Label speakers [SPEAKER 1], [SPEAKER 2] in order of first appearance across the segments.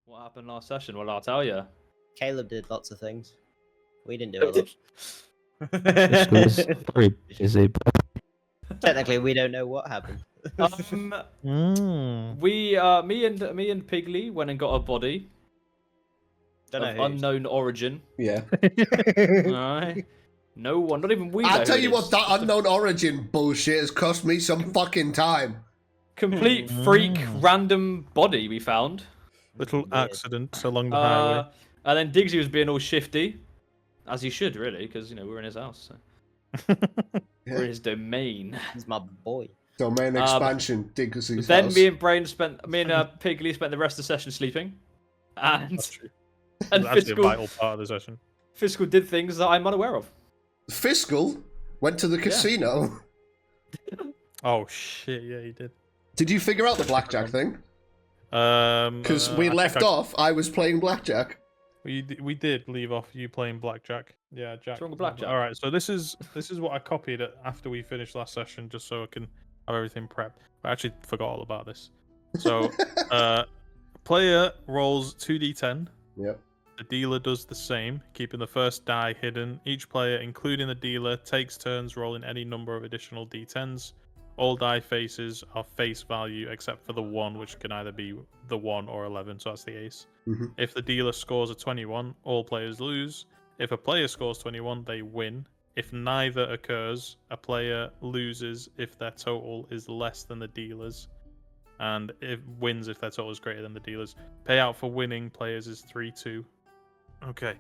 [SPEAKER 1] What happened last session? Well, I'll tell you.
[SPEAKER 2] Caleb did lots of things. We didn't do a lot.
[SPEAKER 3] This was very busy.
[SPEAKER 2] Technically, we don't know what happened.
[SPEAKER 1] Me and Piggly went and got a body
[SPEAKER 2] Don't
[SPEAKER 1] of
[SPEAKER 2] know whose.
[SPEAKER 1] unknown origin.
[SPEAKER 4] Yeah.
[SPEAKER 1] Alright. No one, not even we.
[SPEAKER 4] I'll
[SPEAKER 1] know
[SPEAKER 4] tell
[SPEAKER 1] who
[SPEAKER 4] you
[SPEAKER 1] it
[SPEAKER 4] what,
[SPEAKER 1] is.
[SPEAKER 4] that unknown origin bullshit has cost me some fucking time.
[SPEAKER 1] Complete freak random body we found.
[SPEAKER 5] Little
[SPEAKER 2] Weird.
[SPEAKER 5] accidents along the highway.
[SPEAKER 1] And then Diggsy was being all shifty, as he should really, because we're in his house. So. We're in his domain.
[SPEAKER 2] He's my boy.
[SPEAKER 4] Domain expansion, Diggersy's
[SPEAKER 1] Then
[SPEAKER 4] house.
[SPEAKER 1] me and Piggly spent the rest of the session sleeping, and
[SPEAKER 5] That's true.
[SPEAKER 1] and
[SPEAKER 5] That's a vital part of the session.
[SPEAKER 1] Fiscal did things that I'm unaware of.
[SPEAKER 4] Fiscal went to the casino.
[SPEAKER 5] Oh shit! Yeah, he did.
[SPEAKER 4] Did you figure out the blackjack thing? Because we
[SPEAKER 5] I
[SPEAKER 4] left
[SPEAKER 5] think
[SPEAKER 4] off, I was playing blackjack.
[SPEAKER 5] We did leave off you playing blackjack. Yeah, Jack.
[SPEAKER 1] What's wrong with blackjack?
[SPEAKER 5] All right, so this is what I copied it after we finished last session, just so I can have everything prepped. I actually forgot all about this. So, player rolls 2d10.
[SPEAKER 4] Yep.
[SPEAKER 5] The dealer does the same, keeping the first die hidden. Each player, including the dealer, takes turns rolling any number of additional d10s. All die faces are face value except for the 1, which can either be the 1 or 11, so that's the ace.
[SPEAKER 4] Mhm.
[SPEAKER 5] If the dealer scores a 21, all players lose. If a player scores 21, they win. If neither occurs, a player loses if their total is less than the dealer's, and it wins if their total is greater than the dealer's. Payout for winning players is 3-2. Okay.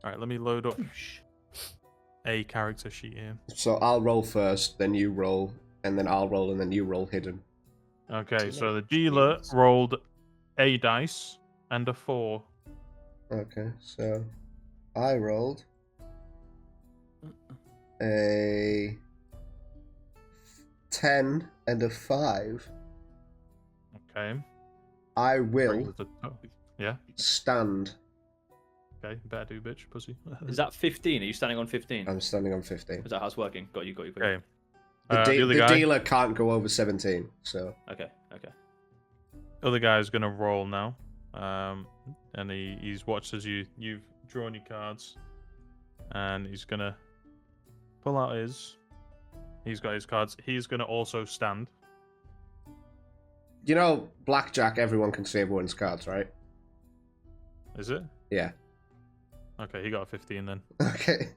[SPEAKER 5] Alright, let me load up a character sheet here.
[SPEAKER 4] So I'll roll first, then you roll, and then I'll roll, and then you roll hidden.
[SPEAKER 5] Okay, so the dealer rolled a dice and a 4.
[SPEAKER 4] Okay, so I rolled a 10 and a 5.
[SPEAKER 5] Okay.
[SPEAKER 4] I will
[SPEAKER 5] Yeah.
[SPEAKER 4] stand.
[SPEAKER 5] Okay, better do, bitch, pussy.
[SPEAKER 1] Is that 15? Are you standing on 15?
[SPEAKER 4] I'm standing on 15.
[SPEAKER 1] Is that how it's working? Got you.
[SPEAKER 5] Okay.
[SPEAKER 4] The,
[SPEAKER 5] the other guy,
[SPEAKER 4] dealer can't go over 17, so...
[SPEAKER 1] Okay.
[SPEAKER 5] other guy's gonna roll now. And he's watched as you've drawn your cards. And he's gonna pull out his. He's got his cards. He's gonna also stand.
[SPEAKER 4] You know, blackjack, everyone can see everyone's cards, right?
[SPEAKER 5] Is it?
[SPEAKER 4] Yeah.
[SPEAKER 5] Okay, he got a 15 then.
[SPEAKER 4] Okay.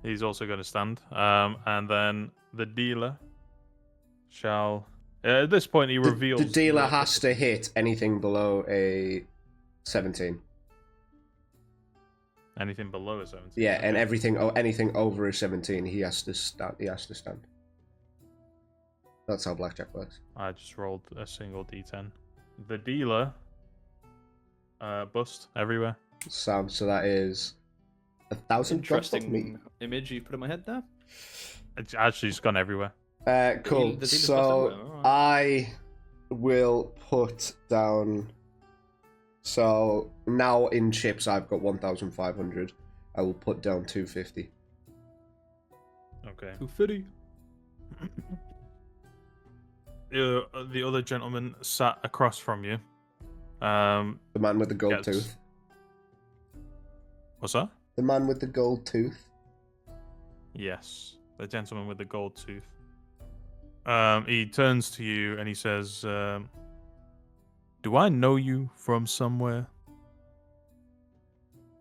[SPEAKER 5] He's also going to stand. And then the dealer shall... at this point, he reveals...
[SPEAKER 4] The dealer has to hit anything below a 17.
[SPEAKER 5] Anything below a 17?
[SPEAKER 4] Yeah, and anything over a 17, he has to stand. That's how blackjack works.
[SPEAKER 5] I just rolled a single d10. The dealer... bust everywhere.
[SPEAKER 4] So that is 1,000 drops off me.
[SPEAKER 1] Interesting image you put in my head there.
[SPEAKER 5] It's actually just gone everywhere.
[SPEAKER 4] Cool.
[SPEAKER 1] The dealer's
[SPEAKER 4] So
[SPEAKER 1] busted. Alright.
[SPEAKER 4] I will put down. So now in chips, I've got 1,500. I will put down 250.
[SPEAKER 5] Okay.
[SPEAKER 1] 250.
[SPEAKER 5] The other gentleman sat across from you.
[SPEAKER 4] The man with the gold
[SPEAKER 5] Yes.
[SPEAKER 4] tooth.
[SPEAKER 5] What's that?
[SPEAKER 4] The man with the gold tooth.
[SPEAKER 5] Yes, the gentleman with the gold tooth. He turns to you and he says, "Do I know you from somewhere?"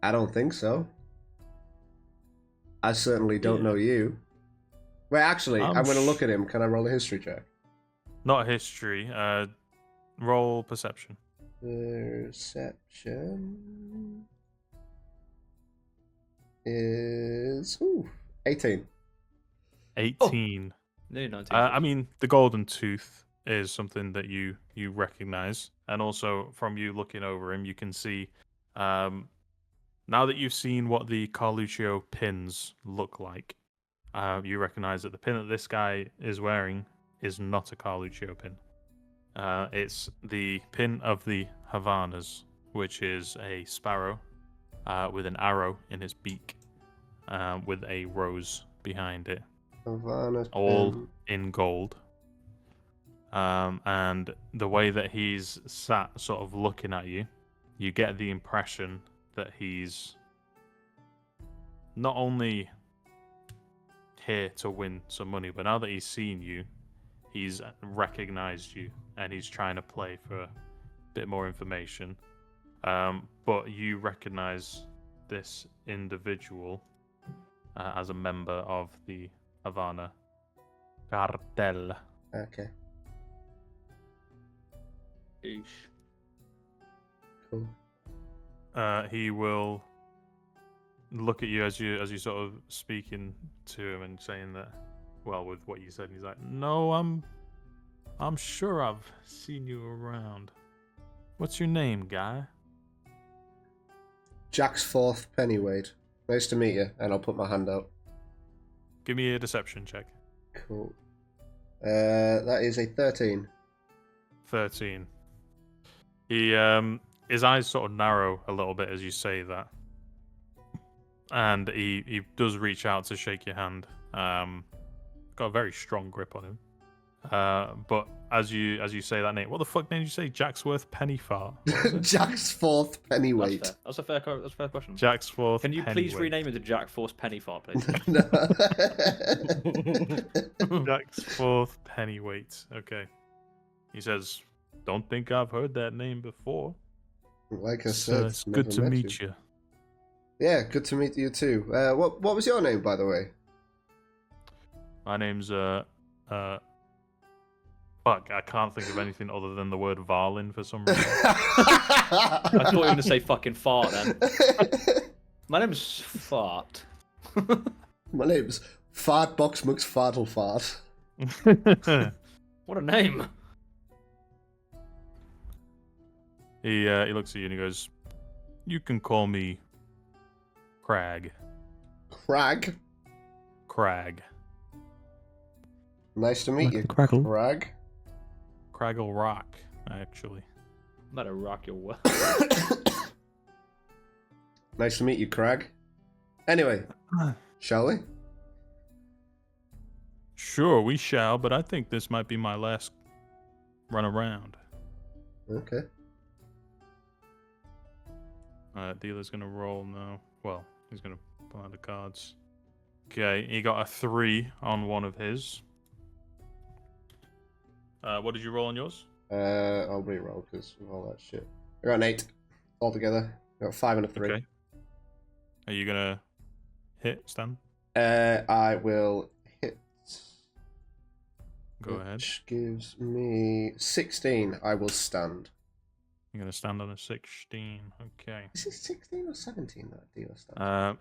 [SPEAKER 4] I don't think so. I certainly don't know you. Wait, actually, I'm going to look at him. Can I roll a history check?
[SPEAKER 5] Not history. Roll perception.
[SPEAKER 4] Perception is 18.
[SPEAKER 5] 18.
[SPEAKER 1] Nearly 19.
[SPEAKER 5] I mean, the golden tooth is something that you recognize, and also from you looking over him, you can see. Now that you've seen what the Carluccio pins look like, you recognize that the pin that this guy is wearing is not a Carluccio pin. It's the pin of the Havanas, which is a sparrow with an arrow in his beak, with a rose behind it,
[SPEAKER 4] Havana
[SPEAKER 5] all
[SPEAKER 4] pin.
[SPEAKER 5] in gold. And the way that he's sat, sort of looking at you, you get the impression that he's not only here to win some money, but now that he's seen you, he's recognized you, and he's trying to play for a bit more information. But you recognize this individual as a member of the Havana cartel.
[SPEAKER 4] Okay.
[SPEAKER 1] Eesh.
[SPEAKER 4] Cool.
[SPEAKER 5] He will look at you as you sort of speaking to him and saying that, well, with what you said, and he's like, "No, I'm sure I've seen you around. What's your name, guy?"
[SPEAKER 4] Jack's fourth Pennyweight. Nice to meet you, and I'll put my hand out.
[SPEAKER 5] Give me a deception check.
[SPEAKER 4] Cool. That is a 13.
[SPEAKER 5] 13. He his eyes sort of narrow a little bit as you say that, and he does reach out to shake your hand. Got a very strong grip on him. But as you say that name, what the fuck name did you say? Jacksworth Pennyfart.
[SPEAKER 4] Jack's fourth Pennyweight.
[SPEAKER 1] That's a fair question.
[SPEAKER 5] Jack's fourth.
[SPEAKER 1] Can you please
[SPEAKER 5] Pennyweight.
[SPEAKER 1] rename it to Jack Force Pennyfart, please?
[SPEAKER 5] Jack's fourth Pennyweight. Okay. He says, "Don't think I've heard that name before."
[SPEAKER 4] Like I said,
[SPEAKER 5] It's good to
[SPEAKER 4] never met
[SPEAKER 5] meet you.
[SPEAKER 4] Yeah, good to meet you too. What was your name, by the way?
[SPEAKER 5] My name's fuck, I can't think of anything other than the word Varlin for some reason.
[SPEAKER 1] I thought you were going to say fucking fart then. My name's Fart.
[SPEAKER 4] My name's Fartbox McFartlefart.
[SPEAKER 1] What a name.
[SPEAKER 5] He looks at you and he goes, "You can call me Crag."
[SPEAKER 4] Crag.
[SPEAKER 5] Crag.
[SPEAKER 4] Nice to meet
[SPEAKER 3] Like
[SPEAKER 4] you,
[SPEAKER 3] a crackle.
[SPEAKER 4] Crag.
[SPEAKER 5] Craggle Rock, actually.
[SPEAKER 1] I'm about to rock your world.
[SPEAKER 4] Nice to meet you, Crag. Anyway, shall we?
[SPEAKER 5] Sure, we shall, but I think this might be my last run around.
[SPEAKER 4] Okay.
[SPEAKER 5] Dealer's gonna roll now. Well, he's gonna pull out the cards. Okay, he got a 3 on one of his. What did you roll on yours?
[SPEAKER 4] I'll re-roll because of all that shit. I got an 8 altogether. I got 5 and a 3.
[SPEAKER 5] Okay. Are you gonna hit, Stan?
[SPEAKER 4] I will hit.
[SPEAKER 5] Go ahead.
[SPEAKER 4] Which gives me 16. I will stand.
[SPEAKER 5] You're gonna stand on a 16. Okay.
[SPEAKER 4] Is it 16 or 17 that dealer stands?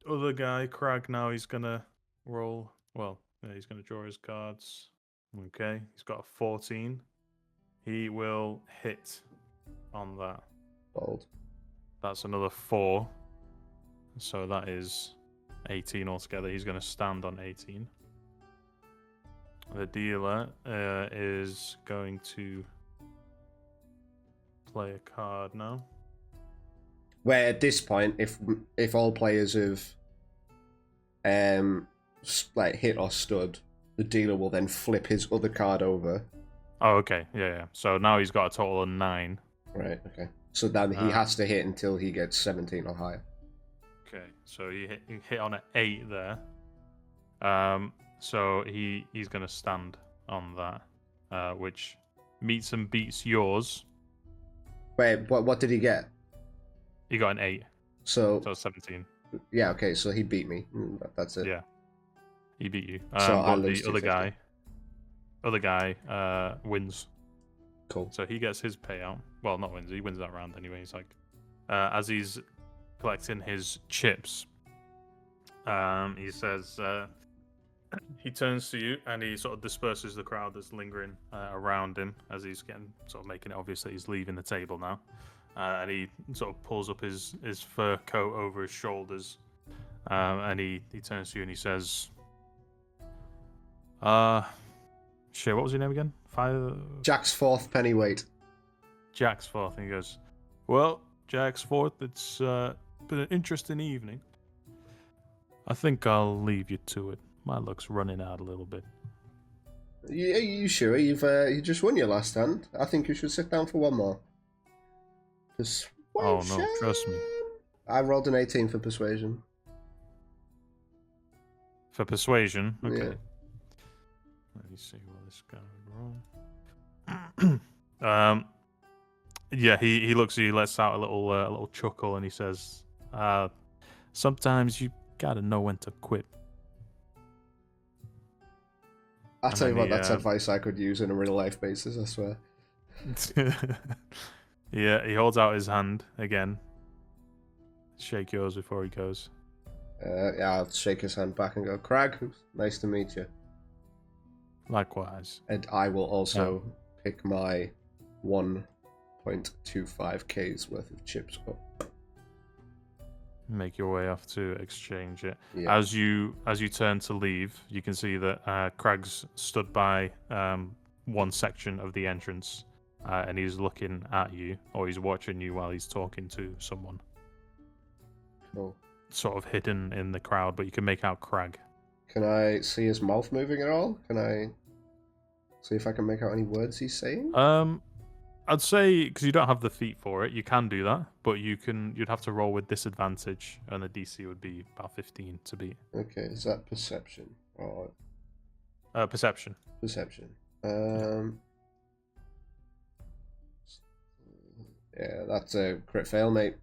[SPEAKER 5] Other guy, Crag. Now he's gonna roll. Well, yeah, he's gonna draw his cards. Okay, he's got a 14. He will hit on that.
[SPEAKER 4] Bold.
[SPEAKER 5] That's another 4. So that is 18 altogether. He's going to stand on 18. The dealer is going to play a card now.
[SPEAKER 4] Where at this point, if all players have like hit or stood, the dealer will then flip his other card over.
[SPEAKER 5] Oh, okay. Yeah. So now he's got a total of 9.
[SPEAKER 4] Right, okay. So then he has to hit until he gets 17 or higher.
[SPEAKER 5] Okay, so he hit on an 8 there. So he's going to stand on that, which meets and beats yours.
[SPEAKER 4] Wait, what did he get?
[SPEAKER 5] He got an 8,
[SPEAKER 4] So
[SPEAKER 5] 17.
[SPEAKER 4] yeah, okay, so he beat me. That's it.
[SPEAKER 5] Yeah, he beat you.
[SPEAKER 4] So I
[SPEAKER 5] but
[SPEAKER 4] lose
[SPEAKER 5] the other
[SPEAKER 4] 250.
[SPEAKER 5] guy wins.
[SPEAKER 4] Cool.
[SPEAKER 5] So he gets his payout. Well, not wins. He wins that round anyway. He's like, as he's collecting his chips, he says, he turns to you and he sort of disperses the crowd that's lingering around him as he's sort of making it obvious that he's leaving the table now. And he sort of pulls up his fur coat over his shoulders, and he turns to you and he says, shit, what was your name again?
[SPEAKER 4] Jack's fourth Pennyweight.
[SPEAKER 5] Jack's fourth. And he goes, "Well, Jack's fourth, it's been an interesting evening. I think I'll leave you to it. My luck's running out a little bit."
[SPEAKER 4] You sure? You just won your last hand. I think you should sit down for one more. Persuasion.
[SPEAKER 5] Oh no, trust me.
[SPEAKER 4] I rolled an 18 for persuasion.
[SPEAKER 5] For persuasion, okay.
[SPEAKER 4] Yeah.
[SPEAKER 5] Let me see what this guy would roll. Yeah, he looks at you, lets out a little chuckle, and he says, "Sometimes you gotta know when to quit."
[SPEAKER 4] I
[SPEAKER 5] And
[SPEAKER 4] tell you
[SPEAKER 5] then
[SPEAKER 4] what,
[SPEAKER 5] he,
[SPEAKER 4] that's advice I could use on a real life basis. I swear.
[SPEAKER 5] Yeah, he holds out his hand again. Shake yours before he goes.
[SPEAKER 4] Yeah, I'll shake his hand back and go, Crag, nice to meet you.
[SPEAKER 5] Likewise.
[SPEAKER 4] And I will also pick my 1.25k's worth of chips up.
[SPEAKER 5] Make your way off to exchange it.
[SPEAKER 4] Yeah.
[SPEAKER 5] As you turn to leave, you can see that Crag's stood by one section of the entrance, and he's looking at you, or he's watching you while he's talking to someone.
[SPEAKER 4] Cool.
[SPEAKER 5] Sort of hidden in the crowd, but you can make out Crag.
[SPEAKER 4] Can I see his mouth moving at all? Can I see if I can make out any words he's saying?
[SPEAKER 5] I'd say, because you don't have the feat for it, you can do that, but you'd have to roll with disadvantage, and the DC would be about 15 to beat.
[SPEAKER 4] Okay, is that perception or
[SPEAKER 5] Perception.
[SPEAKER 4] perception? Yeah, that's a crit fail, mate.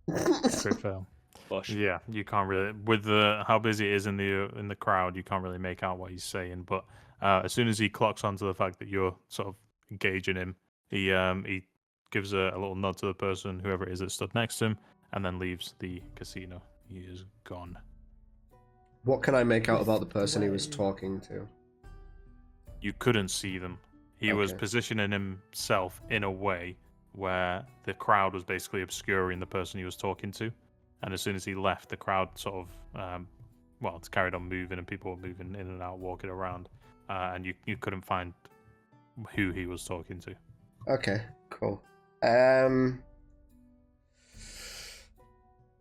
[SPEAKER 5] Crit fail.
[SPEAKER 1] Bosh.
[SPEAKER 5] Yeah, you can't really, with how busy it is in the crowd, you can't really make out what he's saying. But as soon as he clocks onto the fact that you're sort of engaging him, he gives a little nod to the person, whoever it is that stood next to him, and then leaves the casino. He is gone.
[SPEAKER 4] What can I make out about the person he was talking to?
[SPEAKER 5] You couldn't see them. He was
[SPEAKER 4] Okay.
[SPEAKER 5] positioning himself in a way where the crowd was basically obscuring the person he was talking to. And as soon as he left, the crowd sort of, it's carried on moving, and people were moving in and out, walking around, and you couldn't find who he was talking to.
[SPEAKER 4] Okay, cool.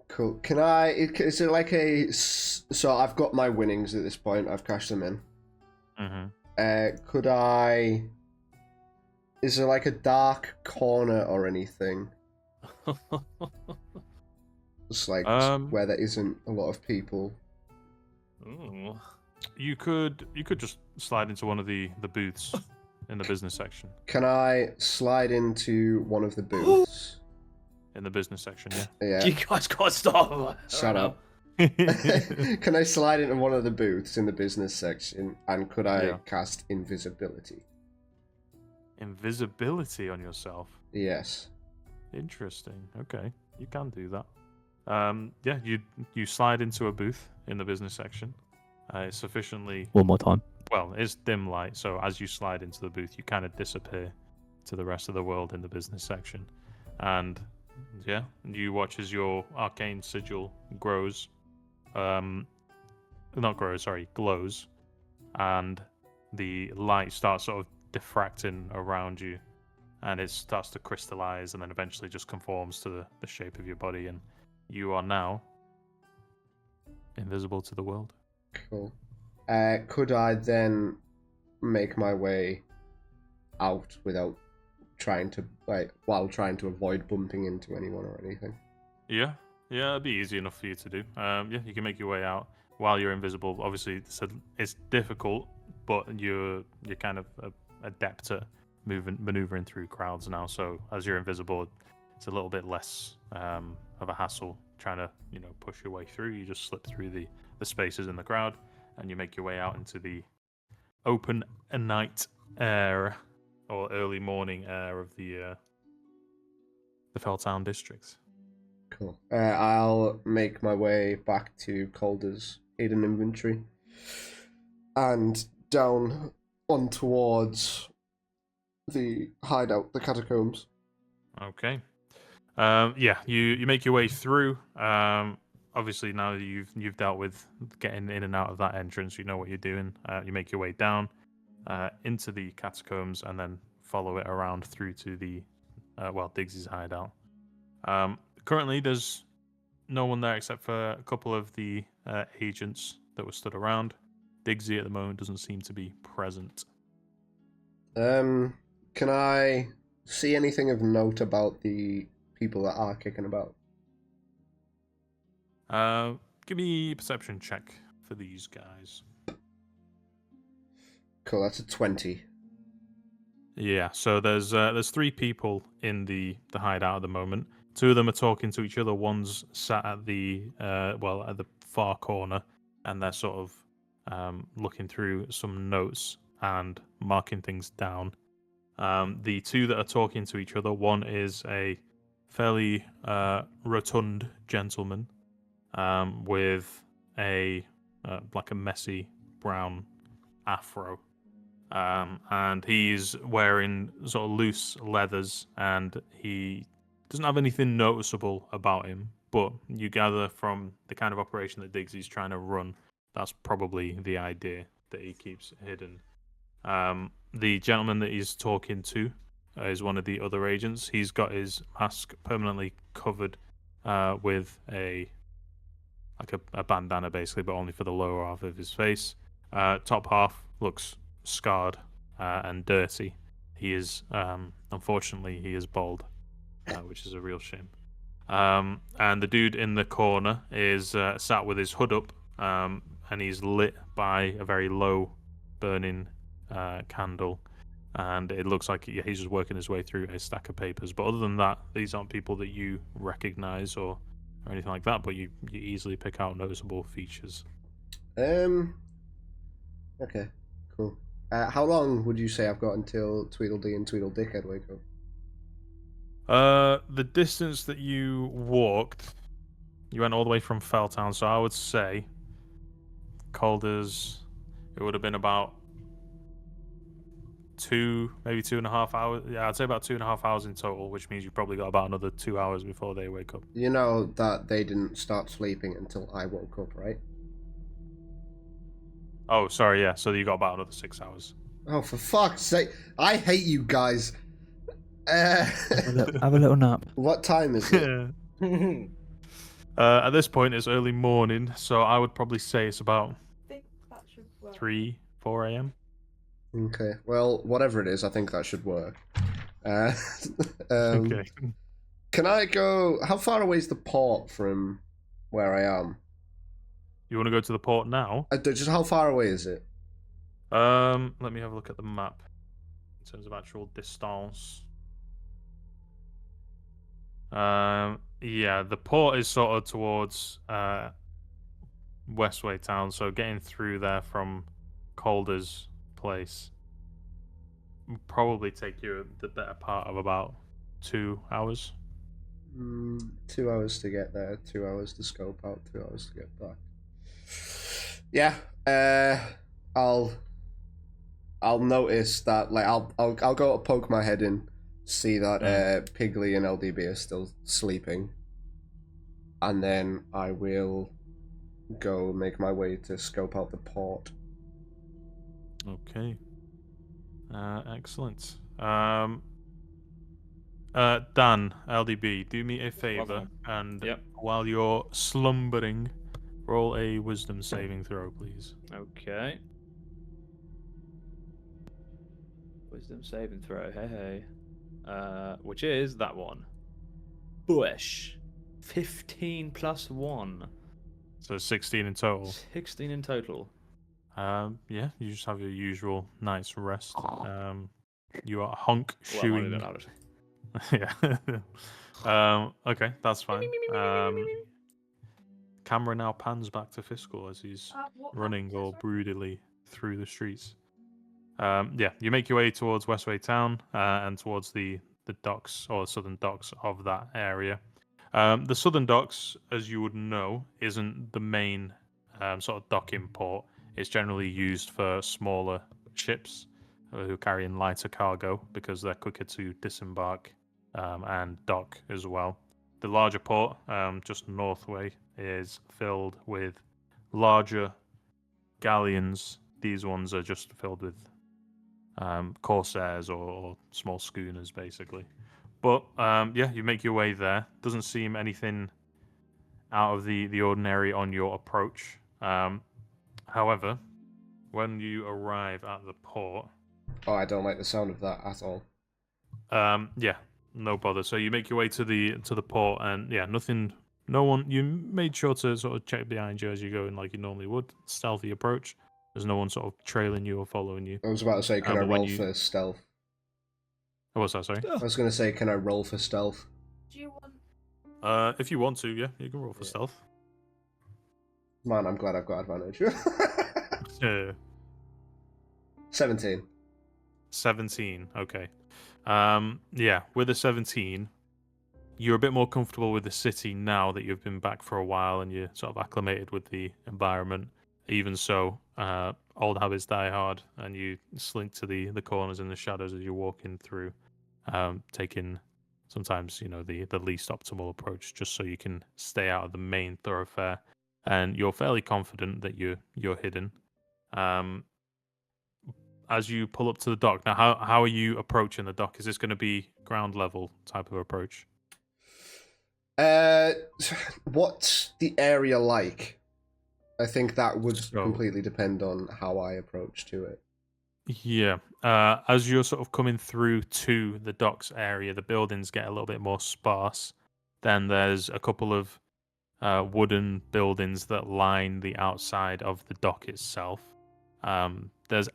[SPEAKER 4] Cool. Can I? Is it like a? So I've got my winnings at this point. I've cashed them in.
[SPEAKER 5] Mm-hmm.
[SPEAKER 4] Could I? Is there like a dark corner or anything? Just like where there isn't a lot of people.
[SPEAKER 1] Ooh.
[SPEAKER 5] You could just slide into one of the booths in the business section.
[SPEAKER 4] Can I slide into one of the booths?
[SPEAKER 5] In the business section, yeah.
[SPEAKER 4] Yeah.
[SPEAKER 1] You guys gotta stop.
[SPEAKER 4] Shut up. Can I slide into one of the booths in the business section, and could I cast invisibility?
[SPEAKER 5] Invisibility on yourself?
[SPEAKER 4] Yes.
[SPEAKER 5] Interesting. Okay, you can do that. Yeah, you slide into a booth in the business section. It's sufficiently...
[SPEAKER 3] One more time.
[SPEAKER 5] Well, it's dim light, so as you slide into the booth, you kind of disappear to the rest of the world in the business section. And, yeah, you watch as your arcane sigil glows. And the light starts sort of diffracting around you, and it starts to crystallize, and then eventually just conforms to the shape of your body, and you are now invisible to the world.
[SPEAKER 4] Cool. Could I then make my way out without trying to while trying to avoid bumping into anyone or anything?
[SPEAKER 5] Yeah, it'd be easy enough for you to do. Yeah, you can make your way out while you're invisible. Obviously, it's difficult, but you're kind of adept at maneuvering through crowds now. So as you're invisible, it's a little bit less of a hassle trying to push your way through. You just slip through the spaces in the crowd, and you make your way out into the open night air or early morning air of the Felltown district.
[SPEAKER 4] Cool. I'll make my way back to Calder's hidden inventory and down on towards the hideout, the catacombs.
[SPEAKER 5] Okay. Yeah, you make your way through. Obviously, now that you've dealt with getting in and out of that entrance, you know what you're doing. You make your way down into the catacombs, and then follow it around through to the Diggs's hideout. Currently, there's no one there except for a couple of the agents that were stood around. Diggsy at the moment doesn't seem to be present.
[SPEAKER 4] Can I see anything of note about the people that are kicking about?
[SPEAKER 5] Give me a perception check for these guys.
[SPEAKER 4] Cool, that's a 20.
[SPEAKER 5] Yeah, so there's 3 people in the hideout at the moment. 2 of them are talking to each other. One's sat at the at the far corner, and they're sort of looking through some notes and marking things down. The 2 that are talking to each other, one is a fairly rotund gentleman with a like a messy brown afro. And he's wearing sort of loose leathers, and he doesn't have anything noticeable about him. But you gather from the kind of operation that Diggsy's trying to run, that's probably the idea that he keeps hidden. The gentleman that he's talking to is one of the other agents. He's got his mask permanently covered with a bandana, basically, but only for the lower half of his face. Top half looks scarred and dirty. He is, unfortunately, he is bald, which is a real shame. And the dude in the corner is sat with his hood up, and he's lit by a very low burning candle. And it looks like he's just working his way through a stack of papers. But other than that, these aren't people that you recognize or anything like that, but you easily pick out noticeable features.
[SPEAKER 4] Okay, cool. How long would you say I've got until Tweedledee and Tweedledickhead wake up?
[SPEAKER 5] The distance that you walked, you went all the way from Felltown, so I would say Calder's, it would have been about 2.5 hours. Yeah, I'd say about 2.5 hours in total, which means you've probably got about another 2 hours before they wake up.
[SPEAKER 4] You know that they didn't start sleeping until I woke up, right?
[SPEAKER 5] Oh, sorry, yeah. So you got about another 6 hours.
[SPEAKER 4] Oh, for fuck's sake! I hate you guys.
[SPEAKER 3] Have a little nap.
[SPEAKER 4] What time is it?
[SPEAKER 5] At this point, it's early morning, so I would probably say it's about 3, 4 a.m.
[SPEAKER 4] Okay, well, whatever it is, I think that should work.
[SPEAKER 5] Okay.
[SPEAKER 4] Can I go? How far away is the port from where I am?
[SPEAKER 5] You want to go to the port now?
[SPEAKER 4] Just how far away is it?
[SPEAKER 5] Let me have a look at the map in terms of actual distance. Yeah, the port is sort of towards Westway Town, so getting through there from Calder's place will probably take you the better part of about 2 hours.
[SPEAKER 4] 2 hours to get there, 2 hours to scope out, 2 hours to get back. Yeah, I'll notice that. Like, I'll go to poke my head in, see that Piggly and LDB are still sleeping, and then I will go make my way to scope out the port.
[SPEAKER 5] Okay. Excellent. Dan, LDB, do me a favor, and while you're slumbering, roll a wisdom saving throw, please.
[SPEAKER 1] Okay. Wisdom saving throw. Hey. Which is that one. Bush. 15 plus 1.
[SPEAKER 5] So 16 in total.
[SPEAKER 1] 16 in total.
[SPEAKER 5] Yeah, you just have your usual night's rest. You are honk shoeing. Yeah. Okay, that's fine. Camera now pans back to Fiscal as he's running all broodily through the streets. Yeah, you make your way towards Westway Town and towards the docks or southern docks of that area. The southern docks, as you would know, isn't the main sort of docking port. It's generally used for smaller ships who carry in lighter cargo because they're quicker to disembark and dock as well. The larger port, just northway, is filled with larger galleons. These ones are just filled with corsairs or small schooners, basically. But yeah, you make your way there. Doesn't seem anything out of the ordinary on your approach. However, when you arrive at the port,
[SPEAKER 4] Oh, I don't like the sound of that at all.
[SPEAKER 5] Yeah, no bother. So you make your way to the port, and yeah, nothing. No one. You made sure to sort of check behind you as you go in, like you normally would. Stealthy approach. There's no one sort of trailing you or following you.
[SPEAKER 4] I was about to say, can I
[SPEAKER 5] But when
[SPEAKER 4] roll
[SPEAKER 5] you...
[SPEAKER 4] for stealth?
[SPEAKER 5] Oh, what's that? Sorry.
[SPEAKER 4] I was going to say, can I roll for stealth?
[SPEAKER 1] Do you want?
[SPEAKER 5] If you want to, yeah, you can roll for stealth.
[SPEAKER 4] Man, I'm glad I've got advantage. 17.
[SPEAKER 5] 17. Okay. Yeah, with a 17, you're a bit more comfortable with the city now that you've been back for a while and you're sort of acclimated with the environment. Even so, old habits die hard, and you slink to the corners and the shadows as you're walking through, taking sometimes the least optimal approach just so you can stay out of the main thoroughfare. And you're fairly confident that you're hidden. As you pull up to the dock now, how are you approaching the dock? Is this going to be ground level type of approach?
[SPEAKER 4] What's the area like? I think that would
[SPEAKER 5] So-
[SPEAKER 4] completely depend on how I approach to it.
[SPEAKER 5] Yeah. As you're sort of coming through to the docks area, the buildings get a little bit more sparse. Then there's a couple of wooden buildings that line the outside of the dock itself. There's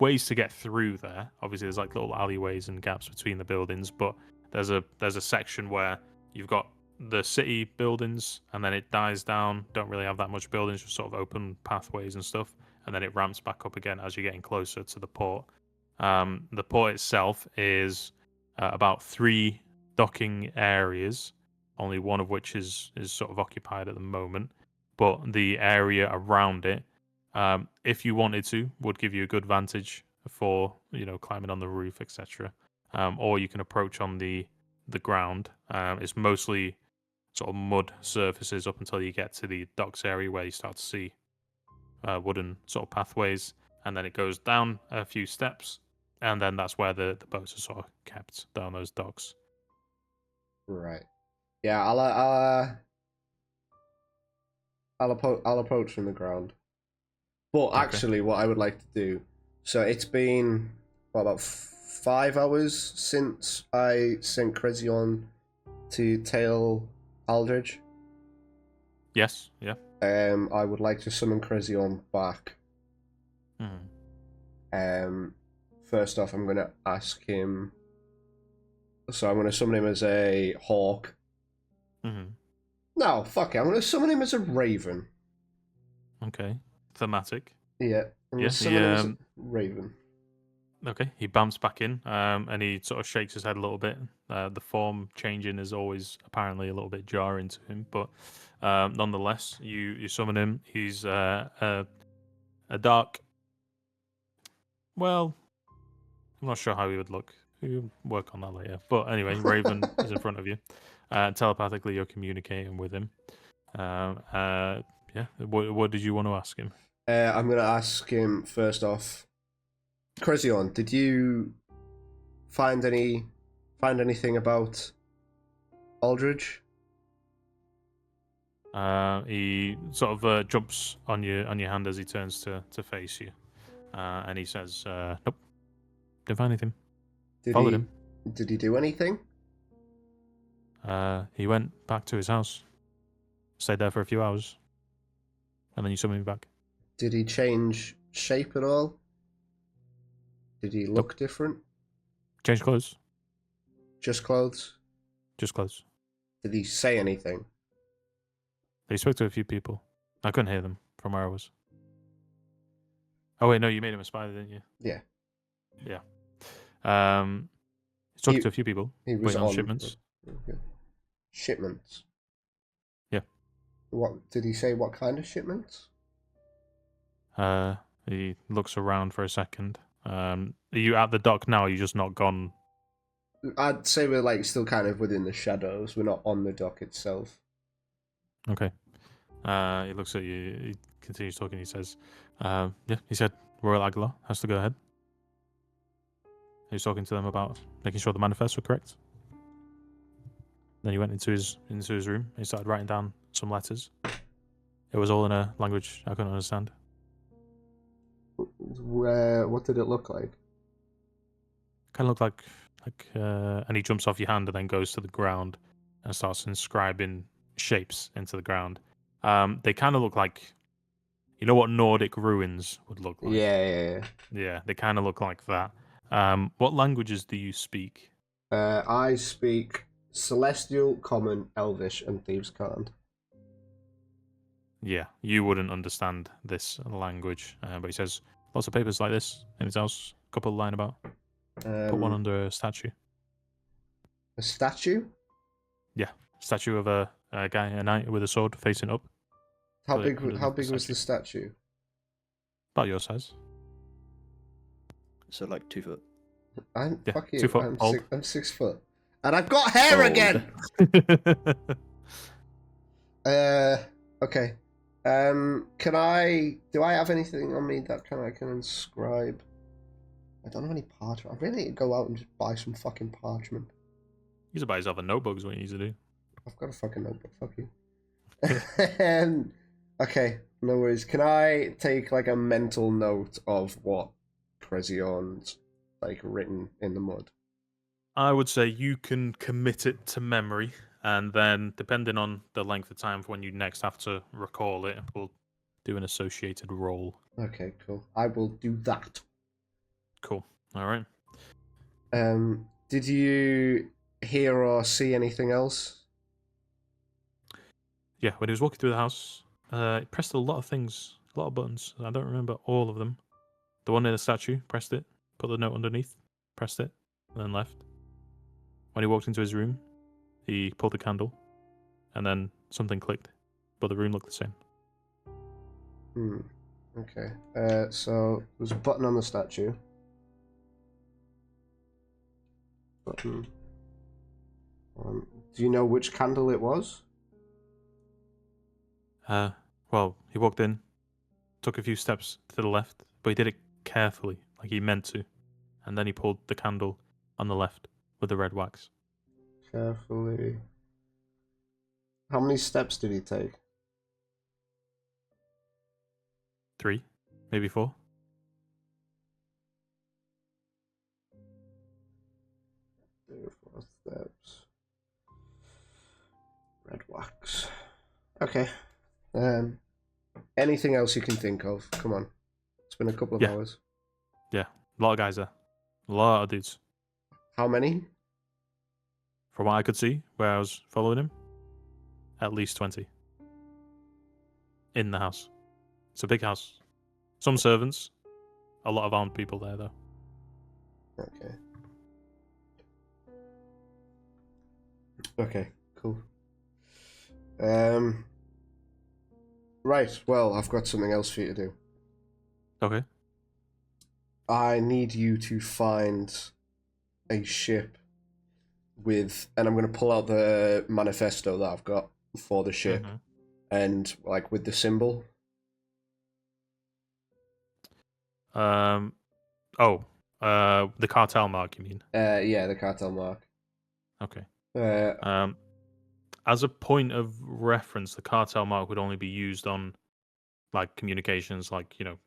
[SPEAKER 5] ways to get through there. Obviously, there's like little alleyways and gaps between the buildings, but there's a section where you've got the city buildings, and then it dies down. Don't really have that much buildings, just sort of open pathways and stuff, and then it ramps back up again as you're getting closer to the port. The port itself is about 3 docking areas, only one of which is sort of occupied at the moment. But the area around it, if you wanted to, would give you a good vantage for climbing on the roof, etc. Or you can approach on the ground. It's mostly sort of mud surfaces up until you get to the docks area where you start to see wooden sort of pathways, and then it goes down a few steps, and then that's where the boats are sort of kept down those docks.
[SPEAKER 4] Right. Yeah, I'll approach from the ground. But
[SPEAKER 5] Okay.
[SPEAKER 4] actually, what I would like to do. So it's been about 5 hours since I sent Crezion to tail Aldridge.
[SPEAKER 5] Yes. Yeah.
[SPEAKER 4] I would like to summon Crezion back. First off, I'm going to ask him. So I'm going to summon him as a hawk. No, fuck it. I'm going to summon him as a raven.
[SPEAKER 5] Okay. Thematic.
[SPEAKER 4] Yeah. I'm going to summon him as a raven.
[SPEAKER 5] Okay, he bumps back in, and he sort of shakes his head a little bit. The form changing is always apparently a little bit jarring to him, but nonetheless, you summon him. He's a dark. Well, I'm not sure how he would look. We'll work on that later. But anyway, Raven is in front of you. Telepathically, you're communicating with him. Yeah. What did you want to ask him?
[SPEAKER 4] I'm going to ask him first off. Crezion, did you find anything about Aldridge?
[SPEAKER 5] He sort of jumps on your hand as he turns to face you, and he says, "Nope, didn't find anything. Followed him.
[SPEAKER 4] Did he do anything?
[SPEAKER 5] He went back to his house, stayed there for a few hours, and then you summoned me back.
[SPEAKER 4] Did he change shape at all? Did he look different?
[SPEAKER 5] Change clothes.
[SPEAKER 4] Just clothes?
[SPEAKER 5] Just clothes.
[SPEAKER 4] Did he say anything?
[SPEAKER 5] He spoke to a few people. I couldn't hear them from where I was. Oh wait, no, you made him a spider, didn't you?
[SPEAKER 4] Yeah.
[SPEAKER 5] Yeah. He's talking to a few people.
[SPEAKER 4] He was
[SPEAKER 5] waiting on shipments.
[SPEAKER 4] Okay. Shipments?
[SPEAKER 5] Yeah.
[SPEAKER 4] What did he say? What kind of shipments?
[SPEAKER 5] He looks around for a second. Are you at the dock now? Or are you just not gone?
[SPEAKER 4] I'd say we're like still kind of within the shadows. We're not on the dock itself.
[SPEAKER 5] Okay. He looks at you. He continues talking. He says, "Yeah." He said, "Royal Aguilar has to go ahead." He was talking to them about making sure the manifests were correct. Then he went into his room. He started writing down some letters. It was all in a language I couldn't understand.
[SPEAKER 4] What did it look like?
[SPEAKER 5] kind of look like and he jumps off your hand and then goes to the ground and starts inscribing shapes into the ground. They kind of look like, you know what Nordic ruins would look like?
[SPEAKER 4] Yeah.
[SPEAKER 5] Yeah, they kind of look like that. What languages do you speak?
[SPEAKER 4] I speak Celestial, Common, Elvish, and Thieves' Cant.
[SPEAKER 5] Yeah, you wouldn't understand this language, but he says lots of papers like this in his house. A couple lying about. Put one under a statue.
[SPEAKER 4] A statue?
[SPEAKER 5] Yeah, statue of a guy, a knight with a sword facing up.
[SPEAKER 4] How
[SPEAKER 5] Put it
[SPEAKER 4] big?
[SPEAKER 5] underneath
[SPEAKER 4] How
[SPEAKER 5] the
[SPEAKER 4] big was
[SPEAKER 5] statue.
[SPEAKER 4] the statue?
[SPEAKER 5] About your size.
[SPEAKER 2] So like 2 foot.
[SPEAKER 4] I'm
[SPEAKER 5] Yeah,
[SPEAKER 4] fuck
[SPEAKER 5] 2
[SPEAKER 4] you.
[SPEAKER 5] foot
[SPEAKER 4] I'm
[SPEAKER 5] old.
[SPEAKER 4] I'm 6 foot, and I've got hair
[SPEAKER 1] Old.
[SPEAKER 4] again. Okay. Can I? Do I have anything on me that I can inscribe? I don't have any parchment. I really need to go out and just buy some fucking parchment.
[SPEAKER 5] You should buy yourself a notebook is what you need to do.
[SPEAKER 4] I've got a fucking notebook. Fuck you. Okay, no worries. Can I take like a mental note of what Prezion's like written in the mud?
[SPEAKER 5] I would say you can commit it to memory, and then depending on the length of time for when you next have to recall it, we'll do an associated roll.
[SPEAKER 4] Okay, cool. I will do that.
[SPEAKER 5] Cool. All right.
[SPEAKER 4] Did you hear or see anything else?
[SPEAKER 5] Yeah, when he was walking through the house, he pressed a lot of things, a lot of buttons. I don't remember all of them. The one near the statue, pressed it, put the note underneath, pressed it, and then left. When he walked into his room, he pulled the candle, and then something clicked, but the room looked the same.
[SPEAKER 4] Okay. So there's a button on the statue. Button. Do you know which candle it was?
[SPEAKER 5] Well, he walked in, took a few steps to the left, but he did it carefully, like he meant to. And then he pulled the candle on the left with the red wax.
[SPEAKER 4] Carefully. How many steps did he take?
[SPEAKER 5] 3, maybe 4.
[SPEAKER 4] 3 or 4 steps. Red wax. Okay. Anything else you can think of? Come on. It's been a couple of hours.
[SPEAKER 5] Yeah, a lot of guys there. A lot of dudes.
[SPEAKER 4] How many?
[SPEAKER 5] From what I could see, where I was following him, at least 20. In the house. It's a big house. Some servants. A lot of armed people there, though.
[SPEAKER 4] Okay. Okay, cool. Right, well, I've got something else for you to do.
[SPEAKER 5] Okay.
[SPEAKER 4] I need you to find a ship with, and I'm going to pull out the manifesto that I've got for the ship, and like with the symbol.
[SPEAKER 5] The cartel mark, you mean?
[SPEAKER 4] Yeah, the cartel mark.
[SPEAKER 5] Okay.
[SPEAKER 4] Uh,
[SPEAKER 5] As a point of reference, the cartel mark would only be used on like communications, like, you know,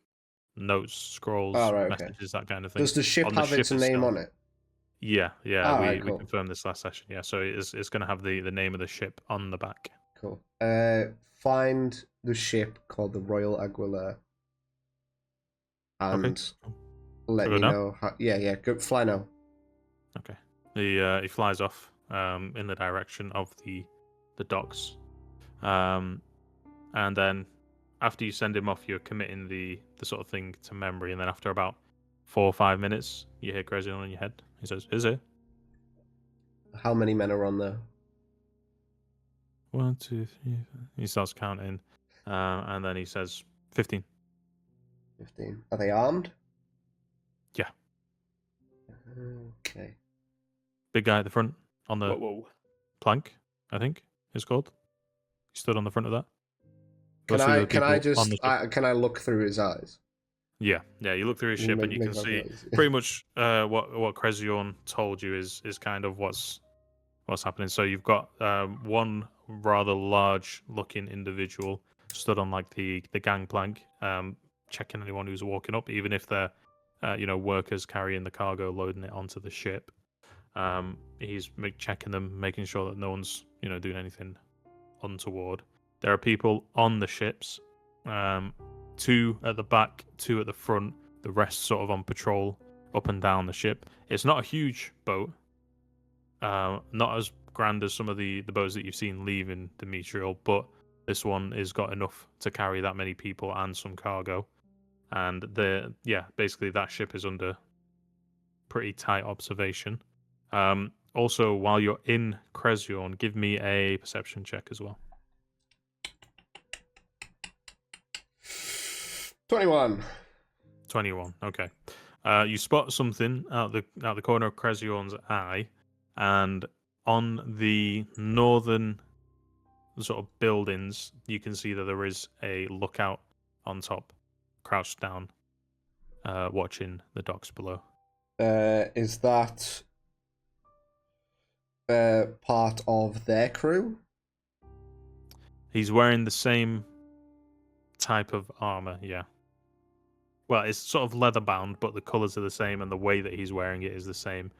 [SPEAKER 5] notes, scrolls, messages, that kind of thing.
[SPEAKER 4] Does the ship
[SPEAKER 5] On the
[SPEAKER 4] have its
[SPEAKER 5] ship
[SPEAKER 4] name
[SPEAKER 5] itself.
[SPEAKER 4] on it?
[SPEAKER 5] Yeah.
[SPEAKER 4] Alright,
[SPEAKER 5] We
[SPEAKER 4] cool.
[SPEAKER 5] confirmed this last session. Yeah, so it's going to have the name of the ship on the back.
[SPEAKER 4] Cool. Find the ship called the Royal Aguilera. And let me know how. Yeah. Go fly now.
[SPEAKER 5] Okay. He flies off in the direction of the docks, and then after you send him off, you're committing the sort of thing to memory, and then after about 4 or 5 minutes, you hear Grezion in your head. He says, "Is it?"
[SPEAKER 4] How many men are on there?
[SPEAKER 5] 1, 2, 3. He starts counting, and then he says, 15.
[SPEAKER 4] 15. Are they armed?
[SPEAKER 5] Yeah.
[SPEAKER 4] Okay.
[SPEAKER 5] Big guy at the front on the
[SPEAKER 1] Whoa.
[SPEAKER 5] plank, I think it's called. He stood on the front of that.
[SPEAKER 4] Can I look through his eyes?
[SPEAKER 5] Yeah. You look through his ship and you can see pretty much what Krezion told you is kind of what's happening. So you've got one rather large looking individual stood on like the gangplank, checking anyone who's walking up, even if they're workers carrying the cargo, loading it onto the ship. He's checking them, making sure that no one's doing anything untoward. There are people on the ships, 2 at the back, 2 at the front. The rest sort of on patrol up and down the ship. It's not a huge boat, not as grand as some of the boats that you've seen leaving Demetriel, but this one has got enough to carry that many people and some cargo. And basically that ship is under pretty tight observation. Also, while you're in Krezion, give me a perception check as well.
[SPEAKER 4] 21.
[SPEAKER 5] 21. Okay. You spot something out the corner of Krezion's eye, and on the northern sort of buildings, you can see that there is a lookout on top, crouched down, watching the docks below.
[SPEAKER 4] Is that part of their crew?
[SPEAKER 5] He's wearing the same type of armor, yeah. Well, it's sort of leather bound, but the colors are the same, and the way that he's wearing it is the same.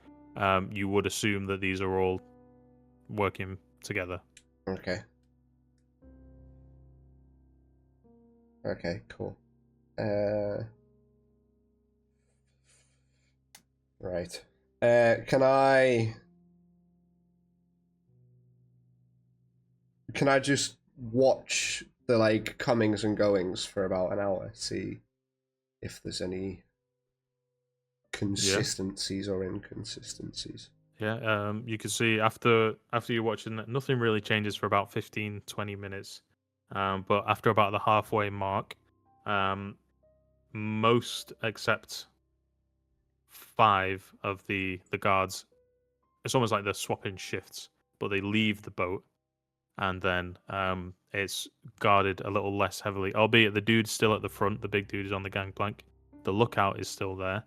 [SPEAKER 5] You would assume that these are all working together.
[SPEAKER 4] Okay. Okay, cool. Right. Can I just watch the comings and goings for about an hour, see if there's any consistencies or inconsistencies?
[SPEAKER 5] Yeah, you can see after you're watching that, nothing really changes for about 15-20 minutes. But after about the halfway mark, most except 5 of the guards, it's almost like they're swapping shifts, but they leave the boat, and then it's guarded a little less heavily, albeit the dude's still at the front. The big dude is on the gangplank. The lookout is still there,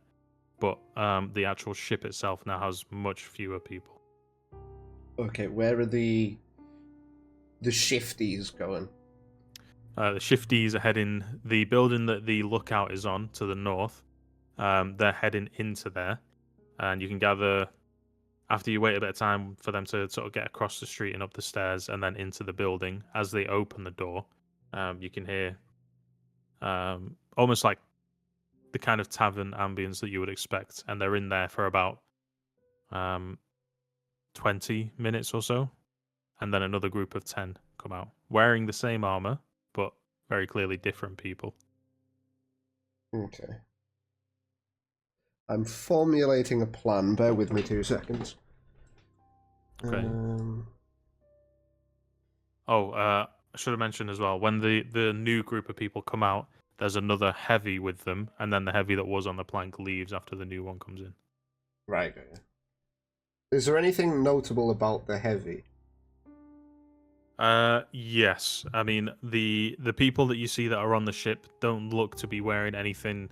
[SPEAKER 5] but the actual ship itself now has much fewer people.
[SPEAKER 4] Okay, where are the shifties going?
[SPEAKER 5] The shifties are heading the building that the lookout is on to the north. They're heading into there, and you can gather, after you wait a bit of time for them to sort of get across the street and up the stairs and then into the building, as they open the door, you can hear almost like the kind of tavern ambience that you would expect, and they're in there for about 20 minutes or so, and then another group of 10 come out, wearing the same armor, but very clearly different people.
[SPEAKER 4] Okay. I'm formulating a plan. Bear with me 2 seconds.
[SPEAKER 5] Okay. I should have mentioned as well, when the new group of people come out, there's another heavy with them, and then the heavy that was on the plank leaves after the new one comes in.
[SPEAKER 4] Right. Okay. Is there anything notable about the heavy?
[SPEAKER 5] Yes. I mean, the people that you see that are on the ship don't look to be wearing anything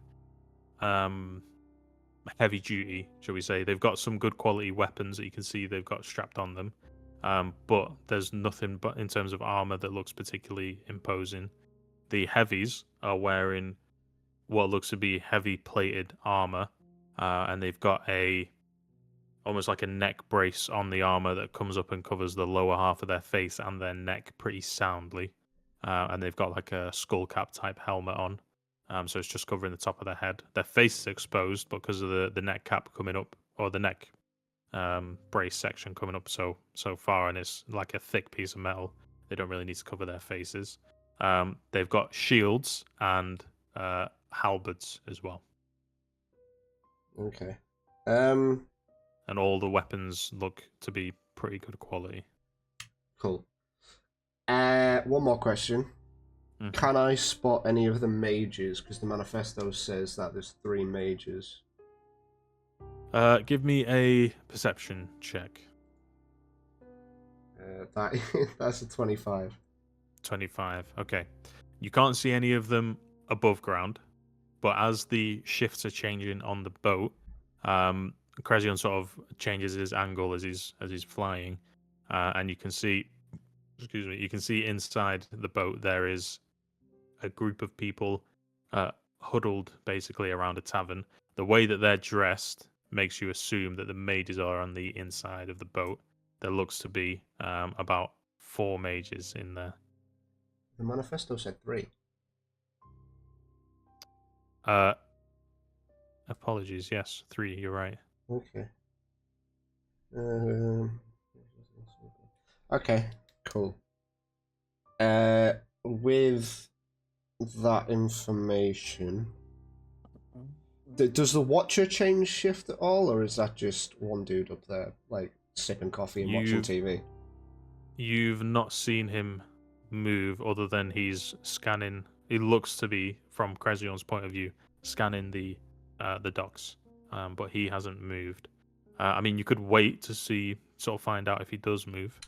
[SPEAKER 5] heavy duty, shall we say. They've got some good quality weapons that you can see they've got strapped on them. But there's nothing but in terms of armor that looks particularly imposing. The heavies are wearing what looks to be heavy plated armor, and they've got almost like a neck brace on the armor that comes up and covers the lower half of their face and their neck pretty soundly. And they've got like a skull cap type helmet on. So it's just covering the top of their head. Their face is exposed because of the neck cap coming up, or the neck brace section coming up so far, and it's like a thick piece of metal. They don't really need to cover their faces. They've got shields and halberds as well.
[SPEAKER 4] Okay.
[SPEAKER 5] And all the weapons look to be pretty good quality.
[SPEAKER 4] Cool. One more question.
[SPEAKER 5] Mm-hmm.
[SPEAKER 4] Can I spot any of the mages? Because the manifesto says that there's 3 mages.
[SPEAKER 5] Give me a perception check.
[SPEAKER 4] That's a 25.
[SPEAKER 5] 25. Okay. You can't see any of them above ground, but as the shifts are changing on the boat, Krezion sort of changes his angle as he's flying, and you can see, inside the boat there is a group of people huddled basically around a tavern, the way that they're dressed makes you assume that the mages are on the inside of the boat. There looks to be about 4 mages in there.
[SPEAKER 4] The manifesto said 3.
[SPEAKER 5] Apologies, yes, 3, you're right.
[SPEAKER 4] Okay. Okay, cool. With that information, does the Watcher change shift at all, or is that just one dude up there, like, sipping coffee and watching TV?
[SPEAKER 5] You've not seen him move other than he's scanning. He looks to be, from Crezion's point of view, scanning the docks, but he hasn't moved. I mean, you could wait to sort of find out if he does move,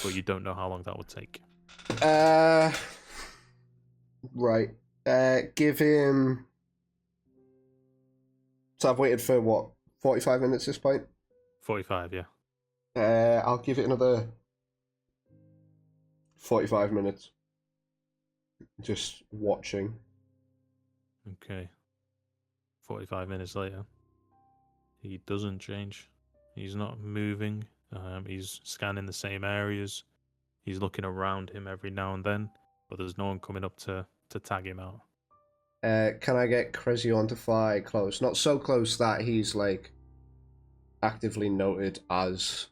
[SPEAKER 5] but you don't know how long that would take.
[SPEAKER 4] Right. Give him. So I've waited for what, 45 minutes at this point?
[SPEAKER 5] 45, yeah.
[SPEAKER 4] I'll give it another 45 minutes. Just watching.
[SPEAKER 5] Okay. 45 minutes later, he doesn't change. He's not moving. He's scanning the same areas. He's looking around him every now and then, but there's no one coming up to tag him out.
[SPEAKER 4] Can I get Crezion to fly close? Not so close that he's, like, actively noted as,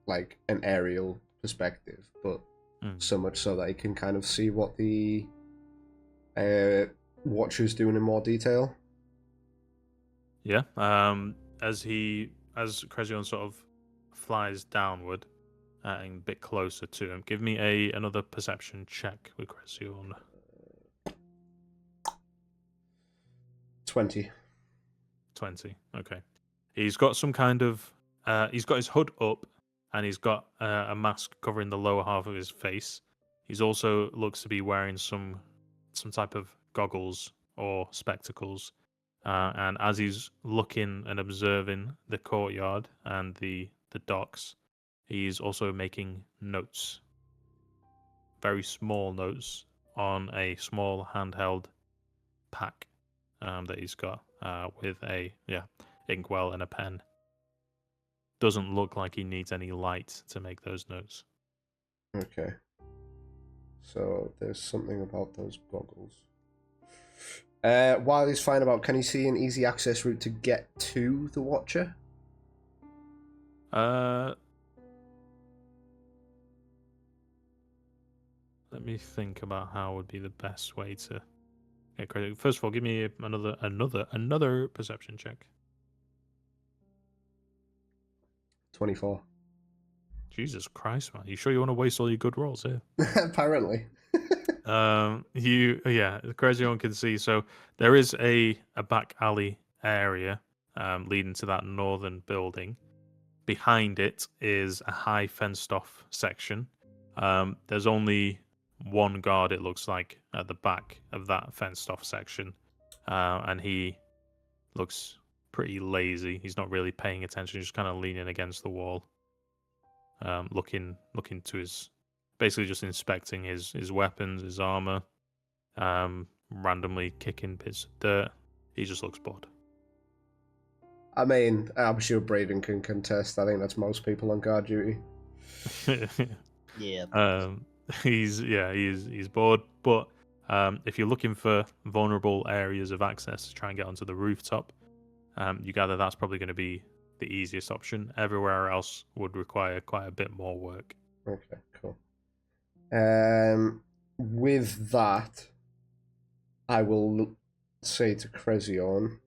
[SPEAKER 4] like, an aerial perspective, but so much so that he can kind of see what the Watcher's doing in more detail.
[SPEAKER 5] Yeah. As Crezion sort of flies downward and a bit closer to him, give me another perception check with Crezion.
[SPEAKER 4] 20.
[SPEAKER 5] 20. Okay. He's got some kind of he's got his hood up and he's got a mask covering the lower half of his face. He's also looks to be wearing some type of goggles or spectacles. And as he's looking and observing the courtyard and the docks, he's also making notes. Very small notes on a small handheld pack that he's got with a inkwell and a pen. Doesn't look like he needs any light to make those notes.
[SPEAKER 4] Okay. So there's something about those goggles. While he's flying about, can he see an easy access route to get to the Watcher?
[SPEAKER 5] Let me think about how would be the best way to get credit. First of all, give me another perception check.
[SPEAKER 4] 24.
[SPEAKER 5] Jesus Christ, man! You sure you want to waste all your good rolls here?
[SPEAKER 4] Apparently.
[SPEAKER 5] Crezion can see. So there is a back alley area leading to that northern building. Behind it is a high fenced off section. There's only one guard, it looks like, at the back of that fenced off section, and he looks pretty lazy. He's not really paying attention. He's just kind of leaning against the wall, looking to his, basically just inspecting his weapons, his armor, randomly kicking bits of dirt. He just looks bored.
[SPEAKER 4] I mean, I'm sure Braden can contest. I think that's most people on guard duty.
[SPEAKER 2] Yeah.
[SPEAKER 5] He's bored, but if you're looking for vulnerable areas of access to try and get onto the rooftop, you gather that's probably going to be the easiest option. Everywhere else would require quite a bit more work.
[SPEAKER 4] Okay, cool. With that, I will say to Crezion,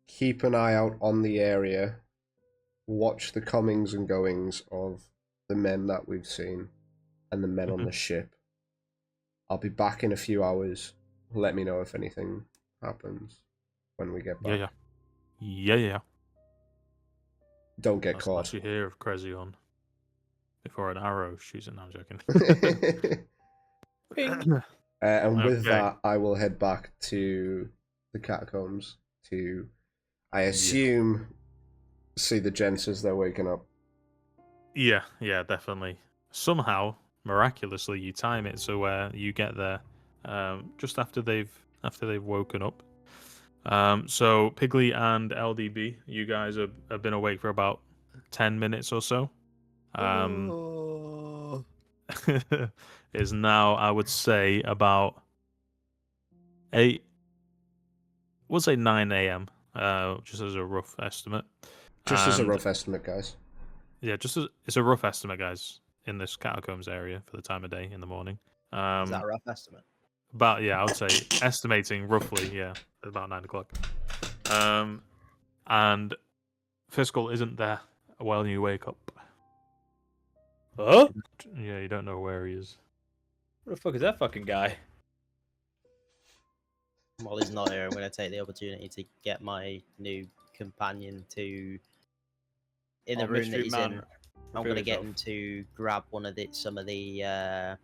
[SPEAKER 4] keep an eye out on the area, watch the comings and goings of the men that we've seen and the men on the ship. I'll be back in a few hours. Let me know if anything happens when we get back.
[SPEAKER 5] Yeah.
[SPEAKER 4] Don't get
[SPEAKER 5] That's
[SPEAKER 4] caught.
[SPEAKER 5] what you hear of Crezion before an arrow shoots it. No, I'm joking.
[SPEAKER 4] And with
[SPEAKER 5] Okay.
[SPEAKER 4] that, I will head back to the catacombs to, I assume, see the gents as they're waking up.
[SPEAKER 5] Yeah, definitely. Somehow, miraculously, you time it so where you get there just after they've woken up. So Piggly and LDB, you guys have been awake for about 10 minutes or so. Is now, I would say, about 8, we'll say 9 a.m. Just as a rough estimate.
[SPEAKER 4] Just as a
[SPEAKER 5] And,
[SPEAKER 4] rough estimate, guys.
[SPEAKER 5] Yeah, it's a rough estimate, guys, in this catacombs area for the time of day in the morning.
[SPEAKER 2] Is that a rough estimate?
[SPEAKER 5] About, yeah, I would say estimating roughly, yeah, about 9 o'clock. And Fiscal isn't there while you wake up.
[SPEAKER 1] Huh?
[SPEAKER 5] Yeah, you don't know where he is.
[SPEAKER 1] What the fuck is that fucking guy?
[SPEAKER 2] While he's not here, I'm going to take the opportunity to get my new companion to in the
[SPEAKER 1] Oh,
[SPEAKER 2] room that
[SPEAKER 1] mystery
[SPEAKER 2] he's
[SPEAKER 1] man,
[SPEAKER 2] in. I'm
[SPEAKER 1] reveal
[SPEAKER 2] going to get
[SPEAKER 1] yourself.
[SPEAKER 2] him to grab some of the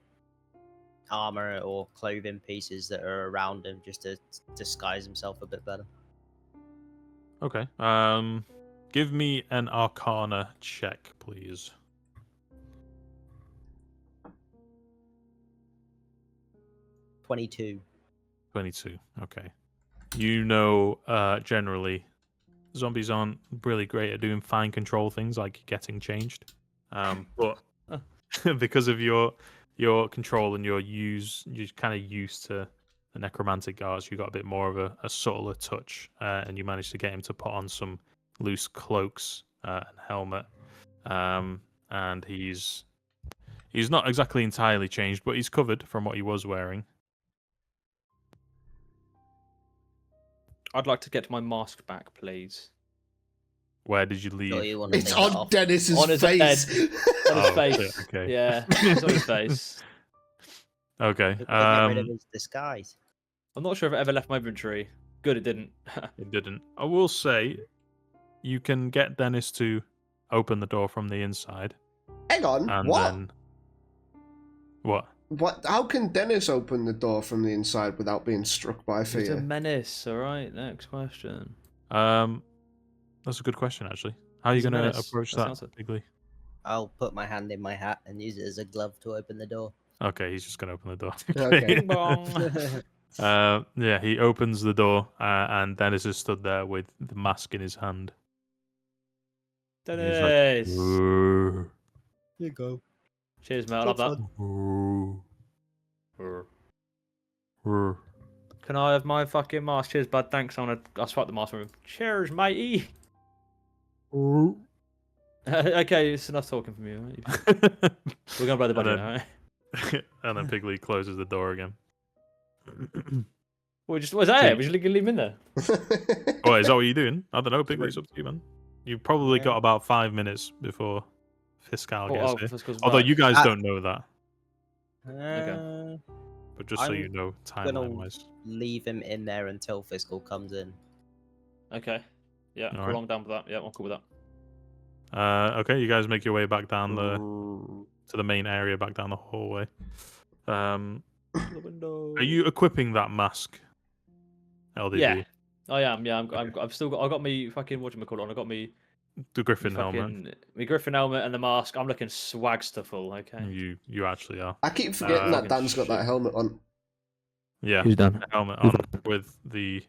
[SPEAKER 2] armor or clothing pieces that are around him, just to disguise himself a bit better.
[SPEAKER 5] Okay. Give me an Arcana check, please.
[SPEAKER 2] 22.
[SPEAKER 5] 22. Okay. You know, generally, zombies aren't really great at doing fine control things like getting changed. But because of your control and you're kind of used to the necromantic arts, you got a bit more of a subtler touch, and you managed to get him to put on some loose cloaks and helmet. And he's not exactly entirely changed, but he's covered from what he was wearing.
[SPEAKER 1] I'd like to get my mask back, please.
[SPEAKER 5] Where did you leave?
[SPEAKER 2] Sure, you want to
[SPEAKER 4] It's
[SPEAKER 2] knock it
[SPEAKER 4] on
[SPEAKER 2] off.
[SPEAKER 4] Dennis's
[SPEAKER 1] On his
[SPEAKER 4] face.
[SPEAKER 1] On his
[SPEAKER 5] Oh,
[SPEAKER 1] face.
[SPEAKER 5] shit, okay.
[SPEAKER 1] Yeah, it's on his face.
[SPEAKER 5] Okay.
[SPEAKER 2] We've got to get rid of his disguise.
[SPEAKER 1] I'm not sure if it ever left my inventory. Good, it didn't.
[SPEAKER 5] It didn't. I will say, you can get Dennis to open the door from the inside.
[SPEAKER 4] Hang on,
[SPEAKER 5] And
[SPEAKER 4] what?
[SPEAKER 5] then what?
[SPEAKER 4] What? How can Dennis open the door from the inside without being struck by
[SPEAKER 1] He's a
[SPEAKER 4] fear?
[SPEAKER 1] menace. All right, next question.
[SPEAKER 5] That's a good question, actually. How are you
[SPEAKER 1] He's a
[SPEAKER 5] going to
[SPEAKER 1] menace.
[SPEAKER 5] approach
[SPEAKER 1] That
[SPEAKER 5] that,
[SPEAKER 1] sounds it.
[SPEAKER 5] Bigley?
[SPEAKER 2] I'll put my hand in my hat and use it as a glove to open the door.
[SPEAKER 5] Okay, he's just going to open the door.
[SPEAKER 4] Okay.
[SPEAKER 1] Bing bong.
[SPEAKER 5] Yeah, he opens the door, and Dennis is stood there with the mask in his hand. And he's like,
[SPEAKER 1] Dennis.
[SPEAKER 5] "Ooh,
[SPEAKER 2] Here you go.
[SPEAKER 1] Cheers, mate. I love that.
[SPEAKER 5] ooh, ooh."
[SPEAKER 1] Can I have my fucking mask? Cheers, bud. Thanks. I'll swap the mask from him. Cheers, matey. Okay, it's enough talking from you. Right? We're gonna blow the budget,
[SPEAKER 5] then-
[SPEAKER 1] alright?
[SPEAKER 5] And then Pigley closes the door again.
[SPEAKER 1] What's that?
[SPEAKER 5] Dude.
[SPEAKER 1] We should leave him in there.
[SPEAKER 5] Oh, is that what you're doing? I don't know, Pigley. It's up to you, man. You've probably
[SPEAKER 2] Yeah.
[SPEAKER 5] got about 5 minutes before Fiscal gets here.
[SPEAKER 1] Fiscal's
[SPEAKER 5] Although
[SPEAKER 1] back.
[SPEAKER 5] you guys
[SPEAKER 2] Ah.
[SPEAKER 5] don't know that. But just so
[SPEAKER 2] I'm
[SPEAKER 5] you know,
[SPEAKER 2] gonna
[SPEAKER 5] timeline-wise.
[SPEAKER 2] leave him in there until Fiscal comes in.
[SPEAKER 1] Okay. Yeah,
[SPEAKER 5] All
[SPEAKER 1] cool.
[SPEAKER 5] right.
[SPEAKER 1] I'm down with that. Yeah, I'm cool with that.
[SPEAKER 5] Okay, you guys make your way back down to the main area, back down the hallway.
[SPEAKER 1] The window.
[SPEAKER 5] Are you equipping that mask, LDB?
[SPEAKER 1] Yeah, I am. Yeah, I've still got. I got me fucking whatchamacallit on. I got me
[SPEAKER 5] The Griffin helmet.
[SPEAKER 1] fucking me Griffin helmet and the mask. I'm looking swagsterful. Okay.
[SPEAKER 5] You actually are.
[SPEAKER 4] I keep forgetting that Dan's got that
[SPEAKER 1] shit.
[SPEAKER 4] helmet on.
[SPEAKER 5] Yeah,
[SPEAKER 3] Who's done?
[SPEAKER 5] a helmet on with the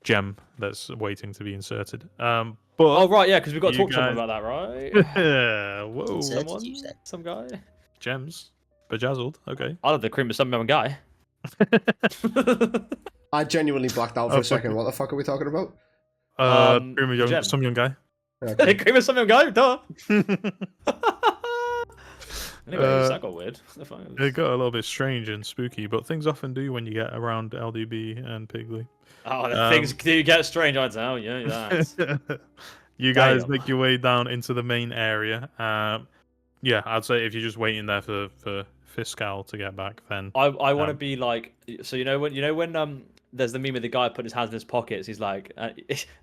[SPEAKER 5] gem that's waiting to be inserted. But
[SPEAKER 1] Oh right, yeah, because we've got to
[SPEAKER 5] you
[SPEAKER 1] talk to someone
[SPEAKER 5] guys-
[SPEAKER 1] about that, right?
[SPEAKER 5] Whoa,
[SPEAKER 2] Inserted,
[SPEAKER 1] Someone,
[SPEAKER 2] you said?
[SPEAKER 1] some guy.
[SPEAKER 5] gems, bejazzled. Okay.
[SPEAKER 1] I love the cream of some young guy.
[SPEAKER 4] I genuinely blacked out for
[SPEAKER 5] Oh,
[SPEAKER 4] a second.
[SPEAKER 5] fucking-
[SPEAKER 4] What the fuck are we talking about?
[SPEAKER 1] Gem.
[SPEAKER 5] Some young guy.
[SPEAKER 4] Okay.
[SPEAKER 1] Cream of some young guy, duh. Anyways,
[SPEAKER 5] Uh,
[SPEAKER 1] that got weird. The fuck is-
[SPEAKER 5] It got a little bit strange and spooky, but things often do when you get around LDB and Pigley.
[SPEAKER 1] Oh, the things do get strange, I tell you that.
[SPEAKER 5] You guys
[SPEAKER 1] Damn.
[SPEAKER 5] make your way down into the main area. Yeah, I'd say if you're just waiting there for Fiscal to get back, then
[SPEAKER 1] I want to
[SPEAKER 5] Um,
[SPEAKER 1] be like, so you know when there's the meme of the guy putting his hands in his pockets. He's like,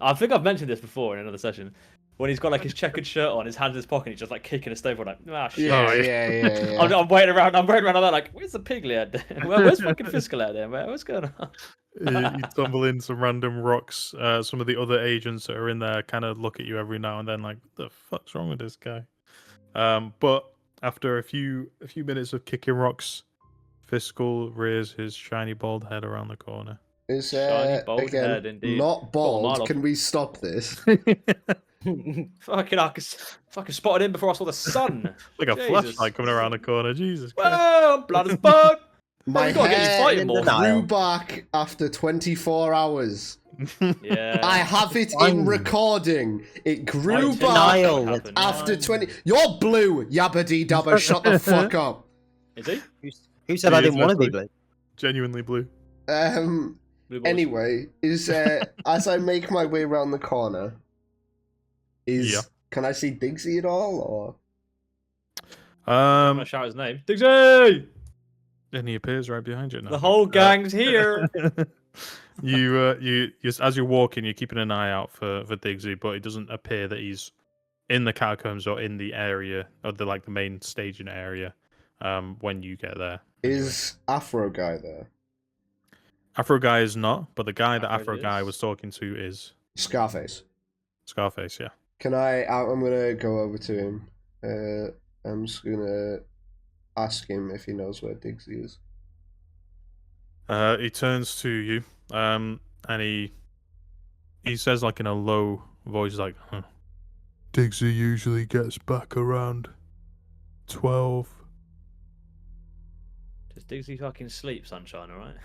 [SPEAKER 1] I think I've mentioned this before in another session. When he's got like his checkered shirt on, his hands in his pocket, he's just like kicking a stove. Like, ah, shit.
[SPEAKER 4] Yeah,
[SPEAKER 5] Oh,
[SPEAKER 4] yeah.
[SPEAKER 1] I'm waiting around. I'm waiting around like that. Where's the piglet out there? Where's fucking Fiscal out there? What's going on?
[SPEAKER 5] you tumble in some random rocks. Some of the other agents that are in there kind of look at you every now and then, like, "What the fuck's wrong with this guy?" But after a few minutes of kicking rocks, Fiscal rears his shiny bald head around the corner.
[SPEAKER 4] is
[SPEAKER 1] Shiny, bald
[SPEAKER 4] again
[SPEAKER 1] head, indeed.
[SPEAKER 4] not
[SPEAKER 1] Pull a mile
[SPEAKER 4] bald.
[SPEAKER 1] off.
[SPEAKER 4] Can we stop this?
[SPEAKER 1] Fucking, I fucking spotted him before I saw the sun.
[SPEAKER 5] Like a
[SPEAKER 1] Jesus.
[SPEAKER 5] flashlight coming around the corner. Jesus Christ.
[SPEAKER 1] Well, blood as fuck.
[SPEAKER 4] My
[SPEAKER 1] we gotta get you
[SPEAKER 4] hair
[SPEAKER 1] fighting
[SPEAKER 2] in
[SPEAKER 1] more.
[SPEAKER 2] the night.
[SPEAKER 4] grew back after 24 hours.
[SPEAKER 1] Yeah.
[SPEAKER 4] I have it in
[SPEAKER 2] Fine.
[SPEAKER 4] recording. It grew
[SPEAKER 1] Like,
[SPEAKER 4] back
[SPEAKER 2] denial.
[SPEAKER 1] what
[SPEAKER 2] It's
[SPEAKER 1] happened?
[SPEAKER 4] after 20. You're blue, yabbity dabba. Shut the fuck up.
[SPEAKER 1] Is he?
[SPEAKER 2] Who said
[SPEAKER 5] He
[SPEAKER 2] I
[SPEAKER 5] is
[SPEAKER 2] didn't want to be
[SPEAKER 5] blue.
[SPEAKER 2] blue?
[SPEAKER 5] Genuinely blue.
[SPEAKER 1] Blue balls.
[SPEAKER 4] Anyway, is as I make my way around the corner, is
[SPEAKER 5] Yeah.
[SPEAKER 4] can I see Diggsy at all?
[SPEAKER 1] I'm gonna shout his name. Dixie!
[SPEAKER 5] And he appears right behind you now.
[SPEAKER 1] The whole gang's here.
[SPEAKER 5] you as you're walking, you're keeping an eye out for Diggsy, but it doesn't appear that he's in the catacombs or in the area or the main staging area. When you get there,
[SPEAKER 4] Is Afro guy there?
[SPEAKER 5] Afro guy is not, but the guy that
[SPEAKER 1] Afro
[SPEAKER 5] Afro guy
[SPEAKER 1] is.
[SPEAKER 5] was talking to is
[SPEAKER 4] Scarface.
[SPEAKER 5] Scarface. Yeah.
[SPEAKER 4] Can I'm gonna go over to him. I'm just gonna ask him if he knows where Diggsy is.
[SPEAKER 5] He turns to you, and he says in a low voice, huh. Diggsy usually gets back around 12.
[SPEAKER 1] Does Diggsy fucking sleep, Sunshine, alright?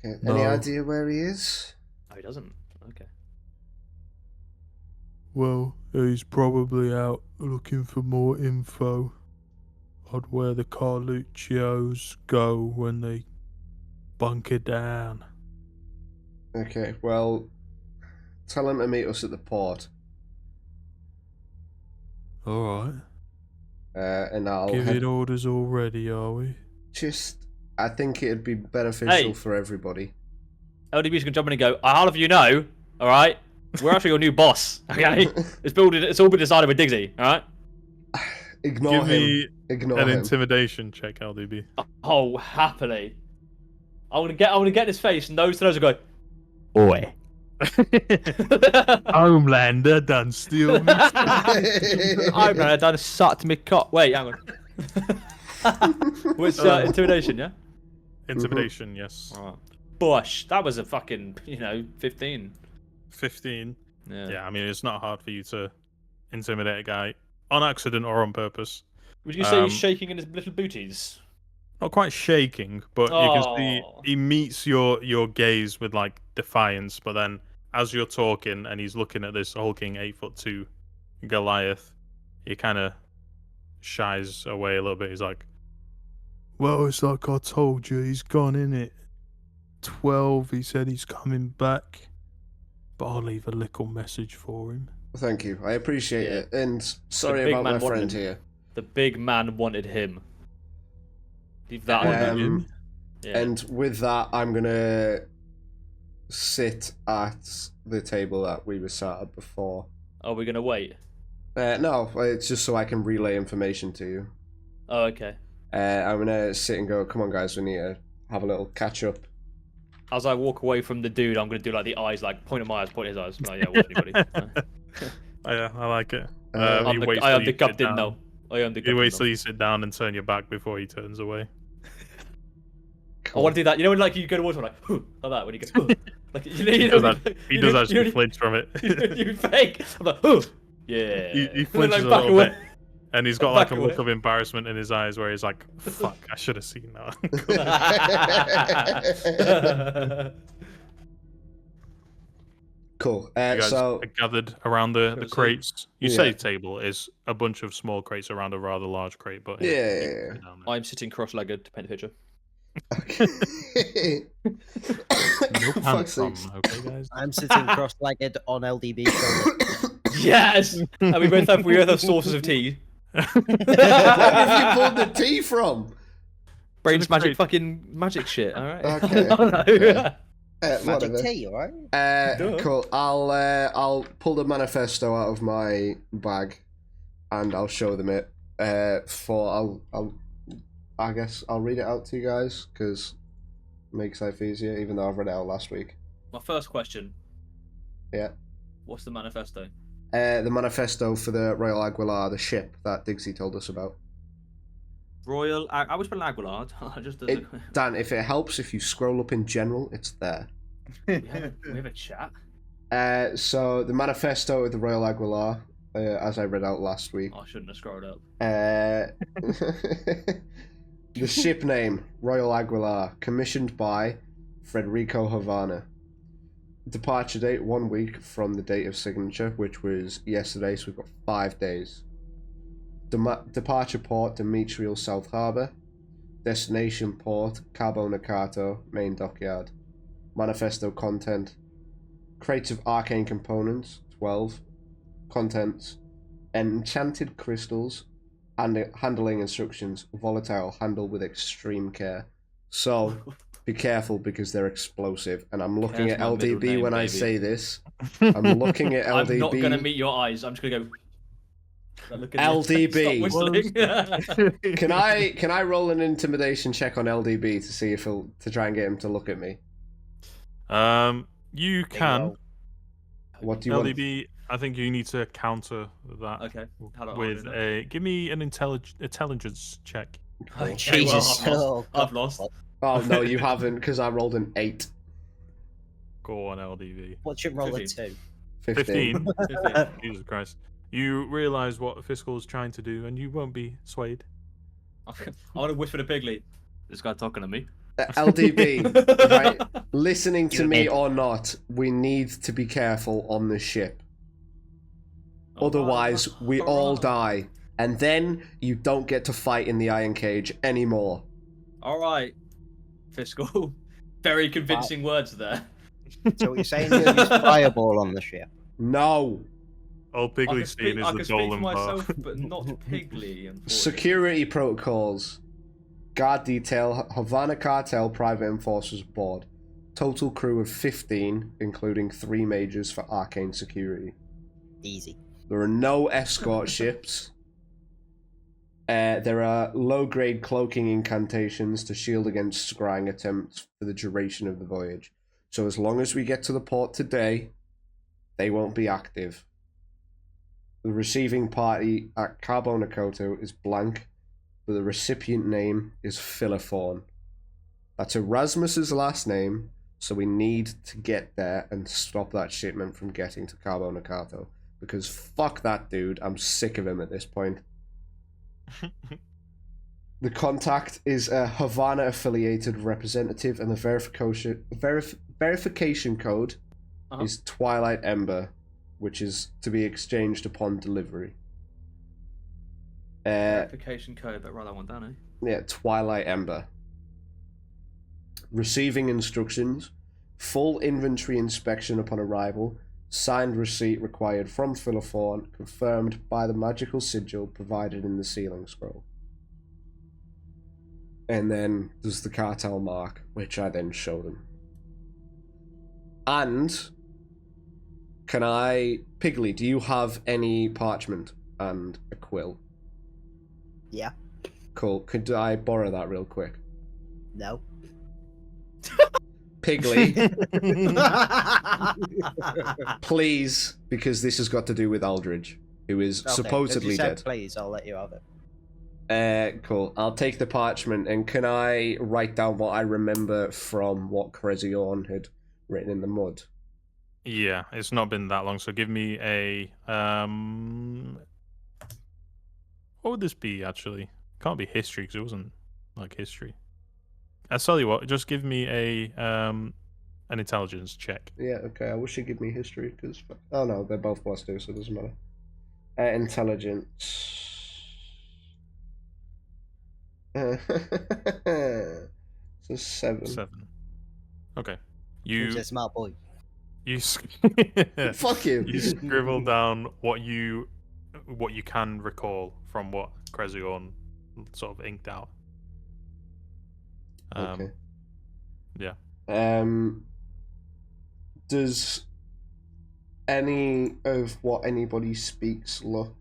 [SPEAKER 4] Okay. Any
[SPEAKER 5] No.
[SPEAKER 4] idea where he is?
[SPEAKER 1] Oh, he doesn't? Okay.
[SPEAKER 5] Well, he's probably out looking for more info on where the Carluccios go when they bunker down.
[SPEAKER 4] Okay. Well, tell him to meet us at the port.
[SPEAKER 5] Alright.
[SPEAKER 4] And I'll
[SPEAKER 5] Giving orders already, are we?
[SPEAKER 4] I think it'd be beneficial
[SPEAKER 1] Hey.
[SPEAKER 4] for everybody.
[SPEAKER 1] LDB's gonna jump in and go, I'll have you know, alright? We're actually your new boss, okay? It's all been decided with Diggsy, alright?
[SPEAKER 4] Ignore
[SPEAKER 5] Give
[SPEAKER 4] him.
[SPEAKER 5] me
[SPEAKER 4] Ignore
[SPEAKER 5] an
[SPEAKER 4] him.
[SPEAKER 5] intimidation check, LDB.
[SPEAKER 1] Oh, happily. I'm gonna get in his face, nose to nose, and go,
[SPEAKER 3] Boy.
[SPEAKER 5] Homelander done steal me.
[SPEAKER 1] I'm gonna done sucked me cock. Wait, hang on. Which intimidation, yeah?
[SPEAKER 5] Intimidation, yes.
[SPEAKER 1] Alright. Bush, that was a fucking 15.
[SPEAKER 5] 15.
[SPEAKER 1] Yeah.
[SPEAKER 5] Yeah, I mean, it's not hard for you to intimidate a guy on accident or on purpose.
[SPEAKER 1] Would you say he's shaking in his little booties?
[SPEAKER 5] Not quite shaking, but you can see
[SPEAKER 1] Oh.
[SPEAKER 5] he meets your gaze with defiance. But then, as you're talking and he's looking at this hulking 8'2" Goliath, he kind of shies away a little bit. He's like, "Well, it's like I told you, he's gone in it. 12. He said he's coming back, but I'll leave a little message for him."
[SPEAKER 4] Thank you. I appreciate
[SPEAKER 1] Yeah.
[SPEAKER 4] it. And sorry
[SPEAKER 1] big
[SPEAKER 4] about
[SPEAKER 1] man
[SPEAKER 4] my
[SPEAKER 1] wanted
[SPEAKER 4] friend
[SPEAKER 1] him.
[SPEAKER 4] here.
[SPEAKER 1] The big man wanted him. Leave that on him.
[SPEAKER 4] Um,
[SPEAKER 1] Yeah.
[SPEAKER 4] And with that, I'm gonna sit at the table that we were sat at before.
[SPEAKER 1] Are we gonna wait?
[SPEAKER 4] No, it's just so I can relay information to you.
[SPEAKER 1] Oh, okay.
[SPEAKER 4] I'm gonna sit and go, come on guys, we need to have a little catch up.
[SPEAKER 1] As I walk away from the dude, I'm gonna do the eyes, point at my eyes, point at his eyes. Like, yeah, watch anybody.
[SPEAKER 5] Yeah, I like it.
[SPEAKER 4] Uh,
[SPEAKER 5] He waits
[SPEAKER 1] I
[SPEAKER 5] till
[SPEAKER 1] am
[SPEAKER 5] you
[SPEAKER 1] the
[SPEAKER 5] sit
[SPEAKER 1] captain
[SPEAKER 5] down.
[SPEAKER 1] now. I am the
[SPEAKER 5] He
[SPEAKER 1] captain
[SPEAKER 5] waits
[SPEAKER 1] now.
[SPEAKER 5] till you sit down and turn your back before he turns away.
[SPEAKER 1] I want to do that. You know when you go to water like that when you go like
[SPEAKER 5] He does actually flinch from it.
[SPEAKER 1] you fake. I'm like yeah.
[SPEAKER 5] He
[SPEAKER 1] And then,
[SPEAKER 5] flinches a
[SPEAKER 1] back
[SPEAKER 5] little
[SPEAKER 1] away.
[SPEAKER 5] bit, and he's got
[SPEAKER 1] Back
[SPEAKER 5] a look
[SPEAKER 1] away.
[SPEAKER 5] of embarrassment in his eyes where he's like, "Fuck, I should have seen that."
[SPEAKER 4] Cool.
[SPEAKER 5] You guys
[SPEAKER 4] So
[SPEAKER 5] are gathered around the
[SPEAKER 1] Have a seat.
[SPEAKER 5] crates. You
[SPEAKER 4] Yeah.
[SPEAKER 5] say table is a bunch of small crates around a rather large crate, but
[SPEAKER 4] Yeah.
[SPEAKER 5] you can sit down there.
[SPEAKER 1] I'm sitting cross-legged to paint the picture.
[SPEAKER 5] No
[SPEAKER 4] For
[SPEAKER 5] pants
[SPEAKER 4] fuck's
[SPEAKER 5] on,
[SPEAKER 4] sakes.
[SPEAKER 5] okay, guys.
[SPEAKER 2] I'm sitting cross-legged on LDB shoulder.
[SPEAKER 1] Yes. And we both have sources of tea.
[SPEAKER 4] Where have you pulled the tea from?
[SPEAKER 1] Brain's
[SPEAKER 5] the
[SPEAKER 1] magic,
[SPEAKER 5] crate.
[SPEAKER 1] fucking magic shit. All right.
[SPEAKER 4] Okay.
[SPEAKER 1] I don't know.
[SPEAKER 4] Yeah.
[SPEAKER 2] Magic
[SPEAKER 4] Whatever.
[SPEAKER 2] tea, alright?
[SPEAKER 1] Duh.
[SPEAKER 4] Cool. I'll pull the manifesto out of my bag, and I'll show them it. I guess I'll read it out to you guys because it makes life easier. Even though I've read it out last week.
[SPEAKER 1] My first question.
[SPEAKER 4] Yeah.
[SPEAKER 1] What's the manifesto?
[SPEAKER 4] The manifesto for the Royal Aguilar, the ship that Diggsy told us about.
[SPEAKER 1] Royal. I was spelling Aguilar. Just as
[SPEAKER 4] Dan, if it helps, if you scroll up in general, it's there.
[SPEAKER 1] We have a chat.
[SPEAKER 4] So the manifesto of the Royal Aguilar, as I read out last week.
[SPEAKER 1] I shouldn't have scrolled up.
[SPEAKER 4] The ship name, Royal Aguilar, commissioned by Federico Havana. Departure date, 1 week from the date of signature, which was yesterday, so we've got 5 days. Departure port, Demetrial South Harbour. Destination port, Cabo Nakato, main dockyard. Manifesto content, crates of arcane components, 12. Contents, enchanted crystals, and handling instructions, volatile, handle with extreme care. So, be careful because they're explosive. And I'm looking at
[SPEAKER 1] Care's my middle
[SPEAKER 4] LDB
[SPEAKER 1] name,
[SPEAKER 4] when I
[SPEAKER 1] baby.
[SPEAKER 4] say this. I'm looking at LDB.
[SPEAKER 1] I'm not gonna meet your eyes. I'm just gonna go. Look at
[SPEAKER 4] LDB.
[SPEAKER 1] Stop whistling.
[SPEAKER 4] Can I roll an intimidation check on LDB to see if to try and get him to look at me?
[SPEAKER 5] You can.
[SPEAKER 4] What do you want?
[SPEAKER 5] LDB, I think you need to counter that
[SPEAKER 1] Okay. How do I
[SPEAKER 5] with
[SPEAKER 1] do that?
[SPEAKER 5] a. Give me an intelligence check.
[SPEAKER 1] Okay,
[SPEAKER 2] Jesus.
[SPEAKER 1] well,
[SPEAKER 2] Oh,
[SPEAKER 1] I've lost.
[SPEAKER 4] Oh no, you haven't, because I rolled an 8.
[SPEAKER 5] Go on, LDB.
[SPEAKER 2] What should roll a
[SPEAKER 1] 15.
[SPEAKER 2] 2?
[SPEAKER 4] 15.
[SPEAKER 1] 15.
[SPEAKER 5] Jesus Christ. You realise what Fiscal is trying to do, and you won't be swayed.
[SPEAKER 1] I want to whisper to Piggly. This guy talking to me.
[SPEAKER 4] LDB, right? Listening to
[SPEAKER 2] You
[SPEAKER 4] me
[SPEAKER 2] did.
[SPEAKER 4] or not, we need to be careful on the ship. Otherwise, we all die. And then you don't get to fight in the iron cage anymore.
[SPEAKER 1] All right, Fiscal. Very convincing words there.
[SPEAKER 2] So what you're saying is use fireball on the ship?
[SPEAKER 4] No.
[SPEAKER 5] All
[SPEAKER 1] I
[SPEAKER 5] Piggly
[SPEAKER 1] can speak,
[SPEAKER 5] seen
[SPEAKER 1] I
[SPEAKER 5] is
[SPEAKER 1] can
[SPEAKER 5] the
[SPEAKER 1] speak for
[SPEAKER 5] Dolan bar.
[SPEAKER 1] myself, but not Piggly. Unfortunately.
[SPEAKER 4] Security protocols. Guard detail, Havana Cartel private enforcers board. Total crew of 15, including 3 majors for arcane security.
[SPEAKER 2] Easy.
[SPEAKER 4] There are no escort ships. There are low-grade cloaking incantations to shield against scrying attempts for the duration of the voyage. So as long as we get to the port today, they won't be active. The receiving party at Cabo Nakato is blank, but the recipient name is Philophorn. That's Erasmus's last name, so we need to get there and stop that shipment from getting to Cabo Nakato. Because fuck that dude, I'm sick of him at this point. The contact is a Havana-affiliated representative, and the verification code is Twilight Ember, which is to be exchanged upon delivery.
[SPEAKER 1] Verification code, but write that one down, eh?
[SPEAKER 4] Yeah, Twilight Ember. Receiving instructions, full inventory inspection upon arrival, signed receipt required from Philophorn, confirmed by the magical sigil provided in the sealing scroll. And then there's the cartel mark, which I then show them. And Piggly, do you have any parchment and a quill?
[SPEAKER 2] Yeah.
[SPEAKER 4] Cool. Could I borrow that real quick?
[SPEAKER 2] No.
[SPEAKER 4] Piggly, please, because this has got to do with Aldridge, who is
[SPEAKER 2] Okay,
[SPEAKER 4] supposedly
[SPEAKER 2] if you said
[SPEAKER 4] dead.
[SPEAKER 2] please, I'll let you have it.
[SPEAKER 4] Cool. I'll take the parchment, and can I write down what I remember from what Creziorn had written in the mud?
[SPEAKER 5] Yeah, it's not been that long, so give me a what would this be actually? Can't be history because it wasn't like history. I'll tell you what, just give me a an intelligence check.
[SPEAKER 4] Yeah, okay. I wish you'd give me history, because... Oh no, they're both +2, so it doesn't matter. Intelligence... So 7.
[SPEAKER 5] 7. Okay.
[SPEAKER 2] Who's a smart boy?
[SPEAKER 5] You
[SPEAKER 4] Fuck you.
[SPEAKER 5] You scribble down what you can recall from what Creziorn sort of inked out.
[SPEAKER 4] Okay.
[SPEAKER 5] Yeah.
[SPEAKER 4] Does any of what anybody speaks look...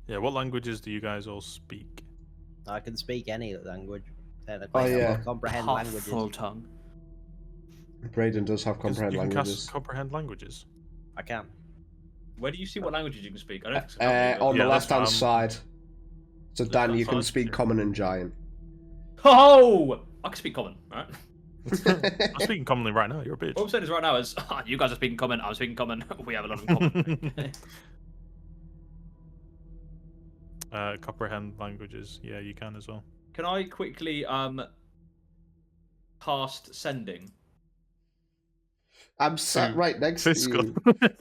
[SPEAKER 5] Yeah, what languages do you guys all speak?
[SPEAKER 2] I can speak any language. Technically,
[SPEAKER 4] Oh,
[SPEAKER 2] I
[SPEAKER 4] yeah.
[SPEAKER 2] can comprehend
[SPEAKER 1] Half
[SPEAKER 2] languages.
[SPEAKER 1] full tongue.
[SPEAKER 4] Braden does have
[SPEAKER 5] 'Cause
[SPEAKER 4] comprehend
[SPEAKER 5] you can
[SPEAKER 4] languages.
[SPEAKER 5] comprehend languages.
[SPEAKER 2] I can.
[SPEAKER 1] Where do you see what languages you can speak? I don't think so.
[SPEAKER 4] On
[SPEAKER 5] Yeah,
[SPEAKER 4] the
[SPEAKER 5] that's
[SPEAKER 4] left-hand
[SPEAKER 5] what
[SPEAKER 4] side. So Dan,
[SPEAKER 1] Left-hand
[SPEAKER 4] you can
[SPEAKER 1] side,
[SPEAKER 4] speak
[SPEAKER 1] sure.
[SPEAKER 4] Common and Giant.
[SPEAKER 1] Oh! I can speak common, right?
[SPEAKER 5] I'm speaking commonly right now. You're a
[SPEAKER 1] What I'm
[SPEAKER 5] bitch.
[SPEAKER 1] saying is right now is you guys are speaking common. I'm speaking common. We have a lot in common.
[SPEAKER 5] Comprehend languages. Yeah, you can as well.
[SPEAKER 1] Can I quickly cast sending?
[SPEAKER 4] I'm sat
[SPEAKER 5] To
[SPEAKER 4] right next to
[SPEAKER 5] Fiscal.
[SPEAKER 4] you.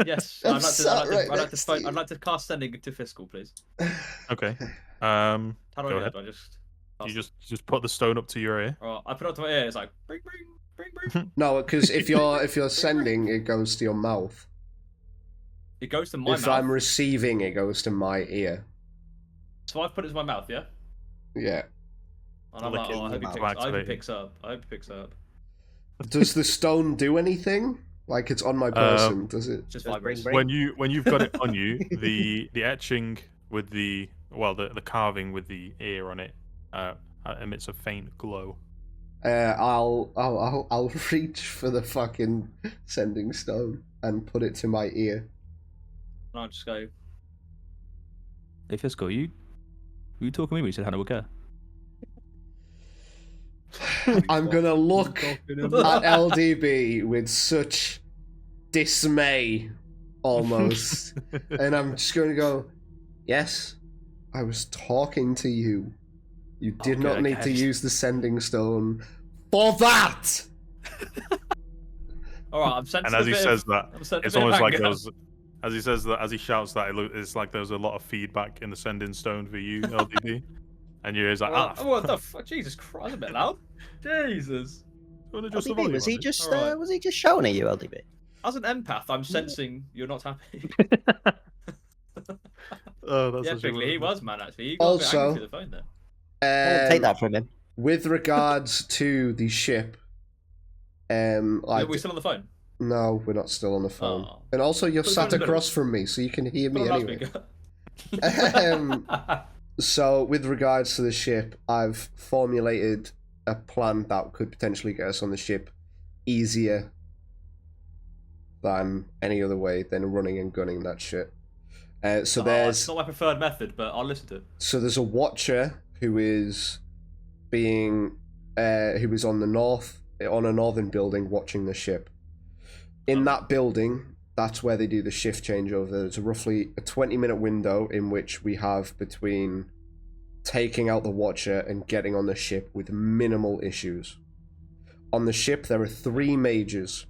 [SPEAKER 1] Yes,
[SPEAKER 4] I'm
[SPEAKER 1] I'd like to.
[SPEAKER 4] sat right
[SPEAKER 1] I'd like to.
[SPEAKER 4] next to
[SPEAKER 1] I'd
[SPEAKER 4] you.
[SPEAKER 1] like to cast sending to Fiscal, please.
[SPEAKER 5] Okay.
[SPEAKER 1] How do I
[SPEAKER 5] Go
[SPEAKER 1] do
[SPEAKER 5] ahead.
[SPEAKER 1] that? Do I just?
[SPEAKER 5] You
[SPEAKER 1] cast
[SPEAKER 5] just put the stone up to your ear.
[SPEAKER 1] it? Oh, I put it up to my ear. It's like bring, bring, bring, bring.
[SPEAKER 4] No, because if you're sending, it goes to your mouth.
[SPEAKER 1] It goes to my
[SPEAKER 4] If
[SPEAKER 1] mouth.
[SPEAKER 4] I'm receiving, it goes to my ear.
[SPEAKER 1] So I've put it to my mouth, yeah.
[SPEAKER 4] Yeah.
[SPEAKER 1] And I'm
[SPEAKER 5] Lick
[SPEAKER 1] like,
[SPEAKER 5] it
[SPEAKER 1] oh, I
[SPEAKER 5] in
[SPEAKER 1] hope he
[SPEAKER 5] your
[SPEAKER 1] picks.
[SPEAKER 5] mouth.
[SPEAKER 1] I hope he
[SPEAKER 5] Activate it.
[SPEAKER 1] picks up. I hope he picks up.
[SPEAKER 4] Does the stone do anything? Like it's on my person? Does it?
[SPEAKER 1] Just
[SPEAKER 2] Just
[SPEAKER 1] vibrates.
[SPEAKER 2] bring-
[SPEAKER 5] When you've got it on you, the etching with the carving with the ear on it emits a faint glow.
[SPEAKER 4] I'll reach for the fucking sending stone and put it to my ear.
[SPEAKER 1] And I just go.
[SPEAKER 6] Hey, Fiscal, you talking to me when you said Hannah Care?
[SPEAKER 4] I'm gonna look at LDB with such dismay, almost, and I'm just going to go, yes, I was talking to you. You did not need to use the sending stone for that!
[SPEAKER 1] All right, I'm sensing.
[SPEAKER 5] And as
[SPEAKER 1] a
[SPEAKER 5] he
[SPEAKER 1] bit
[SPEAKER 5] says
[SPEAKER 1] of,
[SPEAKER 5] that,
[SPEAKER 1] I'm sensing a
[SPEAKER 5] it's
[SPEAKER 1] bit of
[SPEAKER 5] almost like
[SPEAKER 1] anger.
[SPEAKER 5] those. As he says that, as he shouts that, it's like there was a lot of feedback in the sending stone for you, LDB. And you're like,
[SPEAKER 1] What the fuck? Jesus Christ, that's a bit loud. Jesus.
[SPEAKER 5] You wanna adjust the
[SPEAKER 2] LDB,
[SPEAKER 5] volume
[SPEAKER 2] was
[SPEAKER 5] on
[SPEAKER 2] he
[SPEAKER 5] it?
[SPEAKER 2] just
[SPEAKER 1] Alright.
[SPEAKER 2] was he just shouting at you, LDB?
[SPEAKER 1] As an empath, I'm sensing you're not happy.
[SPEAKER 5] Oh, that's
[SPEAKER 1] Yeah,
[SPEAKER 5] such a
[SPEAKER 1] Pigley, he
[SPEAKER 5] word.
[SPEAKER 1] was, man, actually. He got a bit
[SPEAKER 4] Also-
[SPEAKER 1] angry through the phone there.
[SPEAKER 2] I won't take that from him.
[SPEAKER 4] With regards to the ship,
[SPEAKER 1] Are we still on the phone?
[SPEAKER 4] no, we're not still on the phone.
[SPEAKER 1] Oh.
[SPEAKER 4] And also, you're
[SPEAKER 1] Put it
[SPEAKER 4] sat
[SPEAKER 1] in the middle.
[SPEAKER 4] across from me, so you can hear me
[SPEAKER 1] Put on
[SPEAKER 4] anyway.
[SPEAKER 1] loudspeaker.
[SPEAKER 4] So, with regards to the ship, I've formulated a plan that could potentially get us on the ship easier than any other way than running and gunning that shit. So
[SPEAKER 1] It's
[SPEAKER 4] there's
[SPEAKER 1] not my preferred method, but I'll listen to it.
[SPEAKER 4] there's a watcher who is on a northern building watching the ship. In that building, that's where they do the shift changeover. There's roughly a 20-minute window in which we have between taking out the watcher and getting on the ship with minimal issues. On the ship, there are 3 mages.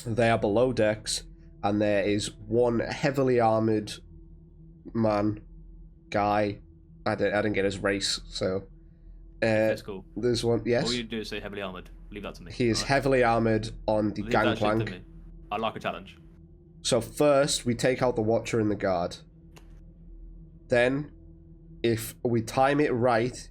[SPEAKER 4] They are below decks, and there is one heavily armored guy. I didn't get his race, so
[SPEAKER 1] That's cool.
[SPEAKER 4] there's one. Yes,
[SPEAKER 1] All you do is say heavily armored. Leave that to me.
[SPEAKER 4] he is
[SPEAKER 1] alright?
[SPEAKER 4] heavily armored on the
[SPEAKER 1] Leave that shit to
[SPEAKER 4] gangplank.
[SPEAKER 1] me. I like a challenge.
[SPEAKER 4] So first, we take out the watcher and the guard. Then, if we time it right,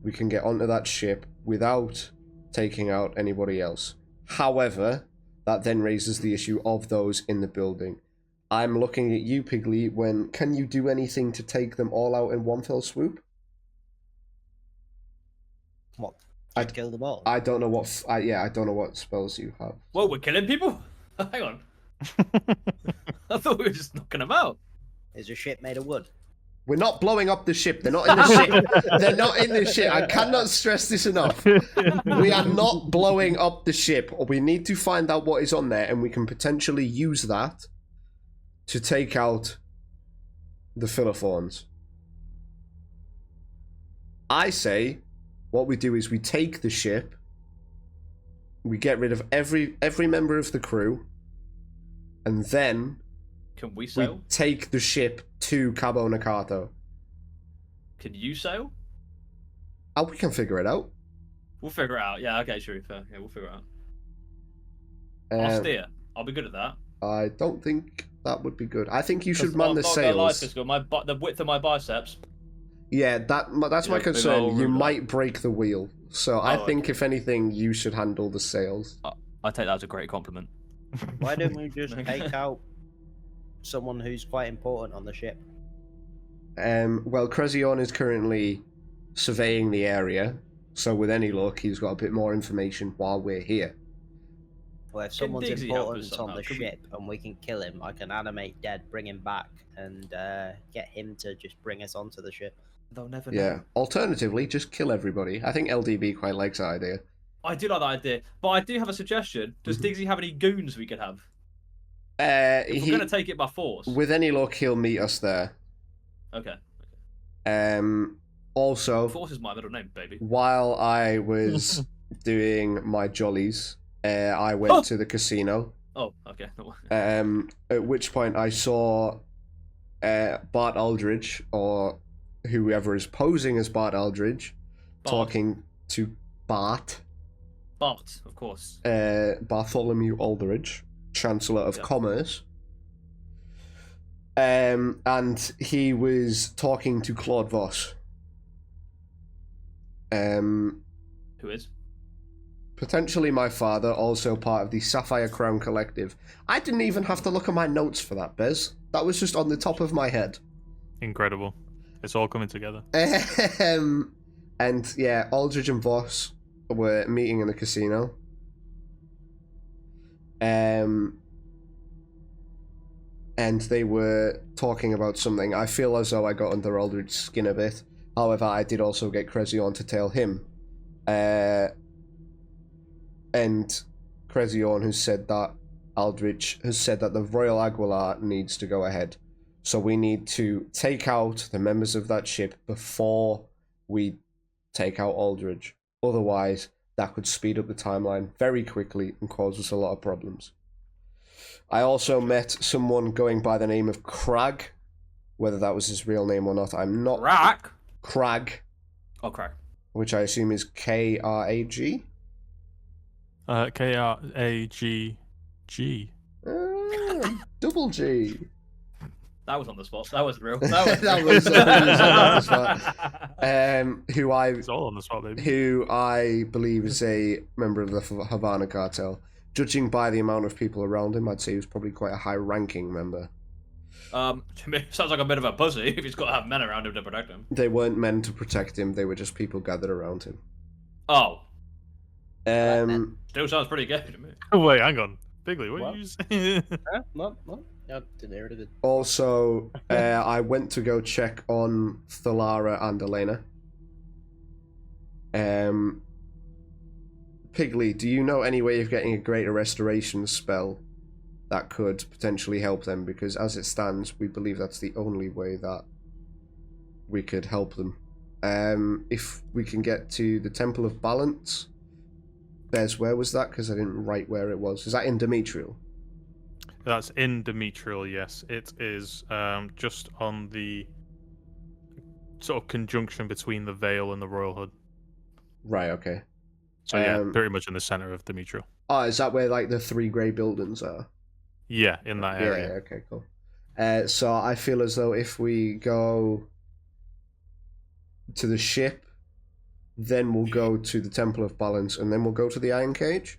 [SPEAKER 4] we can get onto that ship without taking out anybody else. However, that then raises the issue of those in the building. I'm looking at you, Pigley. Can you do anything to take them all out in one fell swoop?
[SPEAKER 2] What?
[SPEAKER 4] I-
[SPEAKER 2] Just kill them all?
[SPEAKER 4] I don't know what. I don't know what spells you have.
[SPEAKER 1] Whoa, we're killing people? Hang on. I thought we were just knocking them out.
[SPEAKER 2] Is your ship made of wood?
[SPEAKER 4] We're not blowing up the ship. They're not in the ship. They're not in the ship. I cannot stress this enough. We are not blowing up the ship. We need to find out what is on there, and we can potentially use that to take out the Philophorns. I say what we do is we take the ship, we get rid of every member of the crew, and then
[SPEAKER 1] Can we
[SPEAKER 4] we
[SPEAKER 1] sail?
[SPEAKER 4] take the ship to Cabo Nakato.
[SPEAKER 1] Can you sail?
[SPEAKER 4] Oh, we can figure it out.
[SPEAKER 1] We'll figure it out. Yeah, okay, sure. Fair. Yeah, we'll figure it out. I'll
[SPEAKER 4] Um,
[SPEAKER 1] steer. I'll be good at that.
[SPEAKER 4] I don't think that would be good. I think you should
[SPEAKER 1] 'Cause
[SPEAKER 4] man
[SPEAKER 1] I'm
[SPEAKER 4] the
[SPEAKER 1] not gonna lie,
[SPEAKER 4] sails.
[SPEAKER 1] Fiscal, the width of my biceps.
[SPEAKER 4] Yeah, that's my
[SPEAKER 1] Yeah, big
[SPEAKER 4] concern.
[SPEAKER 1] old
[SPEAKER 4] You
[SPEAKER 1] ruler.
[SPEAKER 4] might break the wheel. So I
[SPEAKER 1] Oh,
[SPEAKER 4] think,
[SPEAKER 1] okay.
[SPEAKER 4] if anything, you should handle the sails.
[SPEAKER 6] I take that as a great compliment.
[SPEAKER 2] Why don't we just
[SPEAKER 1] Okay.
[SPEAKER 2] take out someone who's quite important on the ship?
[SPEAKER 4] Well, Crezion is currently surveying the area, so with any luck, he's got a bit more information while we're here.
[SPEAKER 2] Well, if someone's
[SPEAKER 1] Diggsy help
[SPEAKER 2] important
[SPEAKER 1] us
[SPEAKER 2] on
[SPEAKER 1] somehow?
[SPEAKER 2] the
[SPEAKER 1] Could we-
[SPEAKER 2] ship and we can kill him, I can animate dead, bring him back, and get him to just bring us onto the ship.
[SPEAKER 1] They'll never know.
[SPEAKER 4] Yeah. Alternatively, just kill everybody. I think LDB quite likes that idea.
[SPEAKER 1] I do like that idea, but I do have a suggestion. Does
[SPEAKER 4] Mhm.
[SPEAKER 1] Diggsy have any goons we could have? If we're
[SPEAKER 4] He,
[SPEAKER 1] gonna take it by force.
[SPEAKER 4] with any luck, he'll meet us there.
[SPEAKER 1] Okay.
[SPEAKER 4] Also,
[SPEAKER 1] Force is my middle name, baby.
[SPEAKER 4] while I was doing my jollies, I went to the casino.
[SPEAKER 1] Oh, okay.
[SPEAKER 4] At which point I saw Bart Aldridge, or whoever is posing as Bart Aldridge,
[SPEAKER 1] Bart.
[SPEAKER 4] talking to Bart.
[SPEAKER 1] Bart, of course.
[SPEAKER 4] Bartholomew Aldridge, Chancellor of
[SPEAKER 1] Yeah.
[SPEAKER 4] Commerce. And he was talking to Claude Voss.
[SPEAKER 1] Who is?
[SPEAKER 4] Potentially my father, also part of the Sapphire Crown Collective. I didn't even have to look at my notes for that, Bez. That was just on the top of my head.
[SPEAKER 5] Incredible. It's all coming together.
[SPEAKER 4] And yeah, Aldridge and Voss were meeting in the casino. And they were talking about something. I feel as though I got under Aldridge's skin a bit. However, I did also get Crezion to tell him. And Crezion has said that Aldridge has said that the Royal Aguilar needs to go ahead. So we need to take out the members of that ship before we take out Aldridge. Otherwise, that could speed up the timeline very quickly and cause us a lot of problems. I also met someone going by the name of Crag. Whether that was his real name or not, I'm not...
[SPEAKER 1] Rack?
[SPEAKER 4] Crag,
[SPEAKER 1] Oh, Crag.
[SPEAKER 4] which I assume is Krag?
[SPEAKER 5] Kragg.
[SPEAKER 4] Double G.
[SPEAKER 1] That was on the spot. That wasn't real. That was
[SPEAKER 4] That
[SPEAKER 1] real.
[SPEAKER 4] was on the spot.
[SPEAKER 5] It's all on the spot, baby.
[SPEAKER 4] Who I believe is a member of the Havana cartel. Judging by the amount of people around him, I'd say he was probably quite a high-ranking member.
[SPEAKER 1] To me, sounds like a bit of a pussy if he's got to have men around him to protect him.
[SPEAKER 4] They weren't meant to protect him, they were just people gathered around him.
[SPEAKER 1] Oh,
[SPEAKER 2] that.
[SPEAKER 1] still sounds pretty good to me.
[SPEAKER 5] Wait, hang on. Bigley, what
[SPEAKER 2] What?
[SPEAKER 5] are you saying?
[SPEAKER 2] No, didn't hear it.
[SPEAKER 4] Also, I went to go check on Thalara and Elena. Pigley, do you know any way of getting a greater restoration spell that could potentially help them? Because as it stands, we believe that's the only way that we could help them. If we can get to the Temple of Balance. Bez, where was that? Because I didn't write where it was. Is that in Demetrial?
[SPEAKER 5] That's in Demetrial, yes. It is just on the sort of conjunction between the Vale and the Royal Hood.
[SPEAKER 4] Right, okay.
[SPEAKER 5] So yeah, very much in the center of Demetrial.
[SPEAKER 4] Oh, is that where like the 3 grey buildings are?
[SPEAKER 5] Yeah, in that area.
[SPEAKER 4] Yeah, okay, cool. So I feel as though if we go to the ship, then we'll go to the Temple of Balance, and then we'll go to the Iron Cage.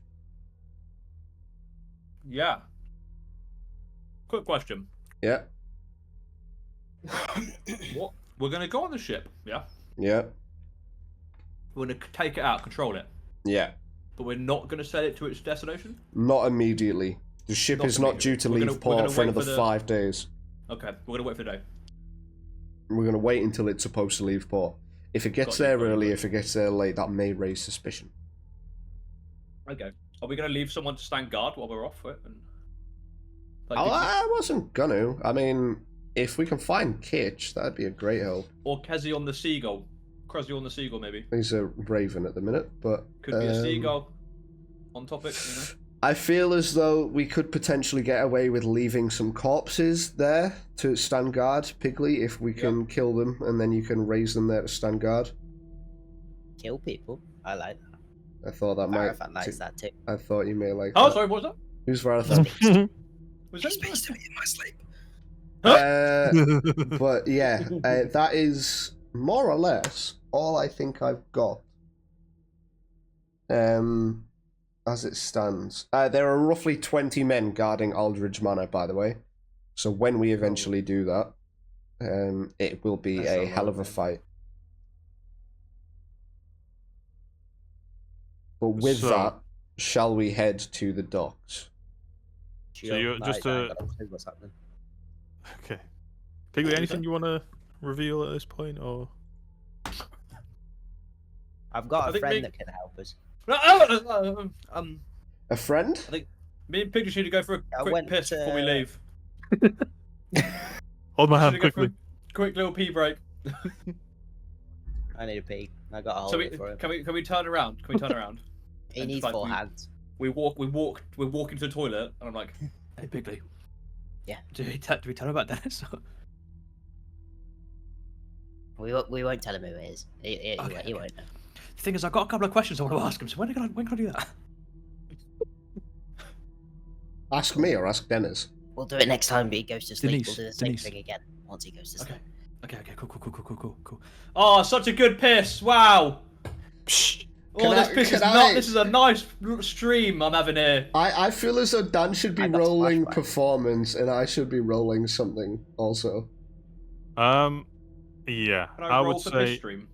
[SPEAKER 1] Yeah. Quick question.
[SPEAKER 4] Yeah,
[SPEAKER 1] What? We're gonna go on the ship, yeah?
[SPEAKER 4] yeah,
[SPEAKER 1] We're gonna take it out, control it,
[SPEAKER 4] yeah.
[SPEAKER 1] but we're not gonna send it to its destination.
[SPEAKER 4] Not immediately. The ship
[SPEAKER 1] Not
[SPEAKER 4] is not due to
[SPEAKER 1] immediately.
[SPEAKER 4] leave
[SPEAKER 1] We're gonna
[SPEAKER 4] port for
[SPEAKER 1] wait
[SPEAKER 4] another
[SPEAKER 1] for the-
[SPEAKER 4] 5 days.
[SPEAKER 1] Okay, we're gonna wait for the day.
[SPEAKER 4] We're going to wait until it's supposed to leave port. If it gets
[SPEAKER 1] Got you,
[SPEAKER 4] there
[SPEAKER 1] got you,
[SPEAKER 4] early,
[SPEAKER 1] got you.
[SPEAKER 4] if it gets there late, that may raise suspicion.
[SPEAKER 1] Okay. Are we gonna leave someone to stand guard while we're off it? And... Like,
[SPEAKER 4] Oh,
[SPEAKER 1] did you-
[SPEAKER 4] I wasn't gonna. I mean, if we can find Kitch, that'd be a great help.
[SPEAKER 1] Or Kezi on the seagull. Cressy on the seagull, maybe.
[SPEAKER 4] He's a raven at the minute, but
[SPEAKER 1] Could be a seagull on topic, you know.
[SPEAKER 4] I feel as though we could potentially get away with leaving some corpses there to stand guard, Pigley, if we can kill them, and then you can raise them there to stand guard.
[SPEAKER 2] Kill people. I like that.
[SPEAKER 4] I thought that might.
[SPEAKER 2] Marathon likes that too.
[SPEAKER 4] I thought you may like.
[SPEAKER 1] Oh,
[SPEAKER 4] that.
[SPEAKER 1] sorry, what was that?
[SPEAKER 4] Who's Varathon?
[SPEAKER 1] Was
[SPEAKER 2] He
[SPEAKER 1] that?
[SPEAKER 2] speaks to me in my sleep.
[SPEAKER 4] But yeah, that is more or less all I think I've got. As it stands, there are roughly 20 men guarding Aldridge Manor, by the way. So when we eventually do that, it will be
[SPEAKER 2] That's
[SPEAKER 4] a
[SPEAKER 2] a
[SPEAKER 4] hell
[SPEAKER 2] lot,
[SPEAKER 4] of a
[SPEAKER 2] man.
[SPEAKER 4] fight. But with
[SPEAKER 5] So-
[SPEAKER 4] that, shall we head to the docks?
[SPEAKER 2] Sure,
[SPEAKER 5] you're
[SPEAKER 2] like,
[SPEAKER 5] just
[SPEAKER 2] I
[SPEAKER 5] a-
[SPEAKER 2] ain't got no clue what's happening.
[SPEAKER 5] Okay. Pigley,
[SPEAKER 1] was
[SPEAKER 5] anything
[SPEAKER 1] that?
[SPEAKER 5] you want to reveal at this point, or?
[SPEAKER 2] I've got
[SPEAKER 1] I
[SPEAKER 2] a
[SPEAKER 1] think
[SPEAKER 2] friend
[SPEAKER 1] me-
[SPEAKER 2] that can help us.
[SPEAKER 4] A friend?
[SPEAKER 1] I think me and Pig should go for
[SPEAKER 2] I
[SPEAKER 1] a quick
[SPEAKER 2] went
[SPEAKER 1] piss before we
[SPEAKER 2] to-
[SPEAKER 1] leave.
[SPEAKER 5] Hold my
[SPEAKER 1] Should
[SPEAKER 5] hand
[SPEAKER 1] we go for
[SPEAKER 5] quickly.
[SPEAKER 1] a quick little pee break?
[SPEAKER 2] I need a pee. I got a
[SPEAKER 1] So
[SPEAKER 2] hold of it for him.
[SPEAKER 1] can we turn around? Can we turn around?
[SPEAKER 2] He
[SPEAKER 1] and
[SPEAKER 2] needs
[SPEAKER 1] just, like,
[SPEAKER 2] 4 hands.
[SPEAKER 1] We're walking to the toilet, and I'm like, "Hey, Pigley."
[SPEAKER 2] Yeah.
[SPEAKER 1] Do we tell him about Dennis?
[SPEAKER 2] We won't tell him who it is. He
[SPEAKER 1] Okay.
[SPEAKER 2] won't know.
[SPEAKER 1] The thing is, I've got a couple of questions I want to ask him. So when can I do that?
[SPEAKER 4] Ask me or ask Dennis?
[SPEAKER 2] We'll do it next time he goes to sleep.
[SPEAKER 6] Denise,
[SPEAKER 2] We'll do the same
[SPEAKER 6] Denise.
[SPEAKER 2] thing again once he goes to sleep.
[SPEAKER 1] Okay. Cool. Oh, such a good piss! Wow. Oh, this is a nice stream I'm having here.
[SPEAKER 4] I feel as though Dan should be
[SPEAKER 2] I got
[SPEAKER 4] rolling
[SPEAKER 2] flashback.
[SPEAKER 4] performance and I should be rolling something also.
[SPEAKER 5] Yeah,
[SPEAKER 1] Can
[SPEAKER 5] I
[SPEAKER 1] roll
[SPEAKER 5] would
[SPEAKER 1] for piss
[SPEAKER 5] say
[SPEAKER 1] stream?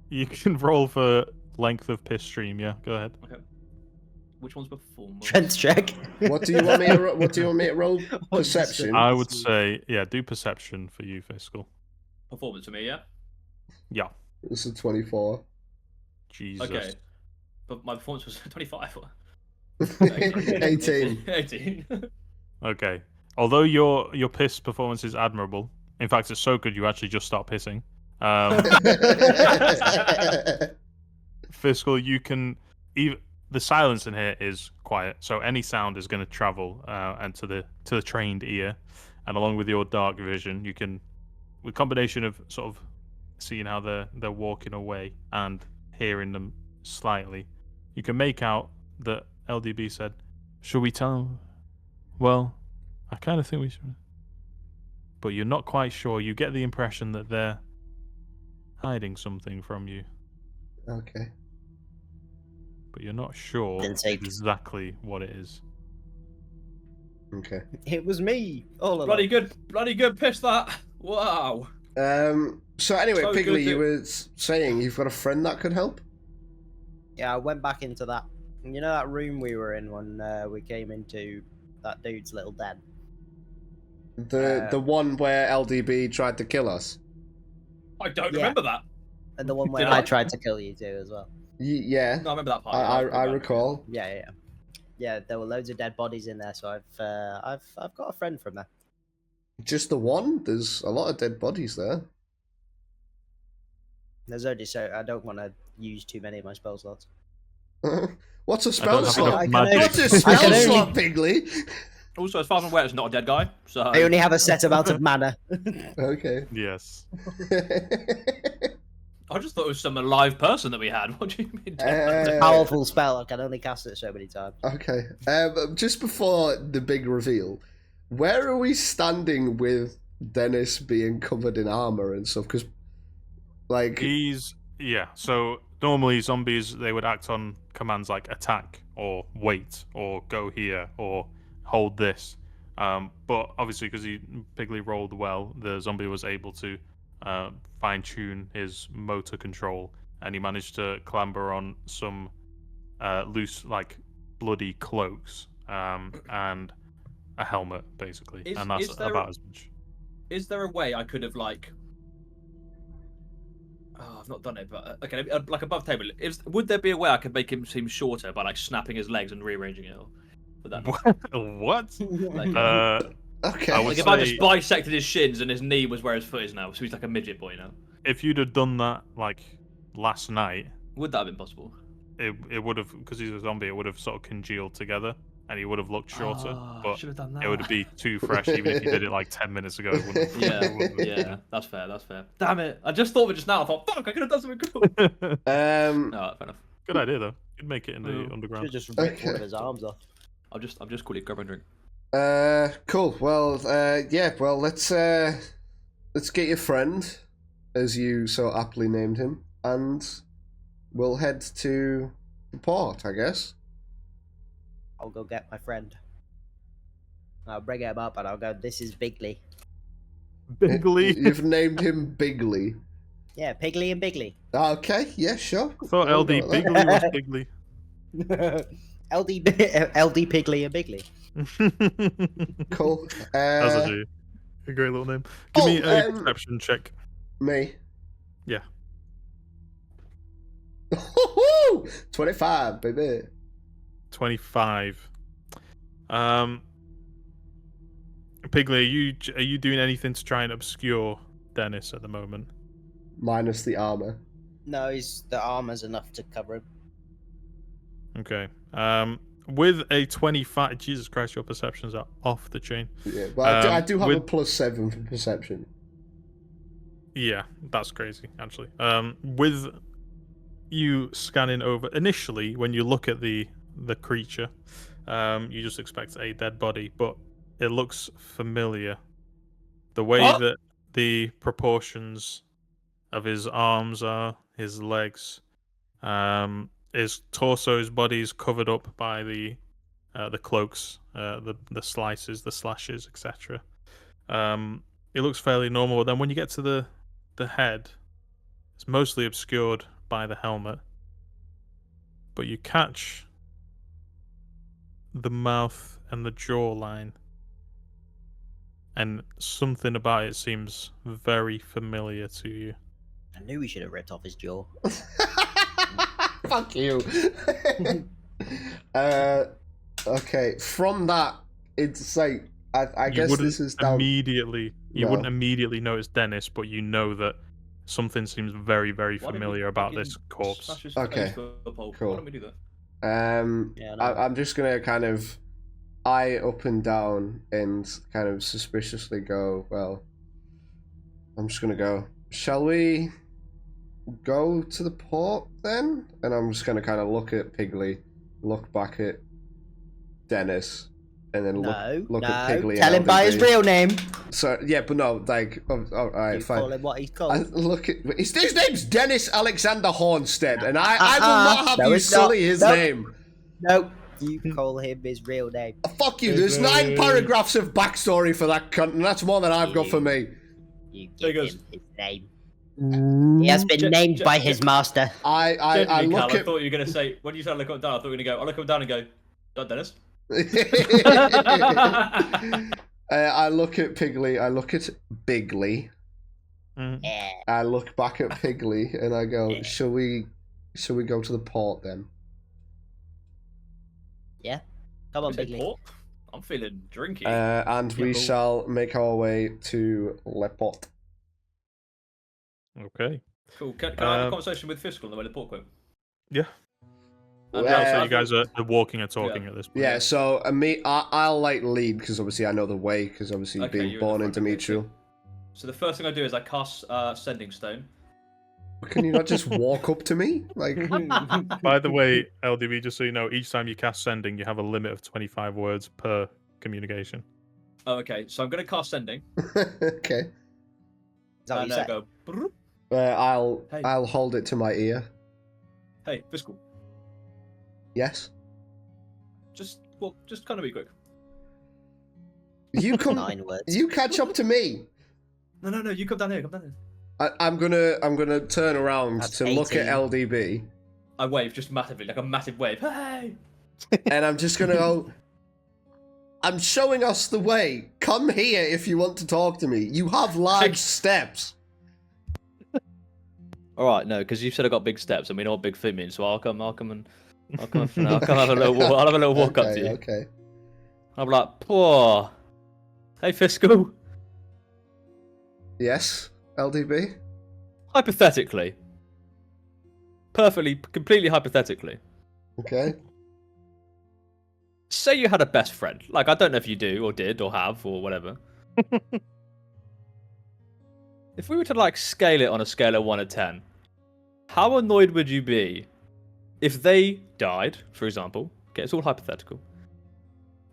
[SPEAKER 5] you can roll for length of piss stream. Yeah, go ahead.
[SPEAKER 1] Which one's performance?
[SPEAKER 2] Strength check.
[SPEAKER 4] What do you want me to roll? Perception.
[SPEAKER 5] I would say, yeah, do perception for you, Fiscal.
[SPEAKER 1] Performance for me, yeah.
[SPEAKER 5] Yeah.
[SPEAKER 4] This is 24.
[SPEAKER 5] Jesus.
[SPEAKER 1] Okay. But my performance was 25.
[SPEAKER 4] 18.
[SPEAKER 1] 18.
[SPEAKER 5] Okay. Although your piss performance is admirable, in fact, it's so good you actually just start pissing. Fiscal, you can even the silence in here is quiet, so any sound is going to travel and to the trained ear, and along with your dark vision, you can, with combination of sort of seeing how they're walking away and hearing them slightly, you can make out that LDB said, "Should we tell them?" Well, I kind of think we should, but you're not quite sure. You get the impression that they're hiding something from you,
[SPEAKER 4] Okay.
[SPEAKER 5] but you're not sure
[SPEAKER 2] Then say-
[SPEAKER 5] exactly what it is.
[SPEAKER 4] Okay.
[SPEAKER 2] It was me. All along.
[SPEAKER 1] Bloody good piss that. Wow.
[SPEAKER 4] So anyway,
[SPEAKER 1] So
[SPEAKER 4] Pigley,
[SPEAKER 1] good
[SPEAKER 4] you
[SPEAKER 1] to-
[SPEAKER 4] were saying you've got a friend that could help?
[SPEAKER 2] Yeah, I went back into that. You know that room we were in when we came into that dude's little den?
[SPEAKER 4] The one where LDB tried to kill us?
[SPEAKER 1] I don't
[SPEAKER 2] Yeah.
[SPEAKER 1] remember that.
[SPEAKER 2] And the one where
[SPEAKER 1] Did
[SPEAKER 2] I
[SPEAKER 1] I?
[SPEAKER 2] tried to kill you too as well.
[SPEAKER 4] Yeah.
[SPEAKER 1] No, I remember that part.
[SPEAKER 4] I recall.
[SPEAKER 2] Yeah. Yeah, there were loads of dead bodies in there, so I've got a friend from there.
[SPEAKER 4] Just the one? There's a lot of dead bodies there.
[SPEAKER 2] There's only so I don't want to use too many of my spell slots.
[SPEAKER 4] What's a
[SPEAKER 5] I
[SPEAKER 4] spell
[SPEAKER 5] don't have
[SPEAKER 4] slot?
[SPEAKER 5] enough
[SPEAKER 2] I can
[SPEAKER 5] magic.
[SPEAKER 4] What's a
[SPEAKER 2] I
[SPEAKER 4] spell
[SPEAKER 2] can only-
[SPEAKER 4] slot, Pigley?
[SPEAKER 1] Also, as far as I'm aware, it's not a dead guy. So
[SPEAKER 2] I only have a set amount of mana.
[SPEAKER 4] Okay.
[SPEAKER 5] Yes.
[SPEAKER 1] I just thought it was some alive person that we had. What do you mean?
[SPEAKER 2] Powerful spell. I can only cast it so many times.
[SPEAKER 4] Okay. Just before the big reveal, where are we standing with Dennis being covered in armor and stuff? Because, like,
[SPEAKER 5] So normally zombies, they would act on commands like attack or wait or go here or hold this. But obviously, because Pigley rolled well, the zombie was able to fine tune his motor control, and he managed to clamber on some loose, like bloody cloaks and a helmet, basically, and that's
[SPEAKER 1] is there-
[SPEAKER 5] about as much.
[SPEAKER 1] Is there a way I could have like? Oh, I've not done it, but okay, like above table. Would there be a way I could make him seem shorter by like snapping his legs and rearranging it? Or would that
[SPEAKER 5] What?
[SPEAKER 1] like,
[SPEAKER 4] okay.
[SPEAKER 5] I would
[SPEAKER 1] like if I
[SPEAKER 5] say-
[SPEAKER 1] just bisected his shins and his knee was where his foot is now, so he's like a midget boy now?
[SPEAKER 5] If you'd have done that like last night,
[SPEAKER 1] Would that have been possible?
[SPEAKER 5] it would have, because he's a zombie, it would have sort of congealed together, and he would have looked shorter.
[SPEAKER 1] Oh,
[SPEAKER 5] but
[SPEAKER 1] should have done that.
[SPEAKER 5] it would be too fresh, even if you did it like 10 minutes ago. It wouldn't,
[SPEAKER 1] Yeah,
[SPEAKER 5] it wouldn't have
[SPEAKER 1] yeah, that's fair. That's fair. Damn it! I just thought of it just now. I thought, fuck, I could have done something cool.
[SPEAKER 5] been.
[SPEAKER 1] No, fair enough.
[SPEAKER 5] Good idea though. You'd make it in the
[SPEAKER 1] Oh.
[SPEAKER 5] underground.
[SPEAKER 2] Should just rip one
[SPEAKER 4] Okay.
[SPEAKER 2] of his arms off.
[SPEAKER 1] I'm just quickly grab a drink.
[SPEAKER 4] Cool. Well, yeah. Well, let's get your friend, as you so aptly named him, and we'll head to the port, I guess.
[SPEAKER 2] I'll go get my friend. I'll bring him up and I'll go, "This is Bigley."
[SPEAKER 5] Bigly.
[SPEAKER 4] You've named him Bigley.
[SPEAKER 2] Yeah, Pigley and Bigley.
[SPEAKER 4] Okay. Yeah. Sure.
[SPEAKER 5] I thought
[SPEAKER 4] We'll
[SPEAKER 5] LD
[SPEAKER 4] go with that.
[SPEAKER 5] Bigley was Bigley.
[SPEAKER 2] LD Pigley and Bigley.
[SPEAKER 4] Cool.
[SPEAKER 5] That's a great little name. Give me a perception check.
[SPEAKER 4] Me.
[SPEAKER 5] Yeah.
[SPEAKER 4] go. 25, baby.
[SPEAKER 5] 25. Pigley, are you doing anything to try and obscure Dennis at the moment?
[SPEAKER 4] Minus the armor.
[SPEAKER 2] No, the armor's enough to cover him.
[SPEAKER 5] Okay. With a 25, Jesus Christ, your perceptions are off the chain.
[SPEAKER 4] Yeah, but I do have a +7 for perception.
[SPEAKER 5] Yeah, that's crazy, actually. With you scanning over, initially, when you look at the creature, you just expect a dead body, but it looks familiar. The way that the proportions of his arms are, his legs, his torso, his body is covered up by the cloaks, the slices, the slashes, etc. It looks fairly normal. But then when you get to the head, it's mostly obscured by the helmet. But you catch the mouth and the jawline, and something about it seems very familiar to you.
[SPEAKER 2] I knew we should have ripped off his jaw.
[SPEAKER 4] Fuck you. Okay, from that, it's like I guess this is down.
[SPEAKER 5] You wouldn't immediately notice Dennis, but you know that something seems very, very familiar about this corpse.
[SPEAKER 4] Okay,
[SPEAKER 1] Cool.
[SPEAKER 4] cool.
[SPEAKER 1] Why don't we do that?
[SPEAKER 2] Yeah, no.
[SPEAKER 4] I'm just gonna kind of eye up and down and kind of suspiciously go, well, I'm just gonna go, shall we go to the port then? And I'm just gonna kind of look at Pigley, look back at Dennis, and then look at Pigley.
[SPEAKER 2] Tell him by his real name.
[SPEAKER 4] So yeah, but no, like, all right,
[SPEAKER 2] You
[SPEAKER 4] fine.
[SPEAKER 2] call him what he's called.
[SPEAKER 4] I look at his name's Dennis Alexander Hornstead, and I will not have
[SPEAKER 2] No,
[SPEAKER 4] you
[SPEAKER 2] it's not.
[SPEAKER 4] sully his
[SPEAKER 2] Nope.
[SPEAKER 4] name.
[SPEAKER 2] No, you call him his real name.
[SPEAKER 4] Fuck you. There's 9 paragraphs of backstory for that cunt, and that's more than I've got for me.
[SPEAKER 2] You
[SPEAKER 1] There
[SPEAKER 2] give
[SPEAKER 1] goes.
[SPEAKER 2] him his name. He has been named by his master.
[SPEAKER 4] I
[SPEAKER 1] Genuinely,
[SPEAKER 4] look
[SPEAKER 1] Cal, I
[SPEAKER 4] at.
[SPEAKER 1] thought you were going to say, when you said look up and down, I thought you were going to go, I'll look up and down and go, "That Dennis."
[SPEAKER 4] I look at Pigley. I look at Bigley.
[SPEAKER 2] Yeah.
[SPEAKER 4] I look back at Pigley, and I go,
[SPEAKER 2] Yeah.
[SPEAKER 4] "Shall we go to the port then?"
[SPEAKER 2] Yeah. Come on,
[SPEAKER 1] You say
[SPEAKER 2] Bigley.
[SPEAKER 1] port? I'm feeling drinky.
[SPEAKER 4] And we
[SPEAKER 2] cool.
[SPEAKER 4] shall make our way to Le Port.
[SPEAKER 5] Okay.
[SPEAKER 1] Cool. Can I have a conversation with Fiscal on the way to the port quote?
[SPEAKER 5] Yeah.
[SPEAKER 1] And
[SPEAKER 5] So you guys are walking and talking at this point.
[SPEAKER 4] Yeah, so I'll like lead because obviously I know the way because obviously
[SPEAKER 1] Okay,
[SPEAKER 4] being
[SPEAKER 1] you're in the
[SPEAKER 4] born in
[SPEAKER 1] front, okay,
[SPEAKER 4] Demetrial.
[SPEAKER 1] So the first thing I do is I cast Sending Stone.
[SPEAKER 4] Can you not just walk up to me? Like,
[SPEAKER 5] By the way, LDB, just so you know, each time you cast sending, you have a limit of 25 words per communication.
[SPEAKER 1] Oh, okay. So I'm going to cast Sending.
[SPEAKER 4] okay.
[SPEAKER 2] Is that what
[SPEAKER 1] And
[SPEAKER 2] you said?
[SPEAKER 1] go, "Brrr." Hey.
[SPEAKER 4] I'll hold it to my ear.
[SPEAKER 1] Hey, Fiscal.
[SPEAKER 4] Yes.
[SPEAKER 1] Just kind of be quick.
[SPEAKER 4] You come.
[SPEAKER 2] 9 words.
[SPEAKER 4] You catch up to me.
[SPEAKER 1] No. You come down here. Come down here.
[SPEAKER 4] I'm gonna turn around
[SPEAKER 2] That's
[SPEAKER 4] to look at
[SPEAKER 2] 18.
[SPEAKER 4] LDB,
[SPEAKER 1] I wave just massively, like a massive wave. Hey.
[SPEAKER 4] and I'm just gonna go. I'm showing us the way. Come here if you want to talk to me. You have large steps.
[SPEAKER 1] All right, no, because you said I got big steps, and we know what big feet means. So I'll come have a little walk up to you.
[SPEAKER 4] Okay.
[SPEAKER 1] I'm like, poor. Hey, Fiscal.
[SPEAKER 4] Yes, LDB.
[SPEAKER 1] Hypothetically, completely hypothetically,
[SPEAKER 4] Okay.
[SPEAKER 1] say you had a best friend. Like, I don't know if you do, or did, or have, or whatever. If we were to, like, scale it on a scale of 1 to 10, how annoyed would you be if they died, for example? Okay, it's all hypothetical.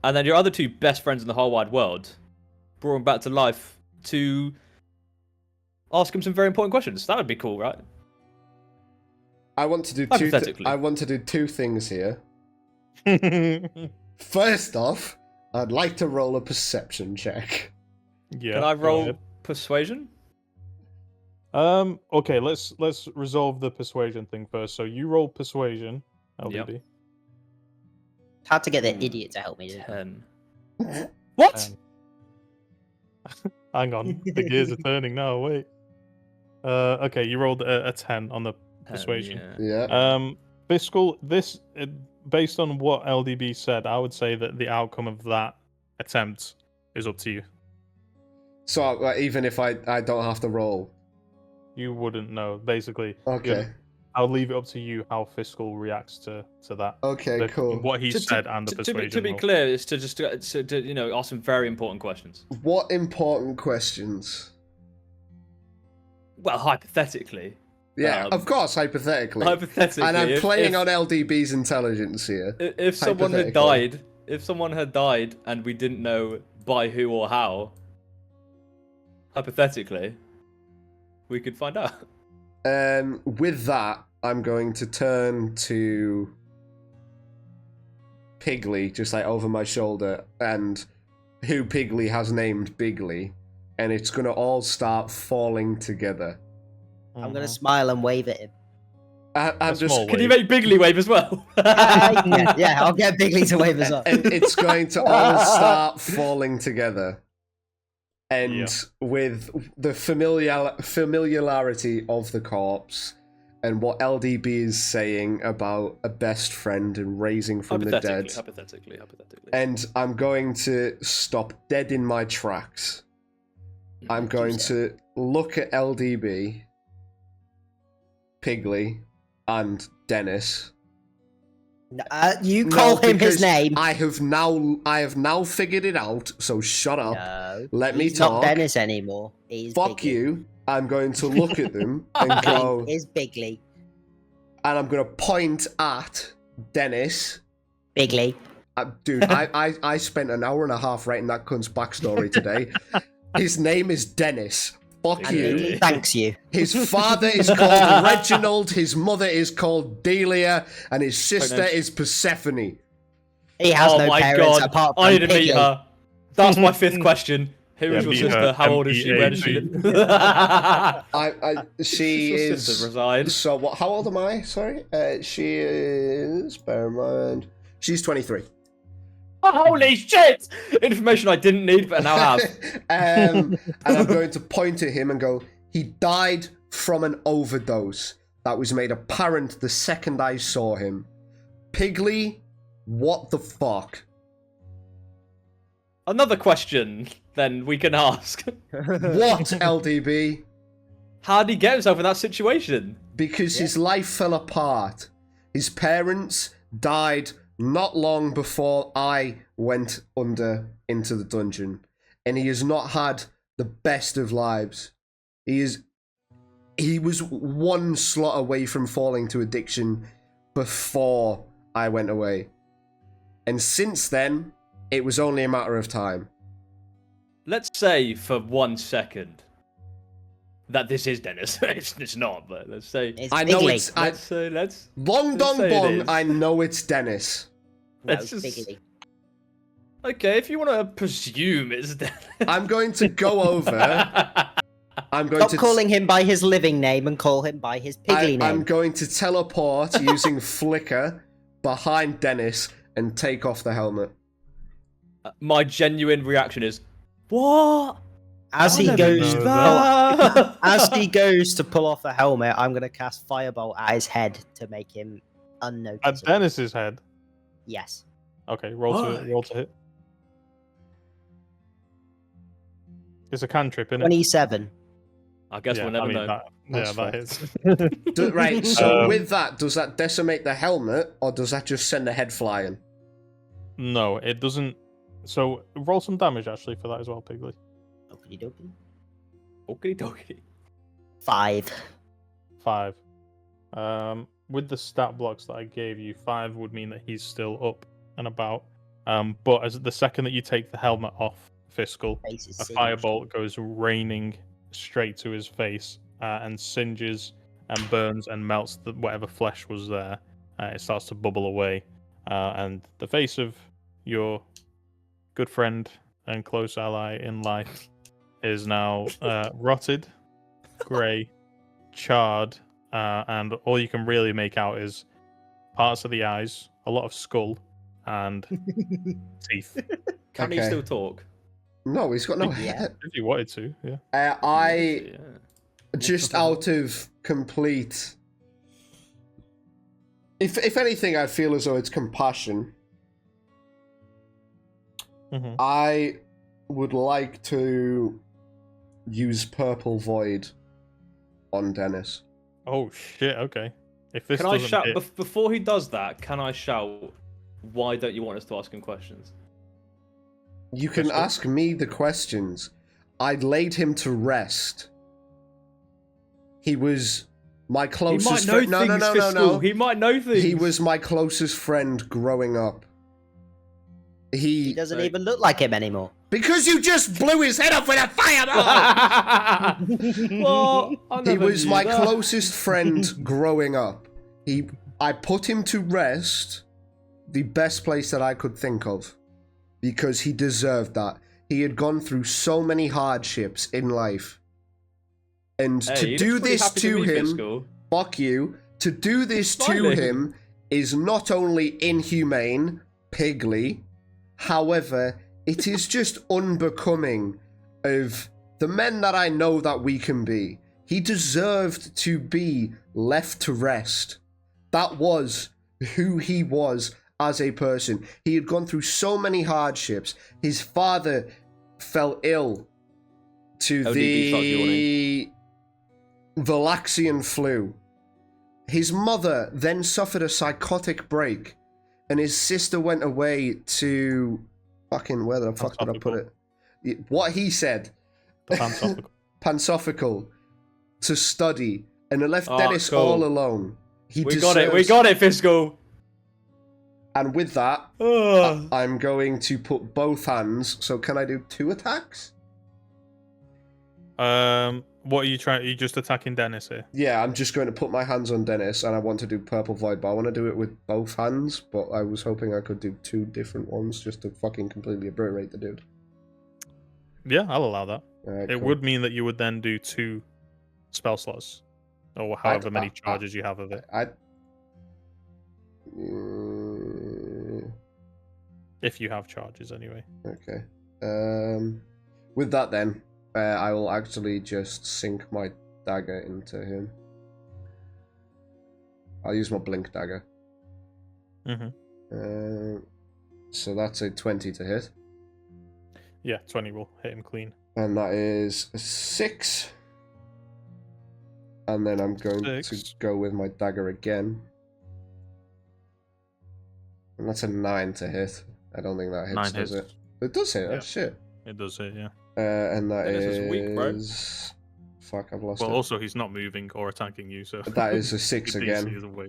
[SPEAKER 1] And then your other 2 best friends in the whole wide world brought them back to life to ask him some very important questions. That would be cool, right?
[SPEAKER 4] I want to do
[SPEAKER 1] Hypothetically.
[SPEAKER 4] I want to do 2 things here. First off, I'd like to roll a perception check.
[SPEAKER 5] Yeah.
[SPEAKER 1] Can I
[SPEAKER 5] go
[SPEAKER 1] roll
[SPEAKER 5] ahead.
[SPEAKER 1] persuasion?
[SPEAKER 5] Okay, let's resolve the persuasion thing first. So you roll persuasion, LDB.
[SPEAKER 1] Yep.
[SPEAKER 2] Hard to get the idiot to help me. Dude.
[SPEAKER 1] 10. What?
[SPEAKER 5] Hang on, the gears are turning now. Wait. Okay, you rolled a 10 on the
[SPEAKER 1] 10,
[SPEAKER 5] persuasion.
[SPEAKER 1] yeah.
[SPEAKER 4] Yeah.
[SPEAKER 5] Fiscal, this, based on what LDB said, I would say that the outcome of that attempt is up to you.
[SPEAKER 4] So even if I don't have to roll.
[SPEAKER 5] You wouldn't know, basically.
[SPEAKER 4] Okay.
[SPEAKER 5] I'll leave it up to you how Fiscal reacts to that.
[SPEAKER 4] Okay, cool.
[SPEAKER 5] What he said and the persuasion.
[SPEAKER 1] To be
[SPEAKER 5] roll.
[SPEAKER 1] clear, it's to ask some very important questions.
[SPEAKER 4] What important questions?
[SPEAKER 1] Well, hypothetically.
[SPEAKER 4] Yeah, of course, hypothetically.
[SPEAKER 1] Hypothetically.
[SPEAKER 4] And I'm
[SPEAKER 1] if-
[SPEAKER 4] playing
[SPEAKER 1] if-
[SPEAKER 4] on LDB's intelligence here.
[SPEAKER 1] If someone had died, and we didn't know by who or how, hypothetically, we could find out.
[SPEAKER 4] With that, I'm going to turn to Piggly, just like over my shoulder, and who Piggly has named Bigley, and it's gonna all start falling together.
[SPEAKER 2] I'm gonna smile and wave at him.
[SPEAKER 4] I'm just.
[SPEAKER 5] small
[SPEAKER 1] Can you make Bigley wave as well?
[SPEAKER 2] Yeah, I'll get Bigley to wave us up.
[SPEAKER 4] And it's going to all start falling together. And with the familiarity of the corpse and what LDB is saying about a best friend and raising from the dead.
[SPEAKER 1] Hypothetically.
[SPEAKER 4] And I'm going to stop dead in my tracks. I'm going to look at LDB, Piggly, and Dennis.
[SPEAKER 2] You call him his
[SPEAKER 4] because
[SPEAKER 2] name.
[SPEAKER 4] I have now figured it out, so shut up.
[SPEAKER 2] No,
[SPEAKER 4] Let me
[SPEAKER 2] he's
[SPEAKER 4] talk.
[SPEAKER 2] not Dennis anymore. He's
[SPEAKER 4] Fuck
[SPEAKER 2] Bigley.
[SPEAKER 4] you. I'm going to look at them and go,
[SPEAKER 2] Is Bigley.
[SPEAKER 4] and I'm going to point at Dennis.
[SPEAKER 2] Bigley.
[SPEAKER 4] Dude, I spent an hour and a half writing that cunt's backstory today. His name is Dennis. Fuck
[SPEAKER 2] And
[SPEAKER 4] you.
[SPEAKER 2] Bigley thanks you.
[SPEAKER 4] His father is called Reginald, his mother is called Delia, and his sister is Persephone.
[SPEAKER 2] He has no
[SPEAKER 1] my
[SPEAKER 2] parents
[SPEAKER 1] god,
[SPEAKER 2] apart from
[SPEAKER 1] I need to meet
[SPEAKER 2] Bigley.
[SPEAKER 1] her. That's my 5th question. Who is your
[SPEAKER 5] meet
[SPEAKER 1] sister?
[SPEAKER 5] her,
[SPEAKER 1] How old is she? Where does she
[SPEAKER 5] M-E-A-T.
[SPEAKER 1] live?
[SPEAKER 4] She
[SPEAKER 1] Your
[SPEAKER 4] is.
[SPEAKER 1] sister reside.
[SPEAKER 4] So what? How old am I? Sorry. She is. Bear in mind. She's 23.
[SPEAKER 1] Holy shit! Information I didn't need, but now have.
[SPEAKER 4] And I'm going to point at him and go, he died from an overdose. That was made apparent the second I saw him. Piggly, what the fuck?
[SPEAKER 1] Another question, then, we can ask.
[SPEAKER 4] What, LDB?
[SPEAKER 1] How did he get himself in that situation?
[SPEAKER 4] Because his life fell apart. His parents died not long before I went into the dungeon. And he has not had the best of lives. He was one slot away from falling to addiction before I went away. And since then, it was only a matter of time.
[SPEAKER 1] Let's say for 1 second that this is Dennis. It's not, but let's say.
[SPEAKER 2] It's
[SPEAKER 4] I know
[SPEAKER 2] Bigley.
[SPEAKER 4] it's
[SPEAKER 1] Let's
[SPEAKER 4] Long
[SPEAKER 1] let's
[SPEAKER 4] Dong
[SPEAKER 1] say it
[SPEAKER 4] Bong.
[SPEAKER 1] is.
[SPEAKER 4] I know it's Dennis.
[SPEAKER 2] No,
[SPEAKER 1] let's just-
[SPEAKER 2] Bigley.
[SPEAKER 1] Okay, if you want to presume it's Dennis.
[SPEAKER 4] I'm going to go over. I'm going
[SPEAKER 2] Stop
[SPEAKER 4] to
[SPEAKER 2] calling him by his living name and call him by his Piggly name.
[SPEAKER 4] I'm going to teleport using Flicker behind Dennis and take off the helmet.
[SPEAKER 1] My genuine reaction is, what?
[SPEAKER 2] As he
[SPEAKER 1] I
[SPEAKER 2] goes,
[SPEAKER 1] never knew that.
[SPEAKER 2] as he goes to pull off the helmet, I'm gonna cast Firebolt at his head to make him
[SPEAKER 5] At
[SPEAKER 2] unnoticeable.
[SPEAKER 5] Dennis's head.
[SPEAKER 2] Yes.
[SPEAKER 5] Okay, roll to hit. It's a cantrip, isn't it?
[SPEAKER 2] 27.
[SPEAKER 1] I guess we'll never know.
[SPEAKER 4] That's
[SPEAKER 5] that
[SPEAKER 4] fine.
[SPEAKER 5] hits.
[SPEAKER 4] Right, so
[SPEAKER 5] Um,
[SPEAKER 4] with that, does that decimate the helmet, or does that just send the head flying?
[SPEAKER 5] No, it doesn't. So roll some damage actually for that as well, Piggly.
[SPEAKER 2] Okie dokie.
[SPEAKER 1] Okie dokie.
[SPEAKER 2] 5.
[SPEAKER 5] 5. With the stat blocks that I gave you, 5 would mean that he's still up and about. But as the second that you take the helmet off, Fiscal,
[SPEAKER 2] Face is
[SPEAKER 5] a
[SPEAKER 2] singed.
[SPEAKER 5] firebolt goes raining straight to his face and singes and burns and melts whatever flesh was there. It starts to bubble away, and the face of your good friend and close ally in life is now rotted, grey, charred, and all you can really make out is parts of the eyes, a lot of skull, and teeth.
[SPEAKER 1] Can he
[SPEAKER 4] Okay.
[SPEAKER 1] still talk?
[SPEAKER 4] No, he's got no
[SPEAKER 2] Yeah.
[SPEAKER 4] head.
[SPEAKER 5] If you wanted to, yeah.
[SPEAKER 4] I
[SPEAKER 1] Yeah.
[SPEAKER 4] just out of complete If anything, I feel as though it's compassion.
[SPEAKER 5] Mm-hmm.
[SPEAKER 4] I would like to use Purple Void on Dennis.
[SPEAKER 5] Oh shit! Okay. If this
[SPEAKER 1] Can I
[SPEAKER 5] doesn't
[SPEAKER 1] shout
[SPEAKER 5] hit,
[SPEAKER 1] before he does that? Can I shout? Why don't you want us to ask him questions?
[SPEAKER 4] You can
[SPEAKER 5] Crystal?
[SPEAKER 4] ask me the questions. I laid him to rest. He was my
[SPEAKER 1] He
[SPEAKER 4] closest
[SPEAKER 1] might know
[SPEAKER 4] friend. No,
[SPEAKER 1] things.
[SPEAKER 4] no, no, no,
[SPEAKER 1] Fiscal.
[SPEAKER 4] no.
[SPEAKER 1] He might know things.
[SPEAKER 4] He was my closest friend growing up.
[SPEAKER 2] He doesn't even look like him anymore.
[SPEAKER 4] Because you just blew his head off with a fireball!
[SPEAKER 1] Well, I
[SPEAKER 4] He
[SPEAKER 1] never
[SPEAKER 4] was
[SPEAKER 1] knew
[SPEAKER 4] my
[SPEAKER 1] that.
[SPEAKER 4] closest friend growing up. I put him to rest the best place that I could think of. Because he deserved that. He had gone through so many hardships in life. And
[SPEAKER 1] Hey,
[SPEAKER 4] to
[SPEAKER 1] he
[SPEAKER 4] do
[SPEAKER 1] looks pretty
[SPEAKER 4] this
[SPEAKER 1] happy
[SPEAKER 4] to
[SPEAKER 1] me,
[SPEAKER 4] him,
[SPEAKER 1] Fiscal.
[SPEAKER 4] fuck you, to do this to
[SPEAKER 1] Smiling.
[SPEAKER 4] him is not only inhumane, pigly, however, it is just unbecoming of the men that I know that we can be. He deserved to be left to rest. That was who he was as a person. He had gone through so many hardships. His father fell ill to
[SPEAKER 1] LDB starts
[SPEAKER 4] the Valaxian flu. His mother then suffered a psychotic break, and his sister went away to fucking, where the fuck did I put it? What he said,
[SPEAKER 5] Pansophical.
[SPEAKER 4] Pansophical, to study, and it left
[SPEAKER 1] Oh,
[SPEAKER 4] Dennis
[SPEAKER 1] cool.
[SPEAKER 4] all alone. He
[SPEAKER 1] We got it. We got it, Fiscal.
[SPEAKER 4] And with that,
[SPEAKER 1] Ugh.
[SPEAKER 4] I'm going to put both hands. So can I do 2 attacks?
[SPEAKER 5] What are you trying? Are you just attacking Dennis here?
[SPEAKER 4] Yeah, I'm just going to put my hands on Dennis, and I want to do Purple Void, but I want to do it with both hands, but I was hoping I could do 2 different ones just to fucking completely obliterate the dude.
[SPEAKER 5] Yeah, I'll allow that.
[SPEAKER 4] Alright,
[SPEAKER 5] It
[SPEAKER 4] cool.
[SPEAKER 5] would mean that you would then do 2 spell slots, or however many charges you have of it. If you have charges, anyway.
[SPEAKER 4] Okay. With that then, I will actually just sink my dagger into him. I'll use my blink dagger.
[SPEAKER 5] Mm-hmm.
[SPEAKER 4] So that's a 20 to hit.
[SPEAKER 5] Yeah, 20 will hit him clean.
[SPEAKER 4] And that is a 6. And then I'm going to
[SPEAKER 5] 6.
[SPEAKER 4] go with my dagger again. And that's a 9 to hit. I don't think that hits,
[SPEAKER 5] 9
[SPEAKER 4] does
[SPEAKER 5] hits.
[SPEAKER 4] it? It does hit,
[SPEAKER 5] Yeah.
[SPEAKER 4] oh shit.
[SPEAKER 5] It does hit, yeah.
[SPEAKER 4] And that
[SPEAKER 1] Dennis is weak, bro.
[SPEAKER 4] is... Fuck, I've lost
[SPEAKER 5] Well,
[SPEAKER 4] it.
[SPEAKER 5] also, he's not moving or attacking you, so...
[SPEAKER 4] That is a 6
[SPEAKER 5] your DC
[SPEAKER 4] again.
[SPEAKER 5] is way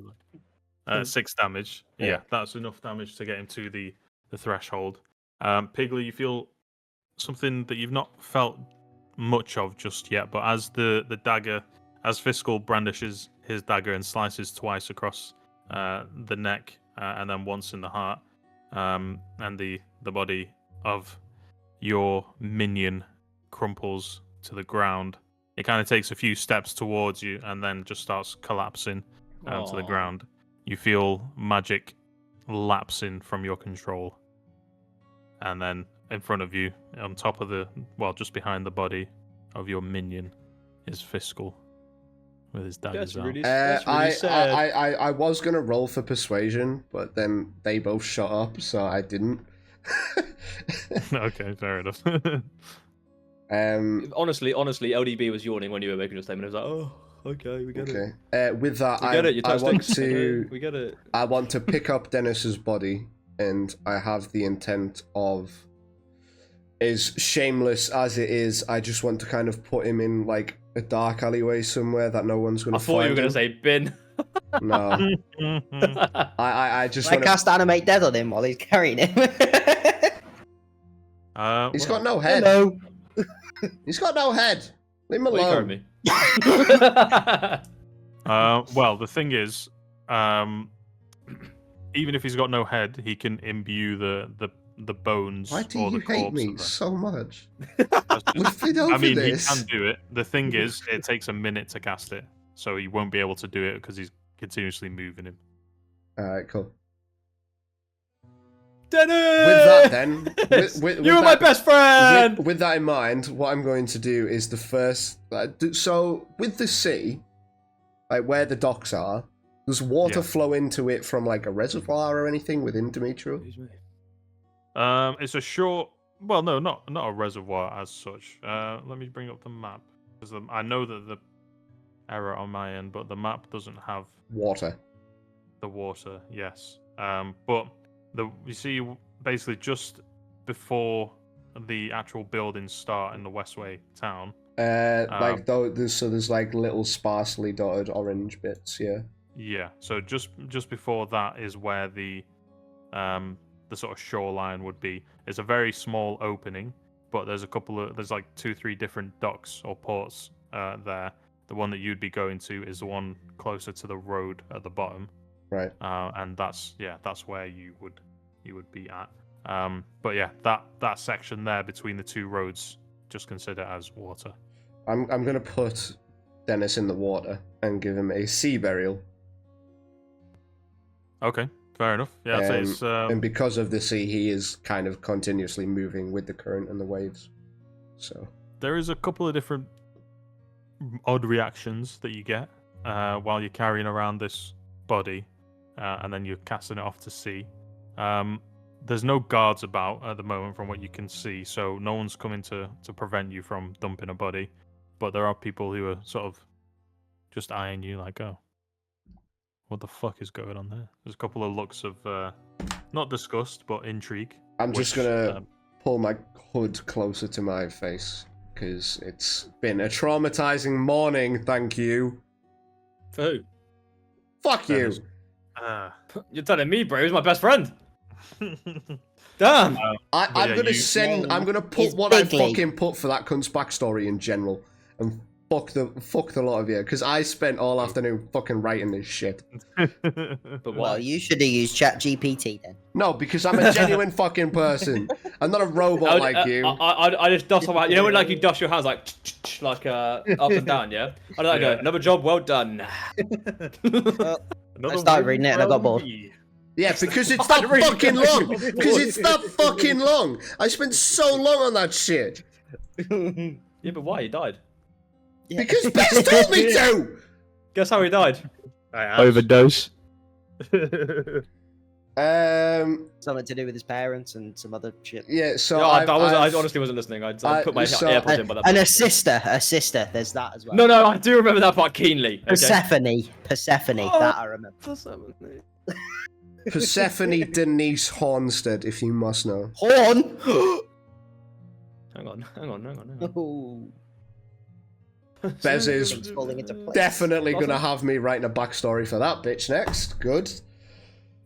[SPEAKER 5] low. 6 damage.
[SPEAKER 4] Yeah.
[SPEAKER 5] Yeah, that's enough damage to get him to the threshold. Piggly, you feel something that you've not felt much of just yet, but as the dagger, as Fiscal brandishes his dagger and slices twice across the neck and then once in the heart, and the body of your minion crumples to the ground. It kind of takes a few steps towards you and then just starts collapsing to the
[SPEAKER 1] Aw.
[SPEAKER 5] ground. You feel magic lapsing from your control. And then in front of you, on top of just behind the body of your minion, is Fiscal with his daggers
[SPEAKER 1] That's
[SPEAKER 5] out.
[SPEAKER 1] really, that's really sad.
[SPEAKER 4] I was gonna roll for persuasion, but then they both shut up, so I didn't.
[SPEAKER 5] Okay, fair enough.
[SPEAKER 1] Honestly, LDB was yawning when you were making your statement. It was like, oh, okay, we get it.
[SPEAKER 4] Okay. With that,
[SPEAKER 1] We get it. Your
[SPEAKER 4] I want
[SPEAKER 1] touchsticks.
[SPEAKER 4] to
[SPEAKER 1] We get it.
[SPEAKER 4] I want to pick up Dennis's body, and I have the intent of, as shameless as it is, I just want to kind of put him in like a dark alleyway somewhere that no one's gonna
[SPEAKER 1] I
[SPEAKER 4] find
[SPEAKER 1] thought you were gonna
[SPEAKER 4] him.
[SPEAKER 1] say bin.
[SPEAKER 4] No. I just
[SPEAKER 2] I
[SPEAKER 4] want
[SPEAKER 2] cast Animate Death on him while he's carrying him.
[SPEAKER 4] He's got no head.
[SPEAKER 2] Hello.
[SPEAKER 4] He's got no head. Leave him
[SPEAKER 1] Why are you
[SPEAKER 4] alone.
[SPEAKER 1] carrying me?
[SPEAKER 5] Well, the thing is, even if he's got no head, he can imbue the bones
[SPEAKER 4] Why do
[SPEAKER 5] or the
[SPEAKER 4] you hate
[SPEAKER 5] corpse
[SPEAKER 4] me
[SPEAKER 5] of them.
[SPEAKER 4] so much?
[SPEAKER 5] That's just-
[SPEAKER 4] We've been over
[SPEAKER 5] I mean,
[SPEAKER 4] this.
[SPEAKER 5] he can do it. The thing is, it takes a minute to cast it, so he won't be able to do it because he's continuously moving him.
[SPEAKER 4] Alright, cool.
[SPEAKER 1] Dennis!
[SPEAKER 4] With that then, with
[SPEAKER 1] you were my
[SPEAKER 4] that-
[SPEAKER 1] best friend!
[SPEAKER 4] With that in mind, what I'm going to do is the first... so, with the sea, like where the docks are, Does water
[SPEAKER 5] Yeah.
[SPEAKER 4] flow into it from like a reservoir or anything within Dimitri?
[SPEAKER 1] Excuse me.
[SPEAKER 5] It's a short. Well, no, not a reservoir as such. Let me bring up the map because I know that the error on my end, but the map doesn't have
[SPEAKER 4] Water.
[SPEAKER 5] the water. Yes. But you see basically just before the actual buildings start in the Westway town.
[SPEAKER 4] Like though, there's like little sparsely dotted orange bits. Yeah.
[SPEAKER 5] Yeah. So just before that is where the sort of shoreline would be. It's a very small opening, but there's like 2-3 different docks or ports there. The one that you'd be going to is the one closer to the road at the bottom.
[SPEAKER 4] Right.
[SPEAKER 5] And that's where you would be at. But yeah, that section there between the two roads, just consider as water.
[SPEAKER 4] I'm gonna put Dennis in the water and give him a sea burial.
[SPEAKER 5] Okay, fair enough. Yeah, I'd say it's
[SPEAKER 4] And because of the sea, he is kind of continuously moving with the current and the waves. So
[SPEAKER 5] there is a couple of different odd reactions that you get while you're carrying around this body, and then you're casting it off to sea. There's no guards about at the moment, from what you can see, so no one's coming to prevent you from dumping a body. But there are people who are sort of just eyeing you like, oh, what the fuck is going on there? There's a couple of looks of not disgust, but intrigue.
[SPEAKER 4] I'm just gonna pull my hood closer to my face because it's been a traumatizing morning. Thank you.
[SPEAKER 1] For who?
[SPEAKER 4] Fuck you.
[SPEAKER 1] You're telling me, bro. He's my best friend. Damn.
[SPEAKER 4] I'm
[SPEAKER 5] yeah,
[SPEAKER 4] gonna
[SPEAKER 5] you-
[SPEAKER 4] I'm gonna put
[SPEAKER 2] It's
[SPEAKER 4] what I
[SPEAKER 2] bigly.
[SPEAKER 4] fucking put for that cunt's backstory in general, and fuck the lot of you, because I spent all afternoon fucking writing this shit.
[SPEAKER 1] But
[SPEAKER 2] Well,
[SPEAKER 1] why?
[SPEAKER 2] you should have used ChatGPT then.
[SPEAKER 4] No, because I'm a genuine fucking person. I'm not a robot like you.
[SPEAKER 1] I just dust my, you know when like you dust your hands like up and down, yeah. I don't know. Another job well done.
[SPEAKER 2] I started reading it and I got bored.
[SPEAKER 4] Yeah, because it's that fucking long. Because it's that fucking long. I spent so long on that shit.
[SPEAKER 1] Yeah, but why? He died.
[SPEAKER 4] Because Bess told me to.
[SPEAKER 1] Guess how he died?
[SPEAKER 3] Overdose.
[SPEAKER 2] Something to do with his parents and some other shit.
[SPEAKER 4] Yeah. So
[SPEAKER 1] No,
[SPEAKER 4] I
[SPEAKER 1] I honestly wasn't listening. I put my AirPods in, but
[SPEAKER 2] And a sister. There's that as well.
[SPEAKER 1] no, I do remember that part keenly. Okay.
[SPEAKER 2] Persephone.
[SPEAKER 1] Oh.
[SPEAKER 2] That I remember.
[SPEAKER 4] Persephone Denise Hornsted, if you must know.
[SPEAKER 2] Horn.
[SPEAKER 1] Hang on.
[SPEAKER 2] Oh.
[SPEAKER 4] Bez is
[SPEAKER 2] Things falling into place.
[SPEAKER 4] definitely gonna have me writing a backstory for that bitch next. Good.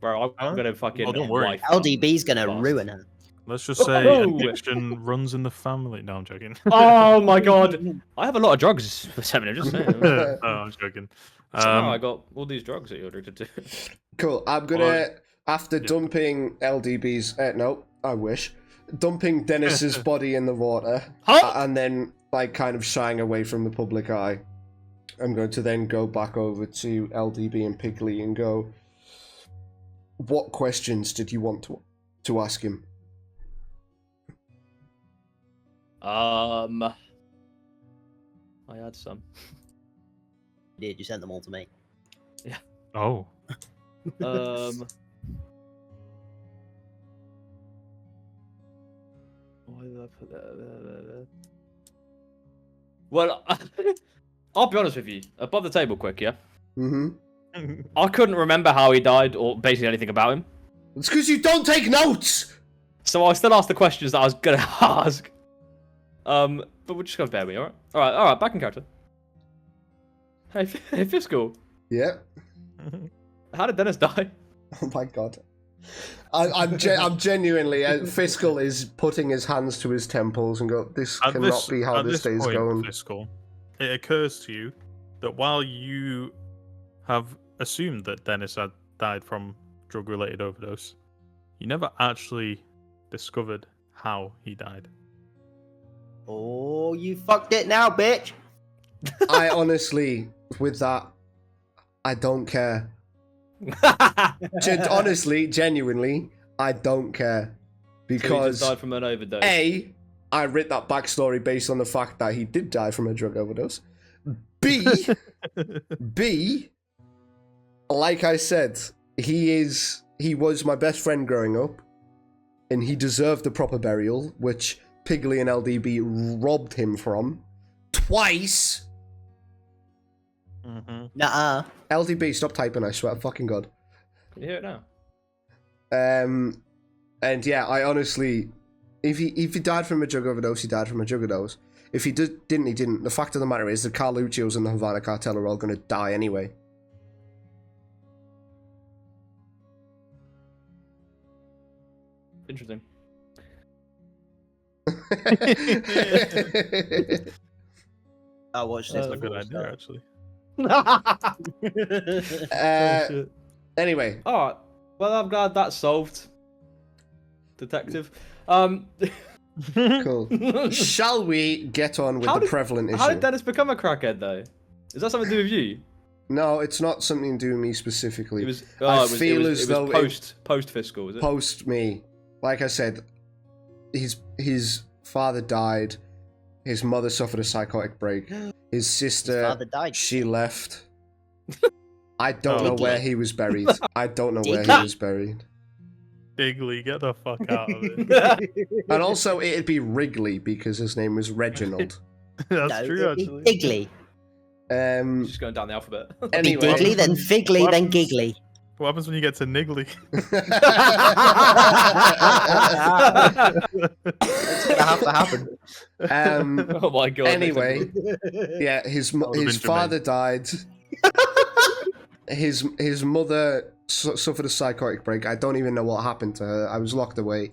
[SPEAKER 1] Bro, I'm gonna fucking.
[SPEAKER 5] Oh, don't worry.
[SPEAKER 1] wife
[SPEAKER 2] LDB's gonna
[SPEAKER 1] Bastard.
[SPEAKER 2] ruin her.
[SPEAKER 5] Let's just say
[SPEAKER 1] Oh.
[SPEAKER 5] addiction runs in the family. No, I'm joking.
[SPEAKER 1] Oh my god. I have a lot of drugs for 7 I'm just saying.
[SPEAKER 5] No, I'm joking.
[SPEAKER 1] Somehow I got all these drugs that you're addicted to.
[SPEAKER 4] Cool. I'm gonna
[SPEAKER 5] Well,
[SPEAKER 4] after dumping LDB's. No, I wish dumping Dennis's body in the water, and then like kind of shying away from the public eye. I'm going to then go back over to LDB and Pigley and go. What questions did you want to ask him?
[SPEAKER 1] I had some.
[SPEAKER 2] Did you send them all to me?
[SPEAKER 5] Oh.
[SPEAKER 1] Why did I put that? Well, I'll be honest with you. Above the table, quick, yeah.
[SPEAKER 4] Mm-hmm.
[SPEAKER 1] I couldn't remember how he died or basically anything about him.
[SPEAKER 4] It's because you don't take notes.
[SPEAKER 1] So I still asked the questions that I was gonna ask. But we're just gonna bear with me, alright? Alright, back in character. Hey, Fiscal,
[SPEAKER 4] Yeah.
[SPEAKER 1] how did Dennis die?
[SPEAKER 4] Oh my god. I'm genuinely. Fiscal is putting his hands to his temples and go. This cannot be how this day's
[SPEAKER 5] point,
[SPEAKER 4] going.
[SPEAKER 5] Fiscal, it occurs to you that while you have assumed that Dennis had died from drug-related overdose, you never actually discovered how he died.
[SPEAKER 2] Oh, you fucked it now, bitch.
[SPEAKER 4] I honestly, with that, I don't care. Honestly, genuinely, I don't care.
[SPEAKER 1] So he
[SPEAKER 4] Because
[SPEAKER 1] just died from an overdose.
[SPEAKER 4] A, I read that backstory based on the fact that he did die from a drug overdose. B, like I said, he was my best friend growing up, and he deserved a proper burial, which Piggly and LDB robbed him from twice.
[SPEAKER 5] Mm-hmm.
[SPEAKER 2] Nuh-uh.
[SPEAKER 4] LDB, stop typing, I swear to fucking God.
[SPEAKER 1] Can you hear it now?
[SPEAKER 4] And yeah, I honestly, if he died from a drug overdose, he died from a drug overdose. If he didn't, he didn't. The fact of the matter is, the Carluccios and the Havana Cartel are all going to die anyway.
[SPEAKER 1] Interesting.
[SPEAKER 2] I watched this.
[SPEAKER 5] That's a good
[SPEAKER 2] before,
[SPEAKER 5] idea,
[SPEAKER 2] so-
[SPEAKER 5] actually.
[SPEAKER 4] Anyway,
[SPEAKER 1] All right. Well, I'm glad that's solved, detective.
[SPEAKER 4] cool. Shall we get on with
[SPEAKER 1] How
[SPEAKER 4] the
[SPEAKER 1] did-
[SPEAKER 4] prevalent issue?
[SPEAKER 1] How did Dennis become a crackhead, though? Is that something to do with you?
[SPEAKER 4] No, it's not something to do with me specifically.
[SPEAKER 1] It was.
[SPEAKER 4] I
[SPEAKER 1] It was,
[SPEAKER 4] feel
[SPEAKER 1] it
[SPEAKER 4] as
[SPEAKER 1] was
[SPEAKER 4] though
[SPEAKER 1] post fiscal, was it?
[SPEAKER 4] Post me. Like I said, his father died. His mother suffered a psychotic break. His
[SPEAKER 2] His
[SPEAKER 4] sister,
[SPEAKER 2] father died.
[SPEAKER 4] she left. I don't
[SPEAKER 5] Oh.
[SPEAKER 4] know where he was buried. I don't know where he was buried.
[SPEAKER 5] Bigley, get the fuck out of it.
[SPEAKER 4] And also, it'd be Wrigley because his name was Reginald.
[SPEAKER 5] That's
[SPEAKER 2] No,
[SPEAKER 5] true,
[SPEAKER 2] it'd be
[SPEAKER 5] actually.
[SPEAKER 2] Diggly.
[SPEAKER 1] Just going down the alphabet.
[SPEAKER 2] Be
[SPEAKER 4] Anyway.
[SPEAKER 2] Diggly, then Figgly,
[SPEAKER 5] What
[SPEAKER 2] then
[SPEAKER 5] happens-
[SPEAKER 2] Giggly.
[SPEAKER 5] What happens when you get to Niggly?
[SPEAKER 2] It's gonna have to happen.
[SPEAKER 1] Oh my god.
[SPEAKER 4] Anyway, yeah, his
[SPEAKER 5] would've been
[SPEAKER 4] father died. His mother suffered a psychotic break. I don't even know what happened to her. I was locked away,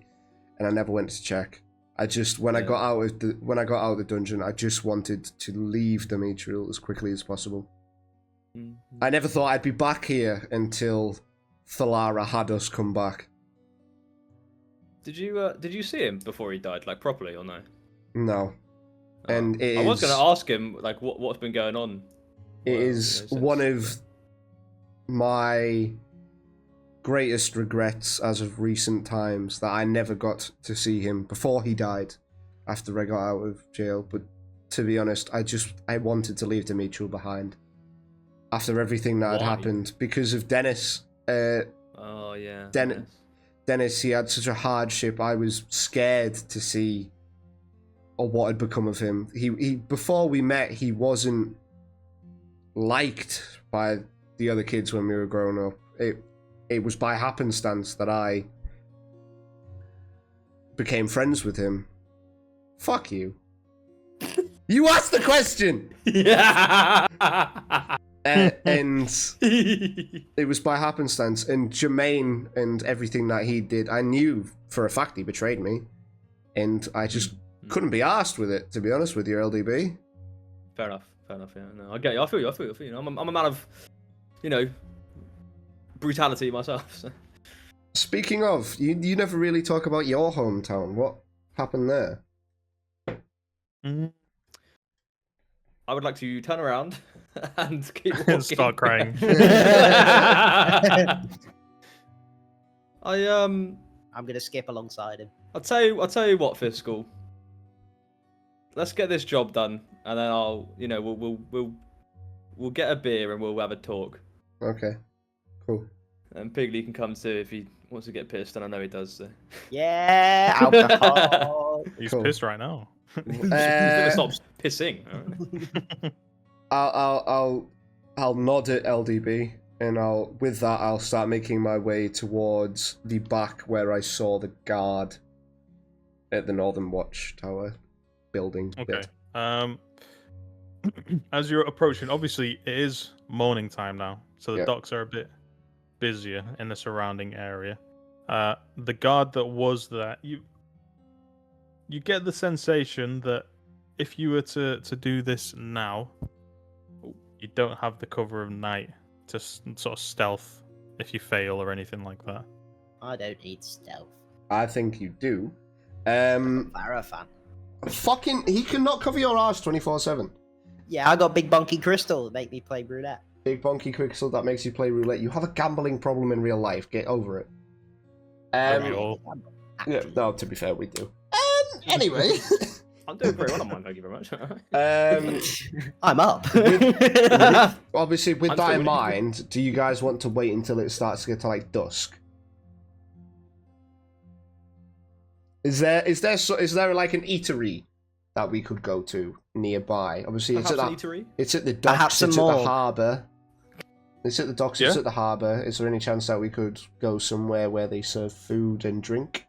[SPEAKER 4] and I never went to check. I just when I got out of the dungeon, I just wanted to leave Demetriel as quickly as possible. I never thought I'd be back here until Thalara had us come back.
[SPEAKER 1] Did you see him before he died, like properly or no?
[SPEAKER 4] No. And it
[SPEAKER 1] I was
[SPEAKER 4] is-
[SPEAKER 1] going to ask him like what's been going on.
[SPEAKER 4] It
[SPEAKER 1] Well,
[SPEAKER 4] is
[SPEAKER 1] you know, since-
[SPEAKER 4] one of my greatest regrets as of recent times that I never got to see him before he died, after I got out of jail. But to be honest, I wanted to leave Demetriel behind after everything that had
[SPEAKER 1] Why?
[SPEAKER 4] happened because of Dennis.
[SPEAKER 1] Oh yeah.
[SPEAKER 4] Den- Dennis, he had such a hardship. I was scared to see what had become of him. He before we met, he wasn't liked by the other kids when we were growing up. It was by happenstance that I became friends with him. Fuck you. You asked the question!
[SPEAKER 1] Yeah.
[SPEAKER 4] And it was by happenstance. And Jermaine and everything that he did, I knew for a fact he betrayed me. And I just couldn't be arsed with it, to be honest with you, LDB.
[SPEAKER 1] Fair enough. Yeah, no, I get you. I feel you. I'm a man of, brutality myself. So.
[SPEAKER 4] Speaking of, you never really talk about your hometown. What happened there?
[SPEAKER 5] Mhm.
[SPEAKER 1] I would like to turn around and keep walking.
[SPEAKER 5] Start crying.
[SPEAKER 2] I'm gonna skip alongside him.
[SPEAKER 1] I'll tell you what, Fiscal. Let's get this job done, and then we'll get a beer and we'll have a talk.
[SPEAKER 4] Okay, cool.
[SPEAKER 1] And Pigley can come too if he wants to get pissed, and I know he does. So.
[SPEAKER 2] Yeah, alcohol.
[SPEAKER 5] He's
[SPEAKER 4] Cool.
[SPEAKER 5] pissed right now.
[SPEAKER 1] He's never stops pissing.
[SPEAKER 4] I'll nod at LDB, and with that I'll start making my way towards the back where I saw the guard at the Northern Watchtower building.
[SPEAKER 5] Okay.
[SPEAKER 4] bit.
[SPEAKER 5] As you're approaching, obviously it is morning time now, so the
[SPEAKER 4] Yeah.
[SPEAKER 5] docks are a bit busier in the surrounding area. The guard that was there, you get the sensation that if you were to do this now, you don't have the cover of night to sort of stealth if you fail or anything like that.
[SPEAKER 2] I don't need stealth.
[SPEAKER 4] I think you do.
[SPEAKER 2] Farah fan.
[SPEAKER 4] Fucking, he cannot cover your arse 24/7.
[SPEAKER 2] Yeah, I got big bunky crystal that make me play roulette.
[SPEAKER 4] Big bonky crystal that makes you play roulette. You have a gambling problem in real life. Get over it.
[SPEAKER 5] We all-
[SPEAKER 4] Yeah, no, to be fair, we do. Anyway.
[SPEAKER 1] I'm doing very well on mine, thank you very much.
[SPEAKER 2] I'm up.
[SPEAKER 4] Obviously, with
[SPEAKER 1] I'm
[SPEAKER 4] that
[SPEAKER 1] still
[SPEAKER 4] in
[SPEAKER 1] winning.
[SPEAKER 4] mind, do you guys want to wait until it starts to get to like dusk? Is there like an eatery that we could go to nearby? Obviously, it's at
[SPEAKER 1] Perhaps
[SPEAKER 4] that.
[SPEAKER 1] an eatery?
[SPEAKER 4] It's at the
[SPEAKER 2] Perhaps
[SPEAKER 4] docks.
[SPEAKER 2] a
[SPEAKER 4] It's at the
[SPEAKER 2] morgue.
[SPEAKER 4] harbour. It's at the docks. It's
[SPEAKER 5] Yeah.
[SPEAKER 4] at the harbour. Is there any chance that we could go somewhere where they serve food and drink?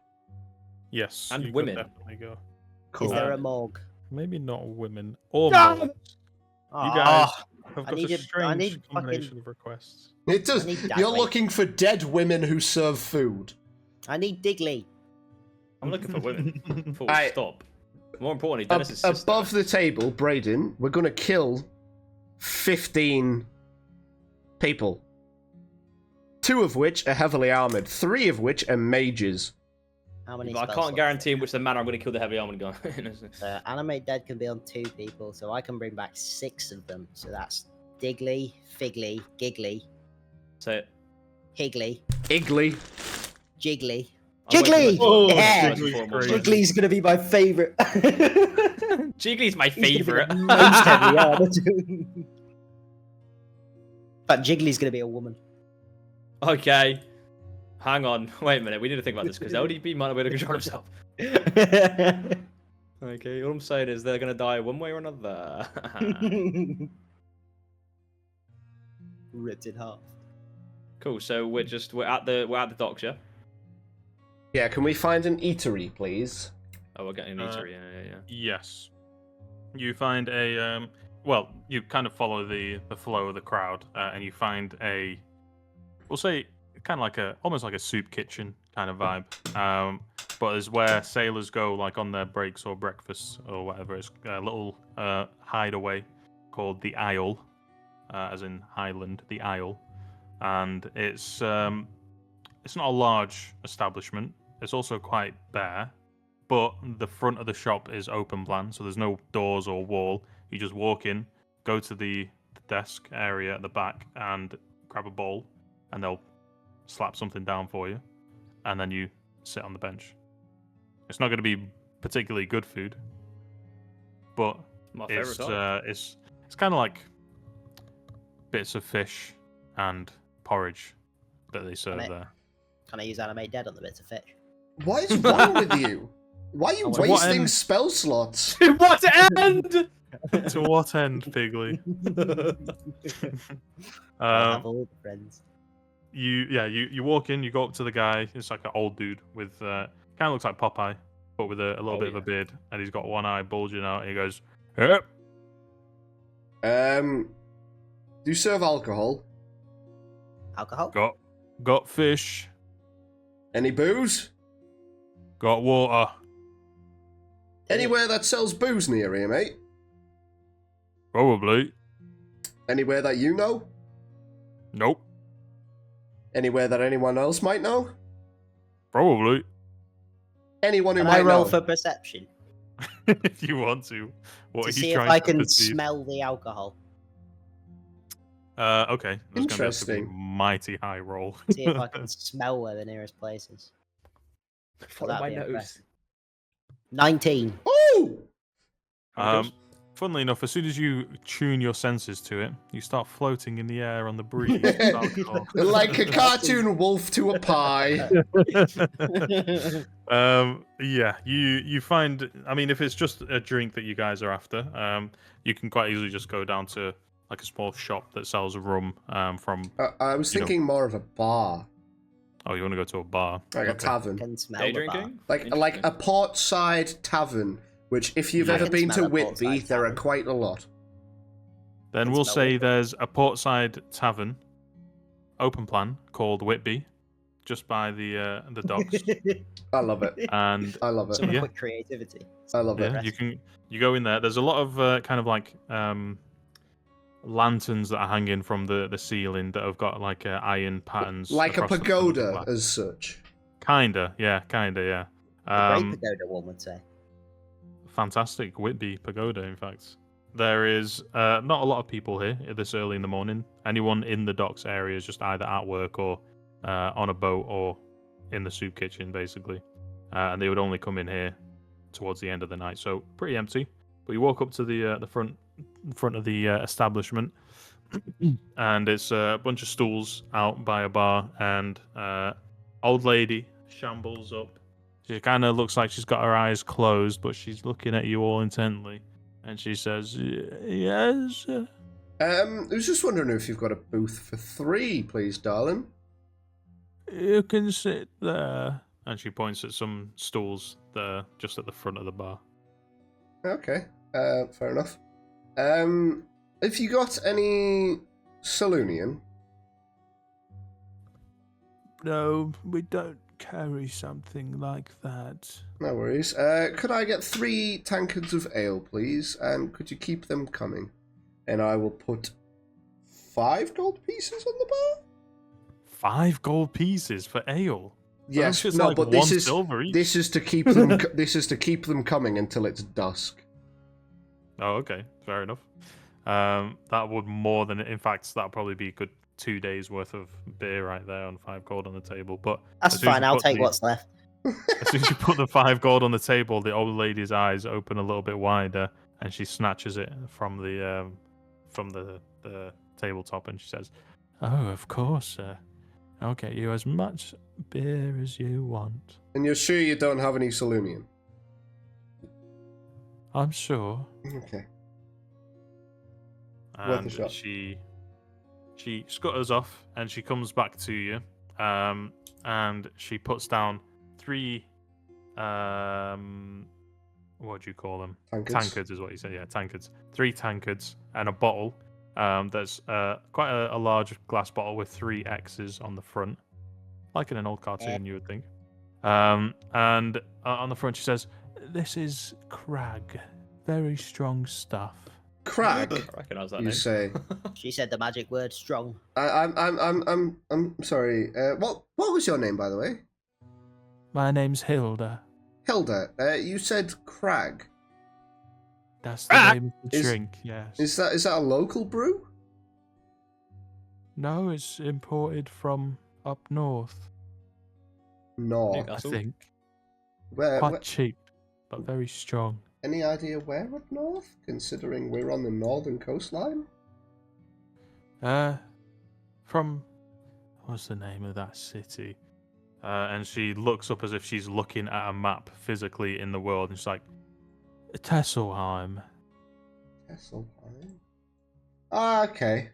[SPEAKER 5] Yes.
[SPEAKER 1] And
[SPEAKER 5] you could
[SPEAKER 1] women.
[SPEAKER 5] definitely go.
[SPEAKER 4] Cool.
[SPEAKER 2] Is there a morgue?
[SPEAKER 5] Maybe not women or
[SPEAKER 1] Ah!
[SPEAKER 5] morgues. You
[SPEAKER 2] Ah,
[SPEAKER 5] guys have
[SPEAKER 2] I
[SPEAKER 5] got
[SPEAKER 2] need
[SPEAKER 5] a
[SPEAKER 2] a- I
[SPEAKER 5] strange
[SPEAKER 2] need fucking-
[SPEAKER 5] combination of requests.
[SPEAKER 4] It does.
[SPEAKER 2] I need
[SPEAKER 4] You're
[SPEAKER 2] Dagly.
[SPEAKER 4] looking for dead women who serve food.
[SPEAKER 2] I need Digley.
[SPEAKER 1] I'm looking for women. Full
[SPEAKER 4] I-
[SPEAKER 1] stop. More importantly, Dennis's sister.
[SPEAKER 4] Above the table, Brayden, we're going to kill 15 people. 2 of which are heavily armored, 3 of which are mages.
[SPEAKER 2] How many
[SPEAKER 1] But I
[SPEAKER 2] spell
[SPEAKER 1] can't
[SPEAKER 2] slots?
[SPEAKER 1] guarantee in which the manner I'm going to kill the heavy armored guy.
[SPEAKER 2] Animate Dead can be on 2 people, so I can bring back 6 of them. So that's Digley, Figley, Giggly,
[SPEAKER 1] Say it.
[SPEAKER 2] Higgly,
[SPEAKER 4] Iggly.
[SPEAKER 2] Jiggly.
[SPEAKER 1] I'm waiting
[SPEAKER 2] Jiggly!
[SPEAKER 1] for-
[SPEAKER 2] Oh,
[SPEAKER 1] I'm
[SPEAKER 5] Jiggly's
[SPEAKER 1] waiting for more
[SPEAKER 5] great.
[SPEAKER 1] votes.
[SPEAKER 2] Jiggly's gonna be my favourite.
[SPEAKER 1] Jiggly's my
[SPEAKER 2] He's gonna be the
[SPEAKER 1] favourite.
[SPEAKER 2] most heavy armored. But Jiggly's gonna be a woman.
[SPEAKER 1] Okay. Hang on. Wait a minute. We need to think about this because LDB might not be able to control himself. Okay. All I'm saying is they're going to die one way or another.
[SPEAKER 2] Ripped in half.
[SPEAKER 1] Cool. So we're at the docks, yeah?
[SPEAKER 4] Yeah, can we find an eatery, please?
[SPEAKER 1] Oh, we're getting an eatery. Yeah.
[SPEAKER 5] Yes. You find a well, you kind of follow the flow of the crowd, and you find we'll say kind of like almost like a soup kitchen kind of vibe. But is where sailors go like on their breaks or breakfasts or whatever. It's a little hideaway called the Isle, as in Highland, the Isle, and it's not a large establishment. It's also quite bare, but the front of the shop is open plan, so there's no doors or wall. You just walk in, go to the desk area at the back, and grab a bowl, and they'll slap something down for you, and then you sit on the bench. It's not going to be particularly good food, but
[SPEAKER 1] My favourite type.
[SPEAKER 5] it's kind of like bits of fish and porridge that they serve
[SPEAKER 2] Mate.
[SPEAKER 5] there.
[SPEAKER 2] Can I use Animate Dead on the bits of fish?
[SPEAKER 4] What is wrong with you? Why are you
[SPEAKER 2] To what
[SPEAKER 4] wasting
[SPEAKER 5] end?
[SPEAKER 4] spell slots?
[SPEAKER 1] What end?
[SPEAKER 5] To what end, Piggly?
[SPEAKER 2] I'll have all the friends.
[SPEAKER 5] You walk in, you go up to the guy. It's like an old dude with kind of looks like Popeye, but with a little bit of a beard, and he's got one eye bulging out. And he goes, "Yep,
[SPEAKER 4] Do you serve alcohol?
[SPEAKER 2] Alcohol?
[SPEAKER 5] got fish,
[SPEAKER 4] Any booze?
[SPEAKER 5] got water."
[SPEAKER 4] Anywhere that sells booze near here, mate?
[SPEAKER 5] Probably.
[SPEAKER 4] Anywhere that you know?
[SPEAKER 5] Nope.
[SPEAKER 4] Anywhere that anyone else might know?
[SPEAKER 5] Probably.
[SPEAKER 4] Anyone who
[SPEAKER 2] Can
[SPEAKER 4] might
[SPEAKER 2] I roll
[SPEAKER 4] know?
[SPEAKER 2] for perception
[SPEAKER 5] If you want to. What
[SPEAKER 2] to
[SPEAKER 5] are
[SPEAKER 2] see
[SPEAKER 5] you
[SPEAKER 2] if
[SPEAKER 5] trying
[SPEAKER 2] I
[SPEAKER 5] to
[SPEAKER 2] can
[SPEAKER 5] perceive?
[SPEAKER 2] smell the alcohol?
[SPEAKER 5] Okay. That's gonna have to be a
[SPEAKER 4] Interesting.
[SPEAKER 5] mighty high roll.
[SPEAKER 2] See if I can smell where the nearest place is.
[SPEAKER 1] Follow
[SPEAKER 2] That'd
[SPEAKER 1] my
[SPEAKER 2] be
[SPEAKER 1] nose.
[SPEAKER 2] impressive. 19.
[SPEAKER 4] Oh!
[SPEAKER 5] Funnily enough, as soon as you tune your senses to it, you start floating in the air on the breeze. with alcohol.
[SPEAKER 4] Like a cartoon wolf to a pie.
[SPEAKER 5] Yeah, you find. I mean, if it's just a drink that you guys are after, you can quite easily just go down to like a small shop that sells rum. From
[SPEAKER 4] I was
[SPEAKER 5] You know.
[SPEAKER 4] thinking more of a bar.
[SPEAKER 5] oh, you want to go to a bar?
[SPEAKER 4] Like a
[SPEAKER 5] Okay.
[SPEAKER 4] tavern.
[SPEAKER 2] Can smell
[SPEAKER 1] Day
[SPEAKER 2] the bar.
[SPEAKER 1] drinking?
[SPEAKER 4] Like a portside tavern, which if you've
[SPEAKER 2] I
[SPEAKER 4] ever
[SPEAKER 2] can
[SPEAKER 4] been to
[SPEAKER 2] smell a
[SPEAKER 4] Whitby,
[SPEAKER 2] portside
[SPEAKER 4] there are
[SPEAKER 2] tavern.
[SPEAKER 4] quite a lot.
[SPEAKER 5] Then
[SPEAKER 2] Can
[SPEAKER 5] we'll
[SPEAKER 2] smell
[SPEAKER 5] say
[SPEAKER 2] it.
[SPEAKER 5] there's a portside tavern, open plan, called Whitby, just by the docks,
[SPEAKER 4] I love it.
[SPEAKER 5] and
[SPEAKER 4] I love it.
[SPEAKER 2] Some
[SPEAKER 5] Yeah.
[SPEAKER 2] quick creativity.
[SPEAKER 4] I love it.
[SPEAKER 5] yeah, you go in there. There's a lot of kind of like lanterns that are hanging from the ceiling that have got like iron patterns,
[SPEAKER 4] Like a
[SPEAKER 5] across the front of the
[SPEAKER 4] pagoda,
[SPEAKER 5] glass.
[SPEAKER 4] as such.
[SPEAKER 5] Kinda, yeah.
[SPEAKER 2] The
[SPEAKER 5] Um,
[SPEAKER 2] Great Pagoda one would say.
[SPEAKER 5] fantastic Whitby Pagoda, in fact. There is not a lot of people here this early in the morning. Anyone in the docks area is just either at work or on a boat or in the soup kitchen, basically. And they would only come in here towards the end of the night, so pretty empty. But you walk up to the front of the establishment, and it's a bunch of stools out by a bar, and old lady shambles up. She kind of looks like she's got her eyes closed, but she's looking at you all intently, and she says, "Yes."
[SPEAKER 4] I was just wondering if you've got a booth for 3, please, darling.
[SPEAKER 5] You can sit there. And she points at some stools there, just at the front of the bar.
[SPEAKER 4] Okay, fair enough. Have you got any Saloonian?
[SPEAKER 5] No, we don't carry something like that.
[SPEAKER 4] No worries. Could I get 3 tankards of ale, please? And could you keep them coming? And I will put 5 gold pieces on the bar?
[SPEAKER 5] 5 gold pieces for ale?
[SPEAKER 4] Yes,
[SPEAKER 5] just
[SPEAKER 4] no,
[SPEAKER 5] like
[SPEAKER 4] but
[SPEAKER 5] one silver each.
[SPEAKER 4] this is to keep them. This is to keep them coming until it's dusk.
[SPEAKER 5] Oh, okay, fair enough. That would more than, in fact, that'd probably be a good 2 days worth of beer right there on 5 gold on the table. But
[SPEAKER 2] That's
[SPEAKER 5] as soon as
[SPEAKER 2] fine.
[SPEAKER 5] you
[SPEAKER 2] I'll
[SPEAKER 5] put
[SPEAKER 2] take
[SPEAKER 5] the-
[SPEAKER 2] what's left.
[SPEAKER 5] As soon as you put the 5 gold on the table, the old lady's eyes open a little bit wider, and she snatches it from the tabletop, and she says, "Oh, of course, sir. I'll get you as much beer as you want."
[SPEAKER 4] And you're sure you don't have any Saloonian?
[SPEAKER 5] I'm sure.
[SPEAKER 4] Okay. Worth a
[SPEAKER 5] And
[SPEAKER 4] shot.
[SPEAKER 5] she scutters off, and she comes back to you, and she puts down 3 what do you call them? Tankards is what you say. Yeah, tankards. 3 tankards and a bottle. There's quite a large glass bottle with 3 X's on the front, like in an old cartoon, you would think. And on the front she says, "This is Crag, very strong stuff."
[SPEAKER 4] Crag,
[SPEAKER 1] I recognise that
[SPEAKER 4] you
[SPEAKER 1] name.
[SPEAKER 4] say?
[SPEAKER 2] She said the magic word strong.
[SPEAKER 4] I'm sorry. What was your name, by the way?
[SPEAKER 5] My name's Hilda.
[SPEAKER 4] Hilda. You said Crag.
[SPEAKER 5] That's the name of the
[SPEAKER 4] Is-
[SPEAKER 5] drink. Yes.
[SPEAKER 4] Is that a local brew?
[SPEAKER 5] No, it's imported from up north.
[SPEAKER 4] No.
[SPEAKER 5] I
[SPEAKER 1] Newcastle?
[SPEAKER 5] think
[SPEAKER 4] Where?
[SPEAKER 5] quite cheap, but very strong.
[SPEAKER 4] Any idea where up north? Considering we're on the northern coastline.
[SPEAKER 5] From what's the name of that city? And she looks up as if she's looking at a map physically in the world, and she's like, Tesselheim.
[SPEAKER 4] Kesselheim. Ah, okay.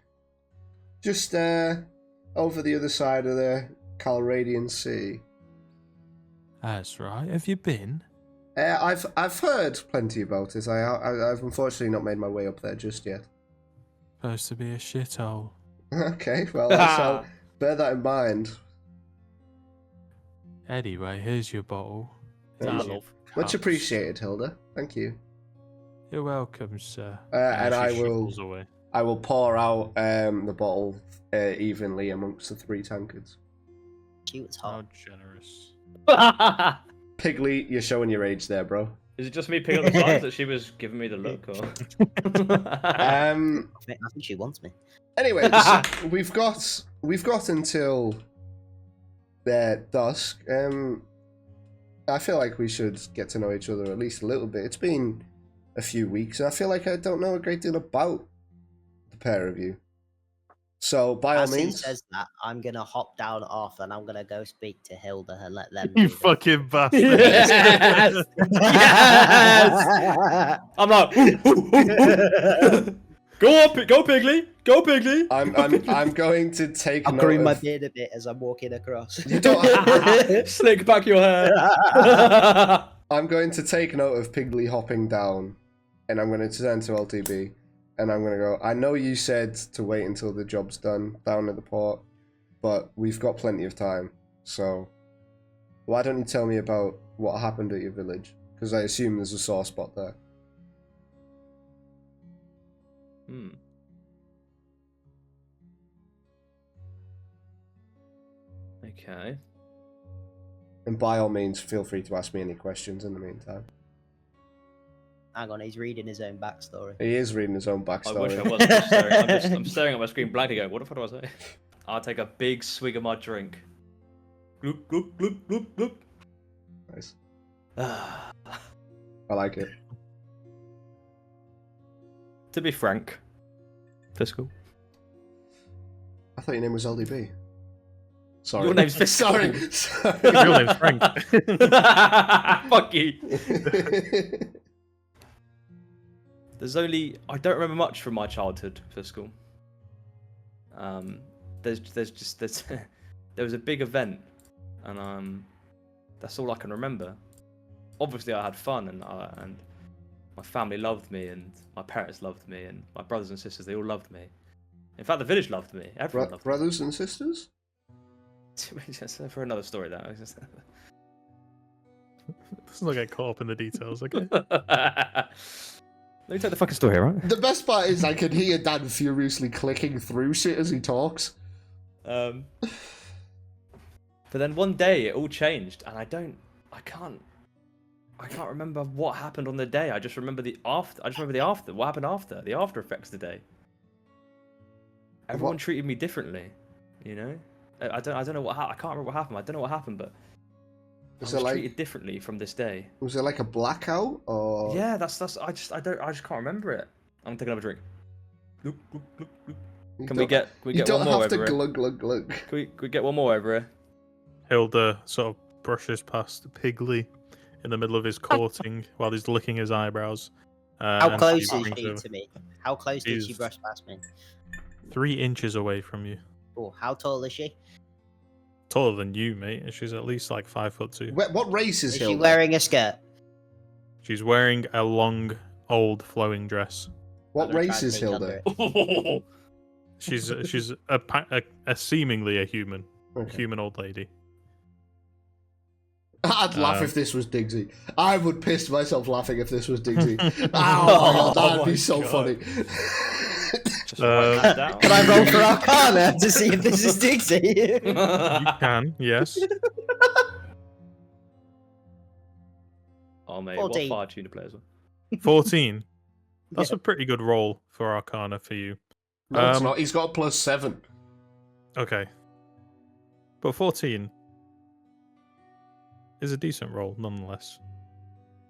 [SPEAKER 4] Just over the other side of the Calradian Sea.
[SPEAKER 5] That's right. Have you been?
[SPEAKER 4] I've heard plenty about it. I've unfortunately not made my way up there just yet.
[SPEAKER 5] Supposed to be a shithole.
[SPEAKER 4] Okay, well I shall bear that in mind.
[SPEAKER 5] Anyway, here's your bottle.
[SPEAKER 1] Ah,
[SPEAKER 5] Here's your
[SPEAKER 1] love.
[SPEAKER 4] Much
[SPEAKER 5] cups.
[SPEAKER 4] appreciated, Hilda. Thank you.
[SPEAKER 5] You're welcome, sir.
[SPEAKER 4] And
[SPEAKER 5] she
[SPEAKER 4] I
[SPEAKER 5] shuffles away.
[SPEAKER 4] will pour out the bottle evenly amongst the 3 tankards.
[SPEAKER 2] Cute as
[SPEAKER 5] How
[SPEAKER 2] hot.
[SPEAKER 5] generous.
[SPEAKER 4] Piggly, you're showing your age there, bro.
[SPEAKER 1] Is it just me picking up the signs that she was giving me the look, or?
[SPEAKER 2] I think she wants me.
[SPEAKER 4] Anyways, we've got until dusk. I feel like we should get to know each other at least a little bit. It's been a few weeks, and I feel like I don't know a great deal about the pair of you. So, by all
[SPEAKER 2] As he
[SPEAKER 4] means,
[SPEAKER 2] says that, I'm gonna hop down off and I'm gonna go speak to Hilda and let them.
[SPEAKER 5] You
[SPEAKER 2] do that.
[SPEAKER 5] fucking bastard.
[SPEAKER 1] Yes! Yes! I'm like, go Piggly, go Piggly.
[SPEAKER 4] I'm going to take
[SPEAKER 2] I'm
[SPEAKER 4] note
[SPEAKER 2] growing my
[SPEAKER 4] of...
[SPEAKER 2] beard a bit as I'm walking across.
[SPEAKER 4] You don't
[SPEAKER 1] Slick back your hair.
[SPEAKER 4] I'm going to take note of Piggly hopping down, and I'm going to turn to LTB, and I'm going to go, I know you said to wait until the job's done down at the port, but we've got plenty of time, so why don't you tell me about what happened at your village? Because I assume there's a sore spot there.
[SPEAKER 1] Okay.
[SPEAKER 4] And by all means, feel free to ask me any questions in the meantime.
[SPEAKER 2] Hang on, he's reading his own backstory.
[SPEAKER 4] He is reading his own
[SPEAKER 1] I
[SPEAKER 4] backstory.
[SPEAKER 1] wish I was. I'm staring, I'm staring at my screen blankly going, what the fuck do I say? I'll take a big swig of my drink. Gloop, gloop, gloop, gloop, gloop.
[SPEAKER 4] Nice. I like it.
[SPEAKER 1] To be frank, Fiscal.
[SPEAKER 4] I thought your name was LDB. Sorry.
[SPEAKER 1] Your name's Fiscal.
[SPEAKER 4] Sorry.
[SPEAKER 5] Your real name's Frank.
[SPEAKER 1] Fuck you. There's only I don't remember much from my childhood, Fiscal. There's there was a big event, and that's all I can remember. Obviously, I had fun, and my family loved me, and my parents loved me, and my brothers and sisters, they all loved me. In fact, the village loved me. Everyone loved
[SPEAKER 4] Brothers and sisters?
[SPEAKER 1] me. For another story, that.
[SPEAKER 5] Let's not get caught up in the details, okay?
[SPEAKER 1] Let me tell the fucking story, right?
[SPEAKER 4] The best part is I can hear Dan furiously clicking through shit as he talks.
[SPEAKER 1] But then one day it all changed, and I can't remember what happened on the day. I just remember the after. What happened after? The after effects of the day. Everyone treated me differently, you know. I don't know what I can't remember what happened. I don't know what happened, but I was treated differently from this day.
[SPEAKER 4] Was it like a blackout or?
[SPEAKER 1] Yeah, that's. I just can't remember it. I'm taking another drink. Glug, glug, glug, glug. Can we get one more over
[SPEAKER 4] You don't have to glug glug glug.
[SPEAKER 1] Can we get one more over here?
[SPEAKER 5] Hilda sort of brushes past Piggly in the middle of his courting while he's licking his eyebrows.
[SPEAKER 2] How
[SPEAKER 5] and
[SPEAKER 2] close is
[SPEAKER 5] brings
[SPEAKER 2] she
[SPEAKER 5] over
[SPEAKER 2] to me? How close did she
[SPEAKER 5] She's-
[SPEAKER 2] brush past me?
[SPEAKER 5] 3 inches away from you.
[SPEAKER 2] Oh, how tall is she?
[SPEAKER 5] Taller than you, mate. She's at least like 5'2".
[SPEAKER 4] What race is
[SPEAKER 2] Is she
[SPEAKER 4] Hilda?
[SPEAKER 2] wearing a skirt?
[SPEAKER 5] She's wearing a long, old, flowing dress.
[SPEAKER 4] What
[SPEAKER 2] I'm gonna try
[SPEAKER 4] race
[SPEAKER 2] and
[SPEAKER 4] is
[SPEAKER 2] sneak
[SPEAKER 4] Hilda?
[SPEAKER 2] under it.
[SPEAKER 5] She's a seemingly a human
[SPEAKER 4] Okay.
[SPEAKER 5] human old lady.
[SPEAKER 4] I'd laugh if this was Diggsy. I would piss myself laughing if this was Diggsy. Oh my
[SPEAKER 1] Oh
[SPEAKER 4] god, that'd
[SPEAKER 1] my
[SPEAKER 4] be so
[SPEAKER 1] God.
[SPEAKER 4] funny.
[SPEAKER 1] Just write that down.
[SPEAKER 2] Can I roll for Arcana to see if this is Dixie?
[SPEAKER 5] You can, yes.
[SPEAKER 1] Oh mate,
[SPEAKER 2] 14.
[SPEAKER 1] what fire tune to play as well?
[SPEAKER 5] 14. That's
[SPEAKER 2] Yeah.
[SPEAKER 5] a pretty good roll for Arcana for you.
[SPEAKER 4] No, it's not. He's got a +7.
[SPEAKER 5] Okay. But 14 is a decent roll, nonetheless.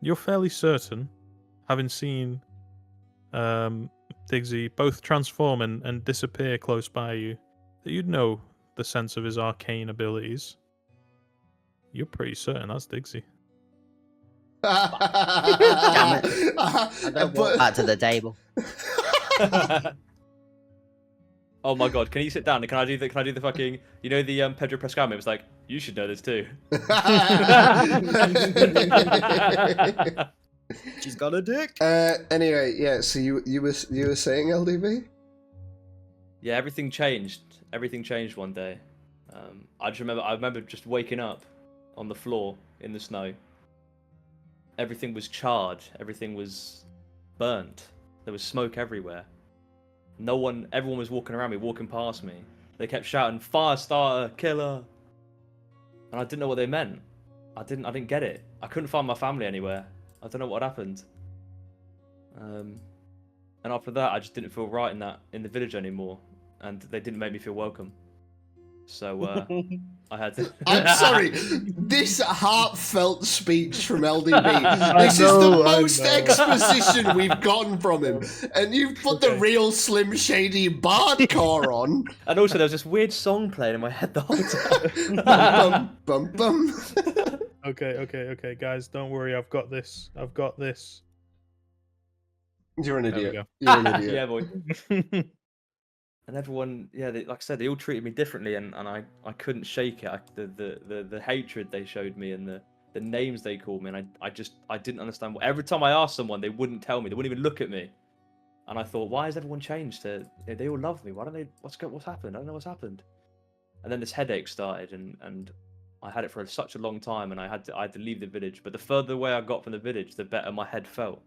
[SPEAKER 5] You're fairly certain, having seen Diggsy both transform and disappear close by you, that you'd know the sense of his arcane abilities. You're pretty certain that's Diggsy.
[SPEAKER 2] Damn it. I'm gonna walk back to the table.
[SPEAKER 1] Oh my god, can you sit down? Can I do the fucking the Pedro Pascal meme? It's like, you should know this too.
[SPEAKER 2] She's got a dick.
[SPEAKER 4] Anyway, yeah. So you were saying LDB?
[SPEAKER 1] Yeah, everything changed. Everything changed one day. I remember just waking up on the floor in the snow. Everything was charred. Everything was burnt. There was smoke everywhere. Everyone was walking around me, walking past me. They kept shouting, "Fire starter, killer!" And I didn't know what they meant. I didn't get it. I couldn't find my family anywhere. I don't know what happened. And after that, I just didn't feel right in the village anymore, and they didn't make me feel welcome. So I had to.
[SPEAKER 4] I'm sorry. This heartfelt speech from LDB. This is the most exposition we've gotten from him, and you've put the real Slim Shady Bardcore on.
[SPEAKER 1] And also, there was this weird song playing in my head the whole time.
[SPEAKER 4] Bum, bum, bum.
[SPEAKER 5] Okay, guys, don't worry. I've got this.
[SPEAKER 4] You're an
[SPEAKER 5] There we
[SPEAKER 4] idiot. You're an idiot.
[SPEAKER 1] Yeah, boy.
[SPEAKER 5] go.
[SPEAKER 1] And everyone, yeah, like I said, they all treated me differently, and I couldn't shake it. The hatred they showed me and the names they called me, and I didn't understand. Every time I asked someone, they wouldn't tell me. They wouldn't even look at me. And I thought, why has everyone changed? They all love me. Why don't they? What's happened? I don't know what's happened. And then this headache started, and I had it for such a long time, and I had to leave the village. But the further away I got from the village, the better my head felt,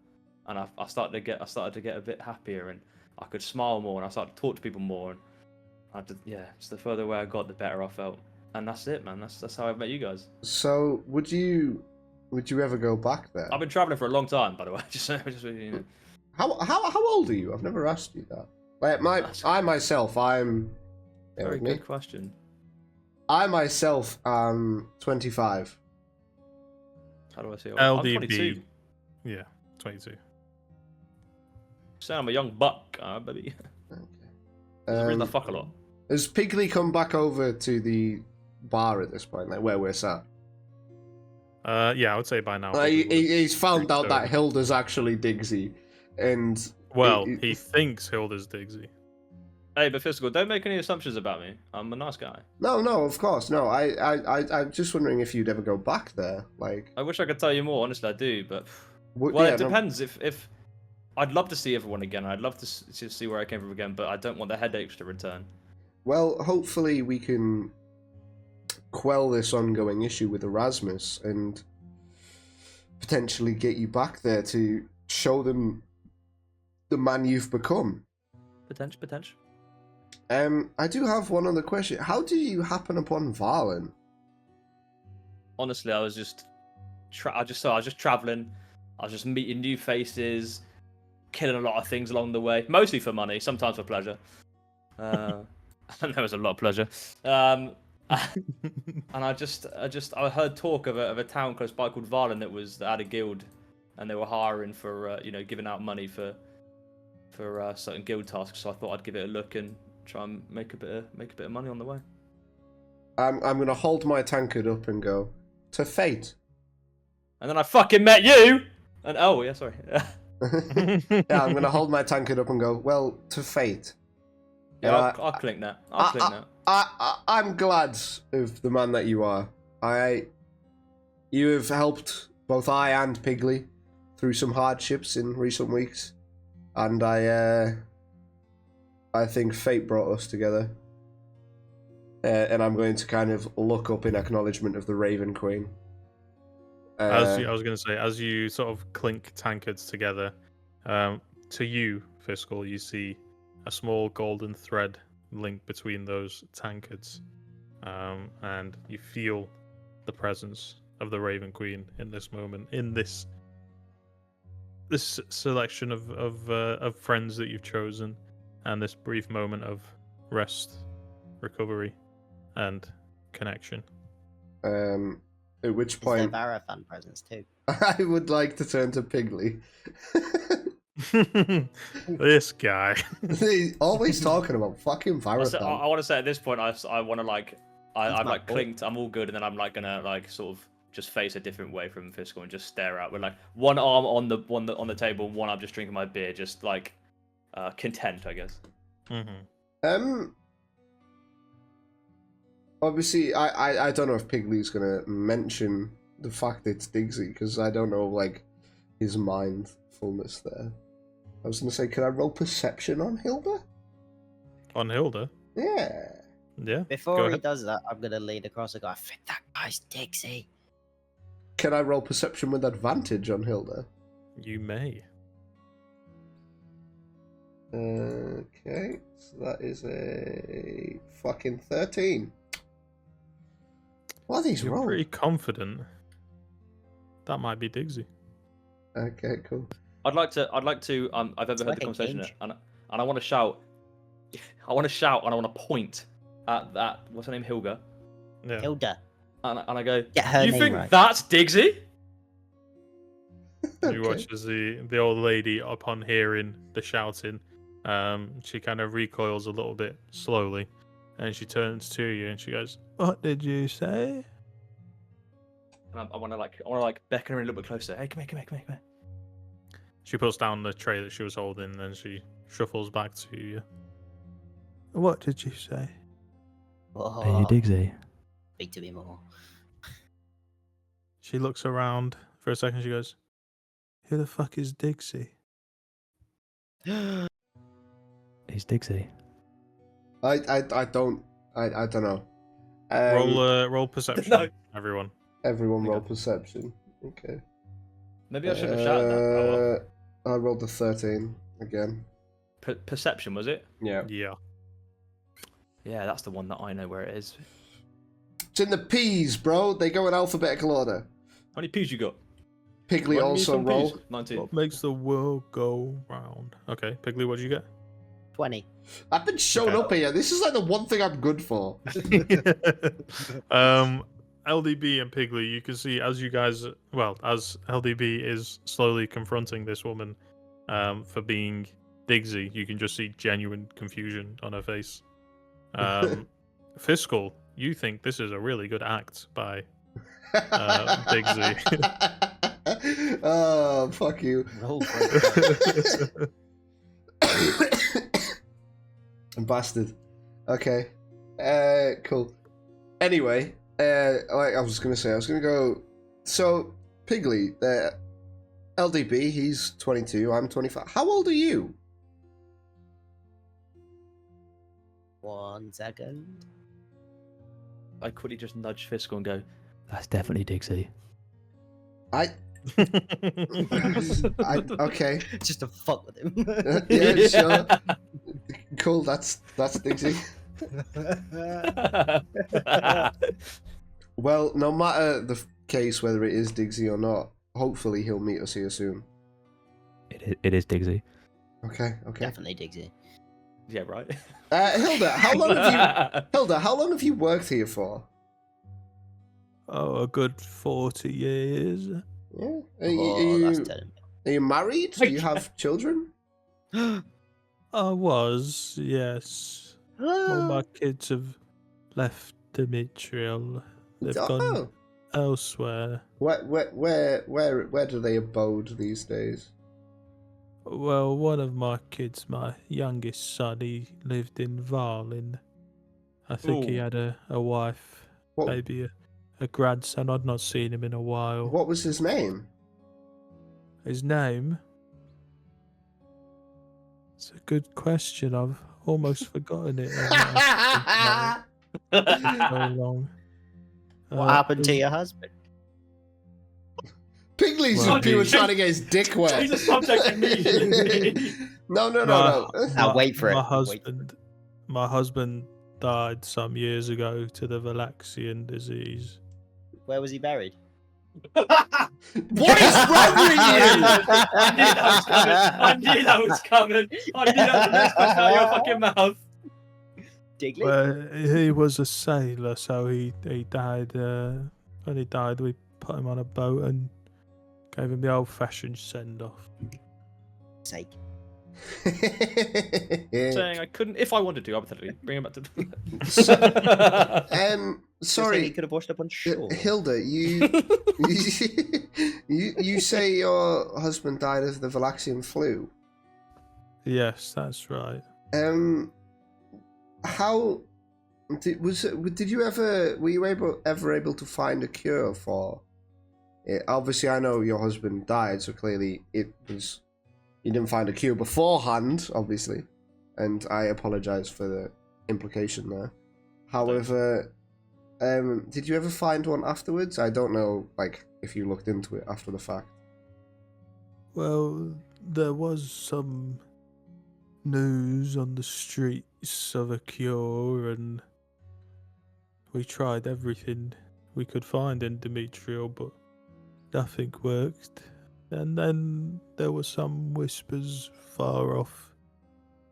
[SPEAKER 1] and I started to get a bit happier, and I could smile more, and I started to talk to people more, and just the further away I got, the better I felt. And that's it, man. That's how I met you guys.
[SPEAKER 4] So, would you ever go back there?
[SPEAKER 1] I've been traveling for a long time, by the way. Just you know.
[SPEAKER 4] How old are you? I've never asked you that. Like I'm. Bear
[SPEAKER 1] Very
[SPEAKER 4] with me.
[SPEAKER 1] good question.
[SPEAKER 4] I myself am 25.
[SPEAKER 1] How do I say?
[SPEAKER 5] LDB.
[SPEAKER 1] I'm 22.
[SPEAKER 5] Yeah, 22.
[SPEAKER 1] So I'm a young buck, baby.
[SPEAKER 4] Okay.
[SPEAKER 1] There's a reason I fuck a lot.
[SPEAKER 4] Has Pigley come back over to the bar at this point, like where we're sat?
[SPEAKER 5] Yeah, I would say by now. probably would've
[SPEAKER 4] He's found
[SPEAKER 5] reached
[SPEAKER 4] out that
[SPEAKER 5] over.
[SPEAKER 4] Hilda's actually Diggsy, and
[SPEAKER 5] Well,
[SPEAKER 4] he-
[SPEAKER 5] he thinks Hilda's Diggsy.
[SPEAKER 1] Hey, but Physical, don't make any assumptions about me. I'm a nice guy.
[SPEAKER 4] No, of course, no. I'm just wondering if you'd ever go back there, like.
[SPEAKER 1] I wish I could tell you more. Honestly, I do, but
[SPEAKER 4] Well,
[SPEAKER 1] well,
[SPEAKER 4] yeah,
[SPEAKER 1] it
[SPEAKER 4] no-
[SPEAKER 1] depends. If I'd love to see everyone again. I'd love to see where I came from again, but I don't want the headaches to return.
[SPEAKER 4] Well, hopefully we can quell this ongoing issue with Erasmus and potentially get you back there to show them the man you've become.
[SPEAKER 1] Potential.
[SPEAKER 4] I do have one other question. How did you happen upon Valen?
[SPEAKER 1] Honestly, I was just traveling. I was just meeting new faces, killing a lot of things along the way, mostly for money, sometimes for pleasure. And there was a lot of pleasure. And I heard talk of a town close by called Valen that had a guild, and they were hiring for giving out money for certain guild tasks. So I thought I'd give it a look and try and make a bit of money on the way.
[SPEAKER 4] I'm gonna hold my tankard up and go to fate.
[SPEAKER 1] And then I fucking met you. And oh yeah, sorry.
[SPEAKER 4] Yeah, I'm gonna hold my tankard up and go, well, to fate.
[SPEAKER 1] Yeah, I'll clink that. I'll clink that.
[SPEAKER 4] I'm glad of the man that you are. You have helped both I and Pigley through some hardships in recent weeks, and I think fate brought us together. And I'm going to kind of look up in acknowledgement of the Raven Queen.
[SPEAKER 5] I was going to say, as you sort of clink tankards together, to you, Fiscal, you see a small golden thread link between those tankards, and you feel the presence of the Raven Queen in this moment, in this selection of friends that you've chosen, and this brief moment of rest, recovery, and connection.
[SPEAKER 4] At which
[SPEAKER 2] Is there
[SPEAKER 4] point,
[SPEAKER 2] Varafan presence too?
[SPEAKER 4] I would like to turn to Pigley.
[SPEAKER 5] This guy.
[SPEAKER 4] He's always talking about fucking
[SPEAKER 1] I
[SPEAKER 4] Varafan.
[SPEAKER 1] want to say at this point, I want to like, I'm
[SPEAKER 2] my
[SPEAKER 1] like
[SPEAKER 2] boy.
[SPEAKER 1] clinked, I'm all good, and then I'm like gonna like sort of just face a different way from Fiscal and just stare out with like one arm on the table, and one arm just drinking my beer, just like content, I guess.
[SPEAKER 5] Mm-hmm.
[SPEAKER 4] Obviously, I don't know if Pigley's gonna mention the fact it's Diggsy, because I don't know, like, his mindfulness there. I was gonna say, can I roll perception on Hilda?
[SPEAKER 5] On Hilda?
[SPEAKER 4] Yeah.
[SPEAKER 5] Yeah. go
[SPEAKER 2] Before he
[SPEAKER 5] ahead.
[SPEAKER 2] does that, I'm gonna lean across and go, I think that guy's Dixie.
[SPEAKER 4] Can I roll perception with advantage on Hilda?
[SPEAKER 5] You may.
[SPEAKER 4] Okay, so that is a fucking 13. What are these
[SPEAKER 5] You're
[SPEAKER 4] rolls?
[SPEAKER 5] pretty confident. That might be Diggsy.
[SPEAKER 4] Okay, cool.
[SPEAKER 1] I'd like to I've ever heard the
[SPEAKER 2] like a
[SPEAKER 1] conversation
[SPEAKER 2] hinge.
[SPEAKER 1] and I want to shout, and I want to point at that, what's her name, Hilga,
[SPEAKER 5] Yeah.
[SPEAKER 2] Hilda.
[SPEAKER 1] and I go,
[SPEAKER 2] Get her
[SPEAKER 1] you
[SPEAKER 2] name
[SPEAKER 1] think
[SPEAKER 2] right.
[SPEAKER 1] that's Diggsy?
[SPEAKER 5] You
[SPEAKER 4] Okay.
[SPEAKER 5] watch as the old lady, upon hearing the shouting, she kind of recoils a little bit slowly, and she turns to you and she goes, "What did you say?"
[SPEAKER 1] And I want to beckon her a little bit closer. Hey, come here.
[SPEAKER 5] She puts down the tray that she was holding, and then she shuffles back to you.
[SPEAKER 3] What did you say?
[SPEAKER 2] Oh,
[SPEAKER 6] Hey, Diggsy.
[SPEAKER 2] speak to me more.
[SPEAKER 5] She looks around for a second. She goes,
[SPEAKER 3] Who the fuck is Diggsy?
[SPEAKER 6] He's Diggsy.
[SPEAKER 4] I don't know.
[SPEAKER 5] "Roll perception,
[SPEAKER 1] No.
[SPEAKER 5] everyone."
[SPEAKER 4] Everyone roll
[SPEAKER 1] Okay.
[SPEAKER 4] perception. Okay.
[SPEAKER 1] Maybe I should have shouted that. Oh, well.
[SPEAKER 4] I rolled the 13 again.
[SPEAKER 1] Perception, was it?
[SPEAKER 4] Yeah.
[SPEAKER 5] Yeah.
[SPEAKER 1] Yeah, that's the one that I know where it is.
[SPEAKER 4] It's in the P's, bro. They go in alphabetical order.
[SPEAKER 1] How many P's you got?
[SPEAKER 4] Pigley
[SPEAKER 1] Run me
[SPEAKER 4] also
[SPEAKER 1] some
[SPEAKER 4] roll.
[SPEAKER 1] Ps. 19.
[SPEAKER 5] What makes the world go round? Okay, Pigley, what did you get?
[SPEAKER 2] 20.
[SPEAKER 4] I've been shown
[SPEAKER 5] Okay.
[SPEAKER 4] up here. This is like the one thing I'm good for.
[SPEAKER 5] LDB and Piggly, you can see as as LDB is slowly confronting this woman for being Digsy, you can just see genuine confusion on her face. Fiscal, you think this is a really good act by Digsy.
[SPEAKER 4] Oh, fuck you.
[SPEAKER 2] Roll for it.
[SPEAKER 4] Bastard. Okay. Cool. Anyway, like I was gonna go. So, Piggly, LDB, he's 22. I'm 25. How old are you?
[SPEAKER 2] 1 second.
[SPEAKER 1] I quickly just nudge Fiscal and go,
[SPEAKER 6] That's definitely Dixie.
[SPEAKER 4] Okay.
[SPEAKER 2] Just to fuck with him.
[SPEAKER 4] Yeah, sure. Cool. That's Dixie. Well, no matter the case whether it is Digsy or not, hopefully he'll meet us here soon.
[SPEAKER 6] It is Dixie.
[SPEAKER 4] Okay.
[SPEAKER 2] Definitely Digsy.
[SPEAKER 1] Yeah, right.
[SPEAKER 4] Hilda, how long have you worked here for?
[SPEAKER 3] Oh, a good 40 years.
[SPEAKER 4] Yeah.
[SPEAKER 2] That's
[SPEAKER 4] Are you married? Do you have children?
[SPEAKER 3] I was, yes. All my kids have left Demetriel. They've gone elsewhere.
[SPEAKER 4] Where do they abode these days?
[SPEAKER 3] Well, one of my kids, my youngest son, he lived in Varlin. I think he
[SPEAKER 1] Ooh.
[SPEAKER 3] had a wife,
[SPEAKER 4] What,
[SPEAKER 3] maybe a grandson. I'd not seen him in a while.
[SPEAKER 4] what was his name?
[SPEAKER 3] His name? It's a good question. I've almost forgotten it. I've been so long.
[SPEAKER 2] What happened to your husband?
[SPEAKER 4] Pigly's
[SPEAKER 3] Well,
[SPEAKER 4] just pure
[SPEAKER 3] he-
[SPEAKER 4] trying to get his dick wet.
[SPEAKER 1] Change the subject immediately.
[SPEAKER 4] No.
[SPEAKER 2] Now wait for it.
[SPEAKER 3] My husband died some years ago to the Valaxian disease.
[SPEAKER 2] Where was he buried?
[SPEAKER 1] What is wrong with you? I knew that was coming. I knew that was the next question out of your fucking mouth.
[SPEAKER 2] Digley?
[SPEAKER 3] Well, he was a sailor, so he died. When he died, we put him on a boat and gave him the old-fashioned send-off.
[SPEAKER 2] Sake.
[SPEAKER 1] Saying I couldn't, if I wanted to, hypothetically, bring him back to.
[SPEAKER 4] Sorry,
[SPEAKER 2] He could have washed up on shore.
[SPEAKER 4] Hilda, you you say your husband died of the Valaxian flu.
[SPEAKER 3] Yes, that's right.
[SPEAKER 4] How did you ever were you ever able to find a cure for it? Obviously, I know your husband died, so clearly you didn't find a cure beforehand, obviously, and I apologize for the implication there. However, did you ever find one afterwards? I don't know, like, if you looked into it after the fact.
[SPEAKER 3] Well, there was some news on the streets of a cure, and we tried everything we could find in Demetriel, but nothing worked. And then there were some whispers far off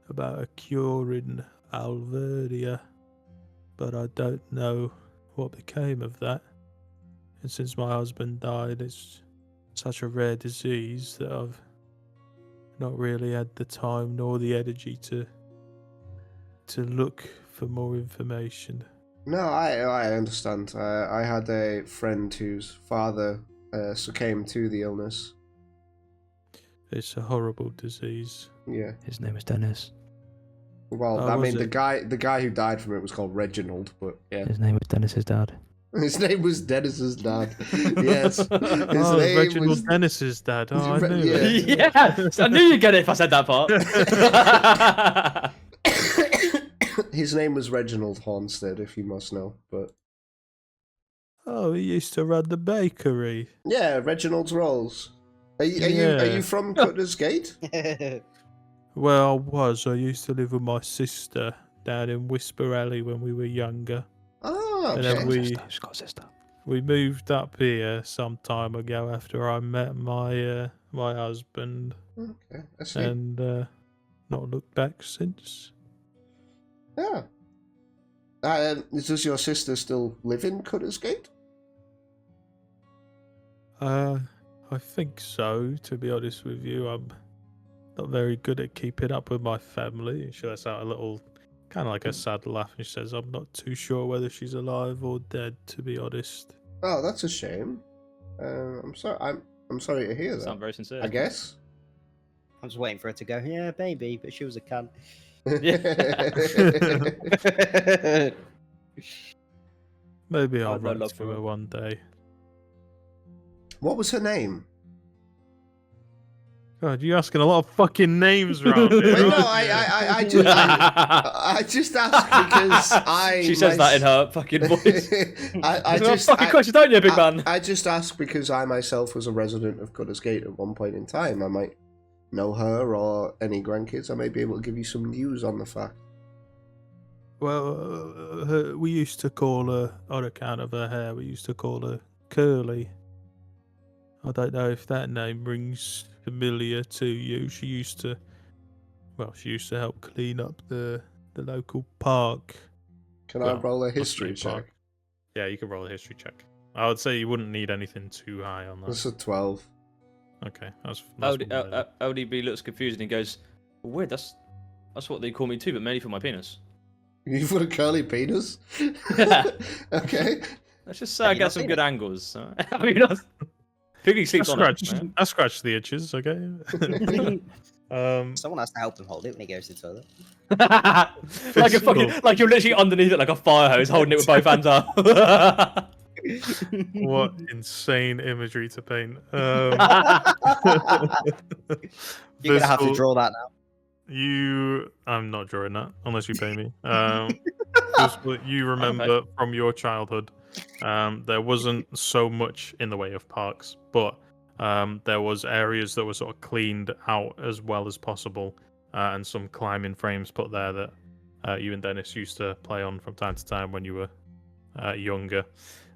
[SPEAKER 3] about a cure in Alverdia, but I don't know what became of that. And since my husband died, it's such a rare disease that I've not really had the time nor the energy to look for more information.
[SPEAKER 4] No, I understand. I had a friend whose father succumbed to the illness.
[SPEAKER 3] It's a horrible disease.
[SPEAKER 4] Yeah.
[SPEAKER 6] His name is Dennis.
[SPEAKER 4] Well,
[SPEAKER 3] Oh,
[SPEAKER 4] I
[SPEAKER 3] was
[SPEAKER 4] mean, the
[SPEAKER 3] it?
[SPEAKER 4] guy who died from it was called Reginald, but yeah.
[SPEAKER 6] His name was Dennis's dad.
[SPEAKER 4] His name was Dennis's dad. Yes. His name
[SPEAKER 3] Reginald
[SPEAKER 4] was
[SPEAKER 3] Dennis's dad. Oh, I knew
[SPEAKER 4] Yeah.
[SPEAKER 3] it.
[SPEAKER 1] Yeah, I knew you'd get it if I said that part.
[SPEAKER 4] His name was Reginald Hornstead, if you must know. But
[SPEAKER 3] Oh, he used to run the bakery.
[SPEAKER 4] yeah, Reginald's Rolls. Are you
[SPEAKER 3] Yeah.
[SPEAKER 4] from Cutter's Gate?
[SPEAKER 3] Well, I used to live with my sister down in Whisper Alley when we were younger.
[SPEAKER 4] Oh,
[SPEAKER 3] And
[SPEAKER 4] okay.
[SPEAKER 3] then we
[SPEAKER 6] She's got a sister.
[SPEAKER 3] we moved up here some time ago after I met my my husband,
[SPEAKER 4] Okay, I see.
[SPEAKER 3] and not looked back since.
[SPEAKER 4] Yeah. Does your sister still live in Cutter's Gate?
[SPEAKER 3] I think so. To be honest with you, I'm not very good at keeping up with my family. And she lets out a little, kind of like a sad laugh, and she says, "I'm not too sure whether she's alive or dead. To be honest."
[SPEAKER 4] Oh, that's a shame. I'm sorry. I'm sorry to hear that.
[SPEAKER 1] Sound very sincere.
[SPEAKER 4] I guess.
[SPEAKER 2] I'm just waiting for her to go, yeah, baby, but she was a cunt.
[SPEAKER 3] Maybe
[SPEAKER 1] I
[SPEAKER 3] I'll
[SPEAKER 1] have no
[SPEAKER 3] write
[SPEAKER 1] love
[SPEAKER 3] to
[SPEAKER 1] for
[SPEAKER 3] her
[SPEAKER 1] her.
[SPEAKER 3] one day.
[SPEAKER 4] What was her name?
[SPEAKER 3] God, you're asking a lot of fucking names around here.
[SPEAKER 4] Wait, no,
[SPEAKER 3] aren't you?
[SPEAKER 4] I just asked because
[SPEAKER 1] She says that in her fucking voice. Fucking question, don't you, big man?
[SPEAKER 4] I just asked because I myself was a resident of Cutter's Gate at one point in time. I might know her or any grandkids. I may be able to give you some news on the fact.
[SPEAKER 3] Well, we used to call her, on account of her hair, we used to call her Curly. I don't know if that name rings familiar to you. She used to help clean up the local park.
[SPEAKER 4] Can I
[SPEAKER 3] Well,
[SPEAKER 4] roll a
[SPEAKER 3] the
[SPEAKER 4] history
[SPEAKER 3] street park.
[SPEAKER 4] check?
[SPEAKER 3] Yeah, you can roll a history check. I would say you wouldn't need anything too high on that.
[SPEAKER 4] That's a 12.
[SPEAKER 3] Okay, that's
[SPEAKER 1] LDB looks confused and he goes, "Weird. That's what they call me too, but mainly for my penis."
[SPEAKER 4] You've got a curly penis? Okay.
[SPEAKER 1] Let's just say I
[SPEAKER 2] Have you
[SPEAKER 1] get
[SPEAKER 2] not
[SPEAKER 1] some
[SPEAKER 2] seen
[SPEAKER 1] good
[SPEAKER 2] it?
[SPEAKER 1] angles. I mean, Piggy sleeps on it. man.
[SPEAKER 3] I scratched the itches, okay?
[SPEAKER 2] Someone has to help him hold it when he goes to the toilet.
[SPEAKER 1] Like a fucking, like you're literally underneath it like a fire hose, holding it with both hands up.
[SPEAKER 3] What insane imagery to paint.
[SPEAKER 2] You're gonna have to
[SPEAKER 3] Viscal,
[SPEAKER 2] draw that now.
[SPEAKER 3] I'm not drawing that unless you pay me. Viscal, you remember from your childhood, there wasn't so much in the way of parks, but there was areas that were sort of cleaned out as well as possible, and some climbing frames put there that you and Dennis used to play on from time to time when you were younger.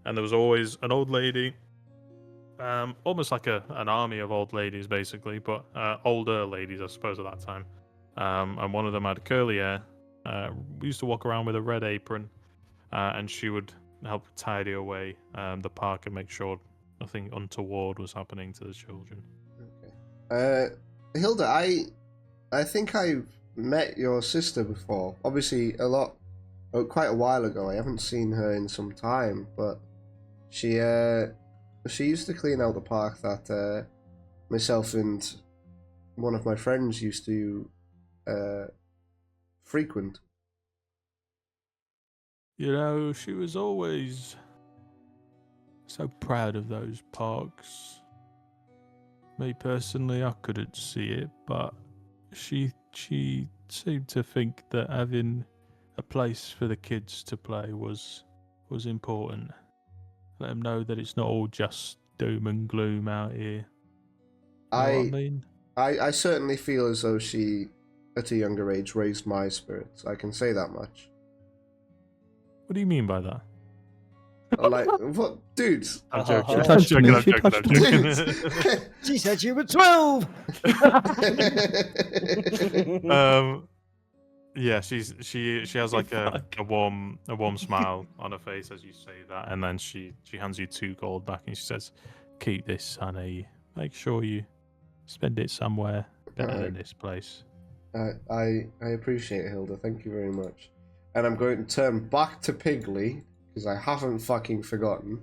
[SPEAKER 3] And there was always an old lady, almost like an army of old ladies, basically, but older ladies, I suppose, at that time. And one of them had curly hair. We used to walk around with a red apron, and she would help tidy away the park and make sure nothing untoward was happening to the children.
[SPEAKER 4] Okay. Hilda, I think I've met your sister before. Obviously, quite a while ago. I haven't seen her in some time, but she used to clean out the park that myself and one of my friends used to frequent.
[SPEAKER 3] You know, she was always so proud of those parks. Me personally, I couldn't see it, but she seemed to think that having a place for the kids to play was important. Let them know that it's not all just doom and gloom out here. Know what I mean?
[SPEAKER 4] I certainly feel as though she, at a younger age, raised my spirits. I can say that much.
[SPEAKER 3] What do you mean by that?
[SPEAKER 4] Like, what? Dudes!
[SPEAKER 3] I'm joking.
[SPEAKER 1] Oh.
[SPEAKER 3] I'm joking. I'm
[SPEAKER 6] She
[SPEAKER 3] joking. I'm
[SPEAKER 6] touched me.
[SPEAKER 3] joking.
[SPEAKER 4] Dudes!
[SPEAKER 2] She said you were 12!
[SPEAKER 3] Yeah, she has like a warm smile on her face as you say that, and then she hands you 2 gold back and she says, "Keep this, honey. Make sure you spend it somewhere better than this place."
[SPEAKER 4] I appreciate it, Hilda. Thank you very much. And I'm going to turn back to Piggly, because I haven't fucking forgotten.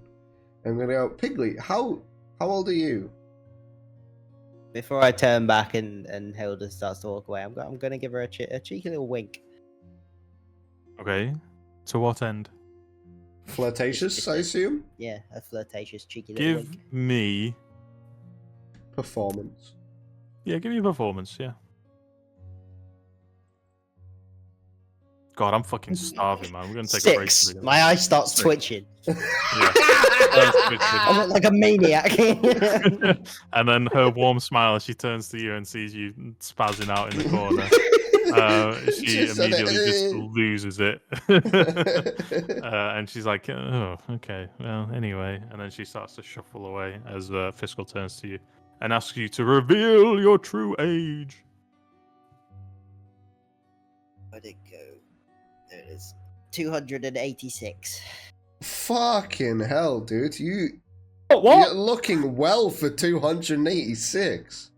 [SPEAKER 4] I'm going to go, Piggly, how old are you?
[SPEAKER 2] Before I turn back and Hilda starts to walk away, I'm going to give her a cheeky little wink.
[SPEAKER 3] Okay. To what end?
[SPEAKER 4] Flirtatious, I assume?
[SPEAKER 2] Yeah, a flirtatious, cheeky little
[SPEAKER 3] Give
[SPEAKER 2] wink.
[SPEAKER 3] me...
[SPEAKER 4] Performance.
[SPEAKER 3] Yeah, give me a performance, yeah. God, I'm fucking starving, man. We're going to take a break.
[SPEAKER 2] 6. My eye starts
[SPEAKER 3] 6.
[SPEAKER 2] twitching.
[SPEAKER 3] Yeah.
[SPEAKER 2] I look like a maniac.
[SPEAKER 3] And then her warm smile as she turns to you and sees you spazzing out in the corner. She immediately just loses it. And she's like, "Oh, okay. Well, anyway." And then she starts to shuffle away as Fiscal turns to you and asks you to reveal your true age.
[SPEAKER 2] Where'd it go? There it is. 286.
[SPEAKER 4] Fucking hell, dude.
[SPEAKER 1] What?
[SPEAKER 4] You're looking well for 286.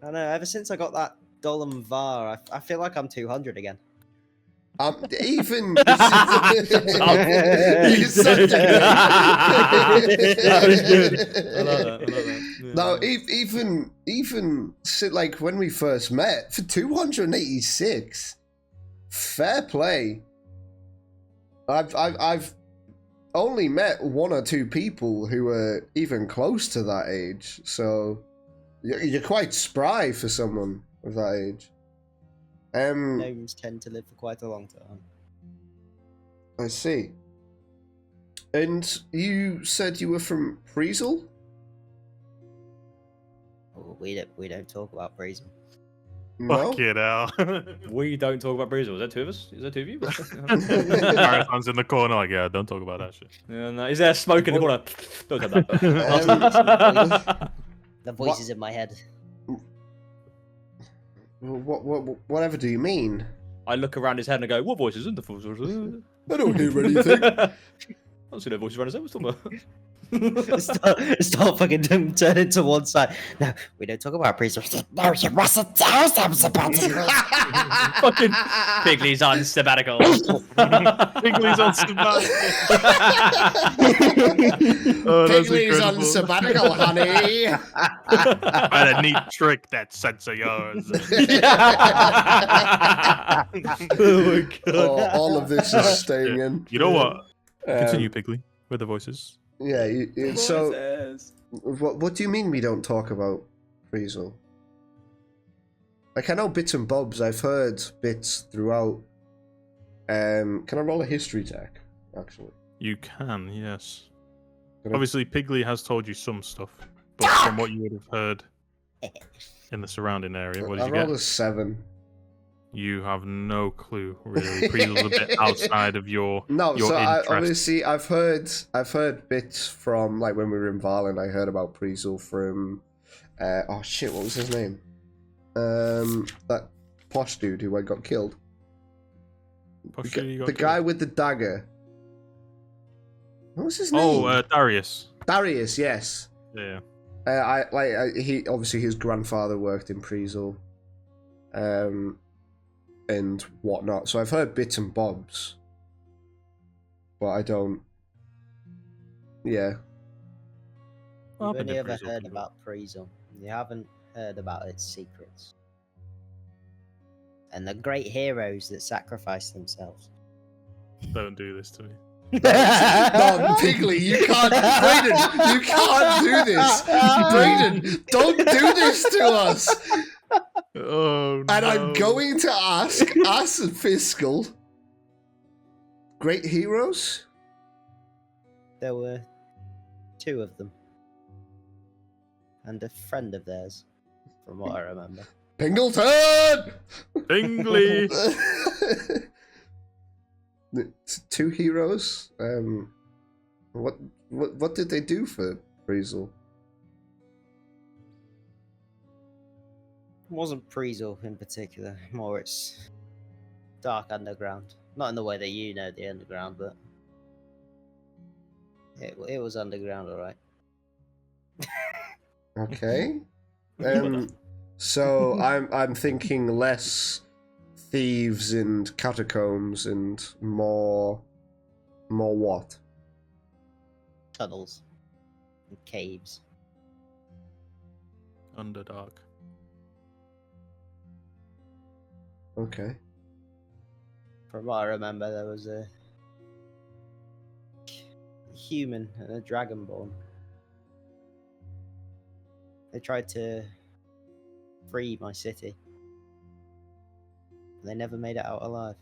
[SPEAKER 2] I know. Ever since I got that Dolem Var, I feel like I'm 200 again.
[SPEAKER 4] Even
[SPEAKER 1] Shut up.
[SPEAKER 4] you such a
[SPEAKER 1] That was good. I like that. Yeah.
[SPEAKER 4] No, even like when we first met for 286, fair play. I've only met one or two people who are even close to that age, so you're quite spry for someone of that age.
[SPEAKER 2] Gnomes tend to live for quite a long time.
[SPEAKER 4] I see. And you said you were from Priesel?
[SPEAKER 2] Oh, we don't talk about Brazen.
[SPEAKER 4] No.
[SPEAKER 5] Fuck it out.
[SPEAKER 1] We don't talk about Brazil. Is that two of us? Is that two of you?
[SPEAKER 5] Marathon's in the corner, like, yeah, don't talk about that shit.
[SPEAKER 1] Yeah, no. Is there smoke in the corner? Don't have that.
[SPEAKER 2] The voices in my head.
[SPEAKER 4] Whatever do you mean?
[SPEAKER 1] I look around his head and I go, what voices in the voices?
[SPEAKER 4] I don't hear anything.
[SPEAKER 1] I don't see no voices around his head. What's talking about?
[SPEAKER 2] Start fucking turn it to one side. No, we don't talk about priests. No, you mustn't tell them about
[SPEAKER 1] Fucking Pigley's on sabbatical.
[SPEAKER 5] Pigley's on sabbatical. Oh, that's
[SPEAKER 4] Pigley's on
[SPEAKER 5] incredible.
[SPEAKER 4] sabbatical, honey.
[SPEAKER 5] What a neat trick, that sense of yours.
[SPEAKER 1] Oh my god.
[SPEAKER 4] Oh, all of this is staying in.
[SPEAKER 5] You know what?
[SPEAKER 4] Um,
[SPEAKER 5] Continue, Pigley, with the voices.
[SPEAKER 4] Yeah, so
[SPEAKER 1] Voices.
[SPEAKER 4] what do you mean we don't talk about Friesel? Like, I know bits and bobs, I've heard bits throughout. Can I roll a history check, actually?
[SPEAKER 5] You can, yes.
[SPEAKER 4] Can I-
[SPEAKER 5] Obviously, Pigley has told you some stuff, but from what you would have heard in the surrounding area, what did
[SPEAKER 4] I
[SPEAKER 5] you
[SPEAKER 4] rolled
[SPEAKER 5] get?
[SPEAKER 4] a 7.
[SPEAKER 5] You have no clue, really. Priesel's a bit outside of your
[SPEAKER 4] No,
[SPEAKER 5] your
[SPEAKER 4] so
[SPEAKER 5] interest.
[SPEAKER 4] obviously I've heard bits from, like, when we were in Valen. I heard about Priesel from oh shit, what was his name? That posh dude who got killed.
[SPEAKER 5] Possibly you got
[SPEAKER 4] The
[SPEAKER 5] killed.
[SPEAKER 4] guy with the dagger. What was his name?
[SPEAKER 5] Oh, Darius.
[SPEAKER 4] Darius, yes.
[SPEAKER 5] Yeah.
[SPEAKER 4] He obviously, his grandfather worked in Priesel, and whatnot. So I've heard bits and bobs, but I don't. Yeah.
[SPEAKER 5] Well,
[SPEAKER 2] You've
[SPEAKER 5] I've been
[SPEAKER 2] only
[SPEAKER 5] to
[SPEAKER 2] ever
[SPEAKER 5] Priesel
[SPEAKER 2] heard
[SPEAKER 5] before.
[SPEAKER 2] about Priesel. You haven't heard about its secrets. And the great heroes that sacrificed themselves.
[SPEAKER 5] Don't do this to me.
[SPEAKER 4] No, Pigley, you can't, Brayden, you can't do this. Brayden, don't do this to us.
[SPEAKER 5] Oh,
[SPEAKER 4] And I'm going to ask Fiscal. Great heroes?
[SPEAKER 2] There were 2 of them. And a friend of theirs, from what I remember.
[SPEAKER 4] Pingleton!
[SPEAKER 5] Bingley!
[SPEAKER 4] It's 2 heroes? What did they do for Friesel?
[SPEAKER 2] It wasn't Priesel in particular, more its dark underground. Not in the way that you know the underground, but it was underground, alright.
[SPEAKER 4] Okay. So I'm thinking less thieves and catacombs and more what?
[SPEAKER 2] Tunnels and caves.
[SPEAKER 5] Underdark.
[SPEAKER 4] Okay.
[SPEAKER 2] From what I remember, there was a human and a dragonborn. They tried to free my city. They never made it out alive.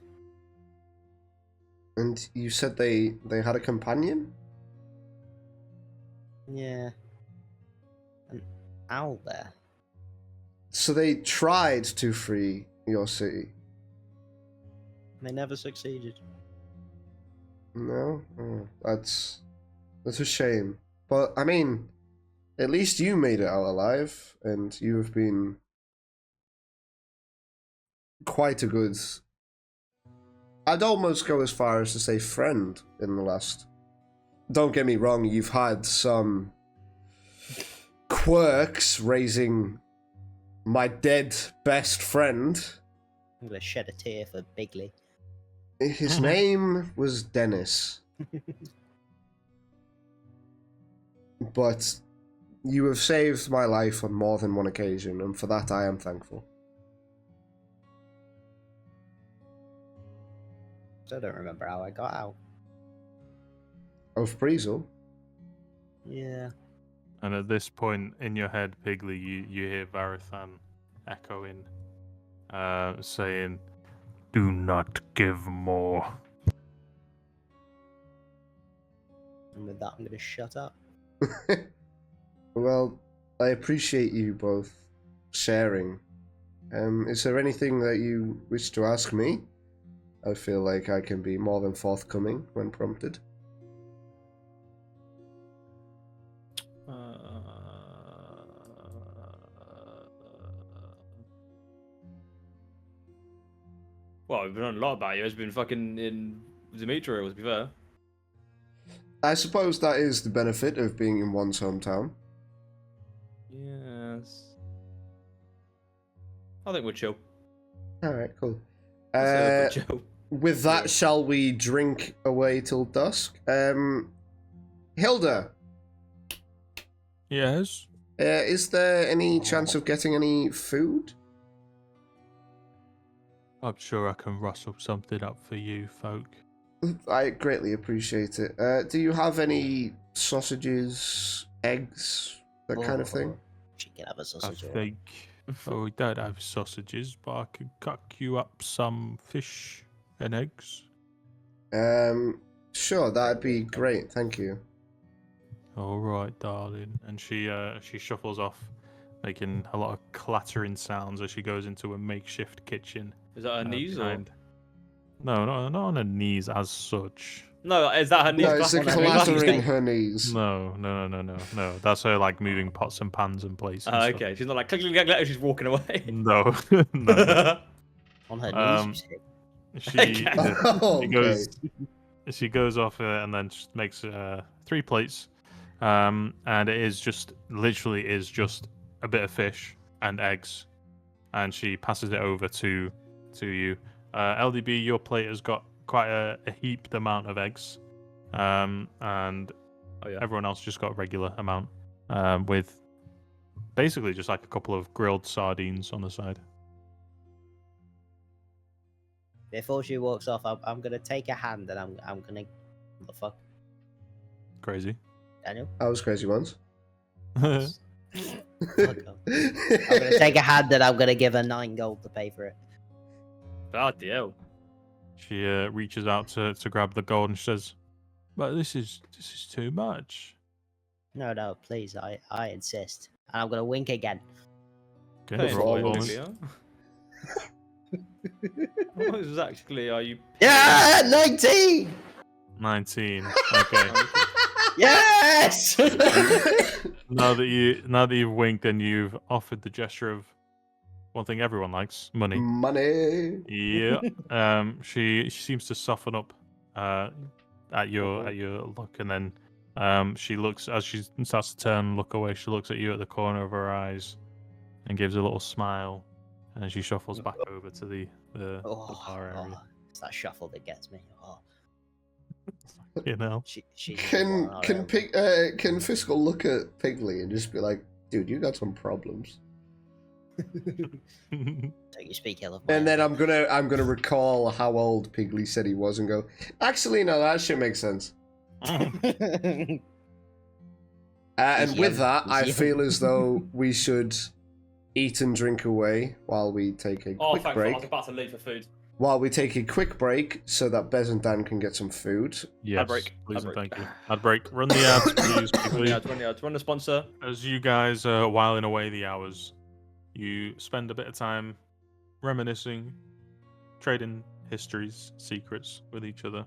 [SPEAKER 4] And you said they had a companion?
[SPEAKER 2] Yeah. An owl there.
[SPEAKER 4] So they tried to free your city?
[SPEAKER 2] They never succeeded.
[SPEAKER 4] No? Oh, that's a shame. But, I mean, at least you made it out alive, and you have been quite a good... I'd almost go as far as to say friend in the last... Don't get me wrong, you've had some quirks raising my dead best friend.
[SPEAKER 2] I'm gonna shed a tear for Bigley.
[SPEAKER 4] His name was Dennis. But you have saved my life on more than one occasion, and for that I am thankful.
[SPEAKER 2] I don't remember how I got out.
[SPEAKER 4] Of Breezel?
[SPEAKER 2] Yeah.
[SPEAKER 5] And at this point in your head, Pigley, you hear Varathan echoing, saying, "Do not give more."
[SPEAKER 2] And with that, I'm gonna shut up.
[SPEAKER 4] Well, I appreciate you both sharing. Is there anything that you wish to ask me? I feel like I can be more than forthcoming when prompted.
[SPEAKER 1] Well, we've learned a lot about you. It's been fucking in Demetrius, to be fair.
[SPEAKER 4] I suppose that is the benefit of being in one's hometown.
[SPEAKER 1] Yes. I think we're chill.
[SPEAKER 4] Alright, cool.
[SPEAKER 1] Let's say we're chill.
[SPEAKER 4] With that,
[SPEAKER 2] Yeah.
[SPEAKER 4] shall we drink away till dusk? Hilda,
[SPEAKER 5] Yes.
[SPEAKER 4] is there any chance of getting any food?
[SPEAKER 5] I'm sure I can rustle something up for you, folk.
[SPEAKER 4] I greatly appreciate it. Do you have any sausages, eggs, that kind of thing?
[SPEAKER 2] She can have a
[SPEAKER 5] I
[SPEAKER 2] sausage. or-
[SPEAKER 5] think. Oh, we don't have sausages, but I could cook you up some fish and eggs.
[SPEAKER 4] Sure, that'd be great. Thank you.
[SPEAKER 5] All right, darling. And she shuffles off, making a lot of clattering sounds as she goes into a makeshift kitchen.
[SPEAKER 1] Is that her knees or?
[SPEAKER 5] behind- No, not on her knees as such.
[SPEAKER 1] No, is that her knees?
[SPEAKER 4] No, it's the
[SPEAKER 1] back on
[SPEAKER 4] clattering her knees.
[SPEAKER 5] No. That's her like moving pots and pans and plates. And
[SPEAKER 1] Oh,
[SPEAKER 5] stuff.
[SPEAKER 1] okay. She's not like click, click, click, click, as she's walking away.
[SPEAKER 5] No, no.
[SPEAKER 2] On her
[SPEAKER 5] Um,
[SPEAKER 2] knees, you said.
[SPEAKER 5] She
[SPEAKER 4] Oh,
[SPEAKER 5] she goes she goes off and then just makes 3 plates, and it is just literally is just a bit of fish and eggs, and she passes it over to you. LDB, your plate has got quite a heaped amount of eggs, and
[SPEAKER 1] Oh, yeah.
[SPEAKER 5] everyone else just got a regular amount, with basically just like a couple of grilled sardines on the side.
[SPEAKER 2] Before she walks off, I'm gonna take a hand and I'm gonna. What the fuck,
[SPEAKER 5] Crazy.
[SPEAKER 2] Daniel?
[SPEAKER 4] I was crazy once.
[SPEAKER 2] Fuck off. I'm gonna take a hand and I'm gonna give her 9 gold to pay for it.
[SPEAKER 1] Bloody hell.
[SPEAKER 5] She reaches out to grab the gold and she says, "But this is too much."
[SPEAKER 2] No, please, I insist. And I'm gonna wink again.
[SPEAKER 5] Okay,
[SPEAKER 1] Paying
[SPEAKER 5] roll
[SPEAKER 1] for it,
[SPEAKER 5] performance.
[SPEAKER 1] really, huh? What exactly are you?
[SPEAKER 2] Yeah, 19.
[SPEAKER 5] 19. Okay.
[SPEAKER 2] Yes.
[SPEAKER 5] now that you've winked and you've offered the gesture of one thing everyone likes, money.
[SPEAKER 4] Money.
[SPEAKER 5] Yeah. She seems to soften up at your look, and then she looks as she starts to turn and look away. She looks at you at the corner of her eyes and gives a little smile, and then she shuffles back over to the bar area.
[SPEAKER 2] It's that shuffle that gets me. Oh,
[SPEAKER 5] You know.
[SPEAKER 2] she's
[SPEAKER 4] Can Fiscal look at Pigley and just be like, "Dude, you got some problems."
[SPEAKER 2] Don't you speak ill of
[SPEAKER 4] And then
[SPEAKER 2] mine.
[SPEAKER 4] I'm gonna recall how old Pigley said he was and go, "Actually, no, that shit makes sense." And
[SPEAKER 2] He's
[SPEAKER 4] with
[SPEAKER 2] young.
[SPEAKER 4] that,
[SPEAKER 2] He's
[SPEAKER 4] I
[SPEAKER 2] young.
[SPEAKER 4] feel as though we should eat and drink away while we take a
[SPEAKER 1] Oh,
[SPEAKER 4] quick
[SPEAKER 1] thank God. I was
[SPEAKER 4] break.
[SPEAKER 1] about to leave for food.
[SPEAKER 4] While we take a quick break so that Bez and Dan can get some food.
[SPEAKER 5] Yes,
[SPEAKER 1] break.
[SPEAKER 5] please
[SPEAKER 1] Ad
[SPEAKER 5] and
[SPEAKER 1] break.
[SPEAKER 5] thank you. Ad break. Run the ads, please.
[SPEAKER 1] Run
[SPEAKER 5] quickly.
[SPEAKER 1] the ads, run the sponsor.
[SPEAKER 5] As you guys are whiling away the hours, you spend a bit of time reminiscing, trading histories, secrets with each other.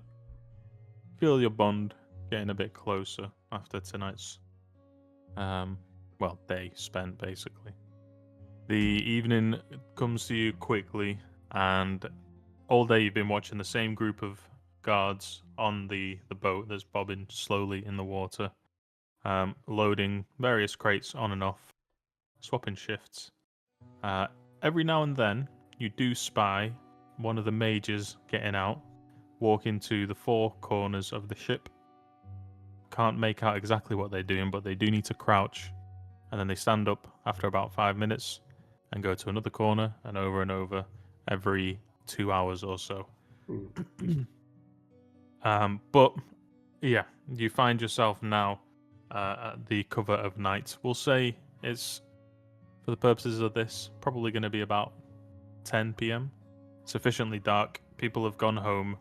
[SPEAKER 5] Feel your bond getting a bit closer after tonight's, day spent basically. The evening comes to you quickly, and all day you've been watching the same group of guards on the boat that's bobbing slowly in the water. loading various crates on and off, swapping shifts. Every now and then, you do spy one of the mages getting out, walk into the four corners of the ship. Can't make out exactly what they're doing, but they do need to crouch, and then they stand up after about 5 minutes and go to another corner and over every 2 hours or so. But yeah, you find yourself now at the cover of night. We'll say it's, for the purposes of this, probably going to be about 10 p.m. Sufficiently dark. People have gone home.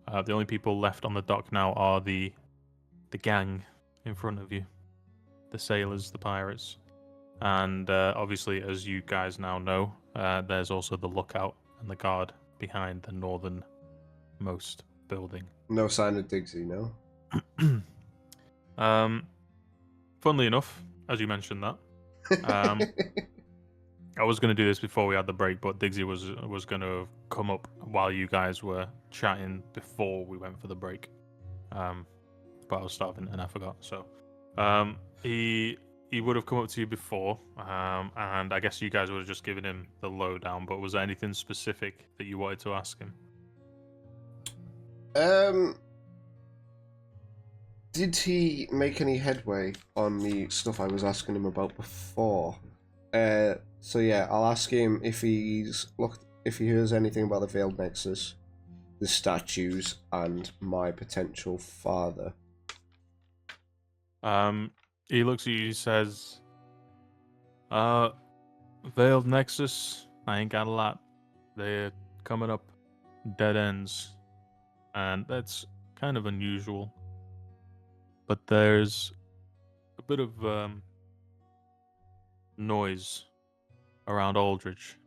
[SPEAKER 5] The only people left on the dock now are the gang in front of you, the sailors, the pirates, and obviously, as you guys now know, there's also the lookout and the guard behind the northernmost building.
[SPEAKER 4] No sign of Diggsy, no?
[SPEAKER 5] Funnily enough, as you mentioned that, I was going to do this before we had the break, but Diggsy was going to come up while you guys were chatting before we went for the break. But I was starving and I forgot. So he would have come up to you before, and I guess you guys would have just given him the lowdown. But was there anything specific that you wanted to ask him?
[SPEAKER 4] Did he make any headway on the stuff I was asking him about before? So yeah, I'll ask him if he hears anything about the Veiled Nexus, the statues, and my potential father.
[SPEAKER 5] He looks at you. He says, "Veiled Nexus. I ain't got a lot. They're coming up dead ends, and that's kind of unusual. But there's a bit of noise around Aldrich.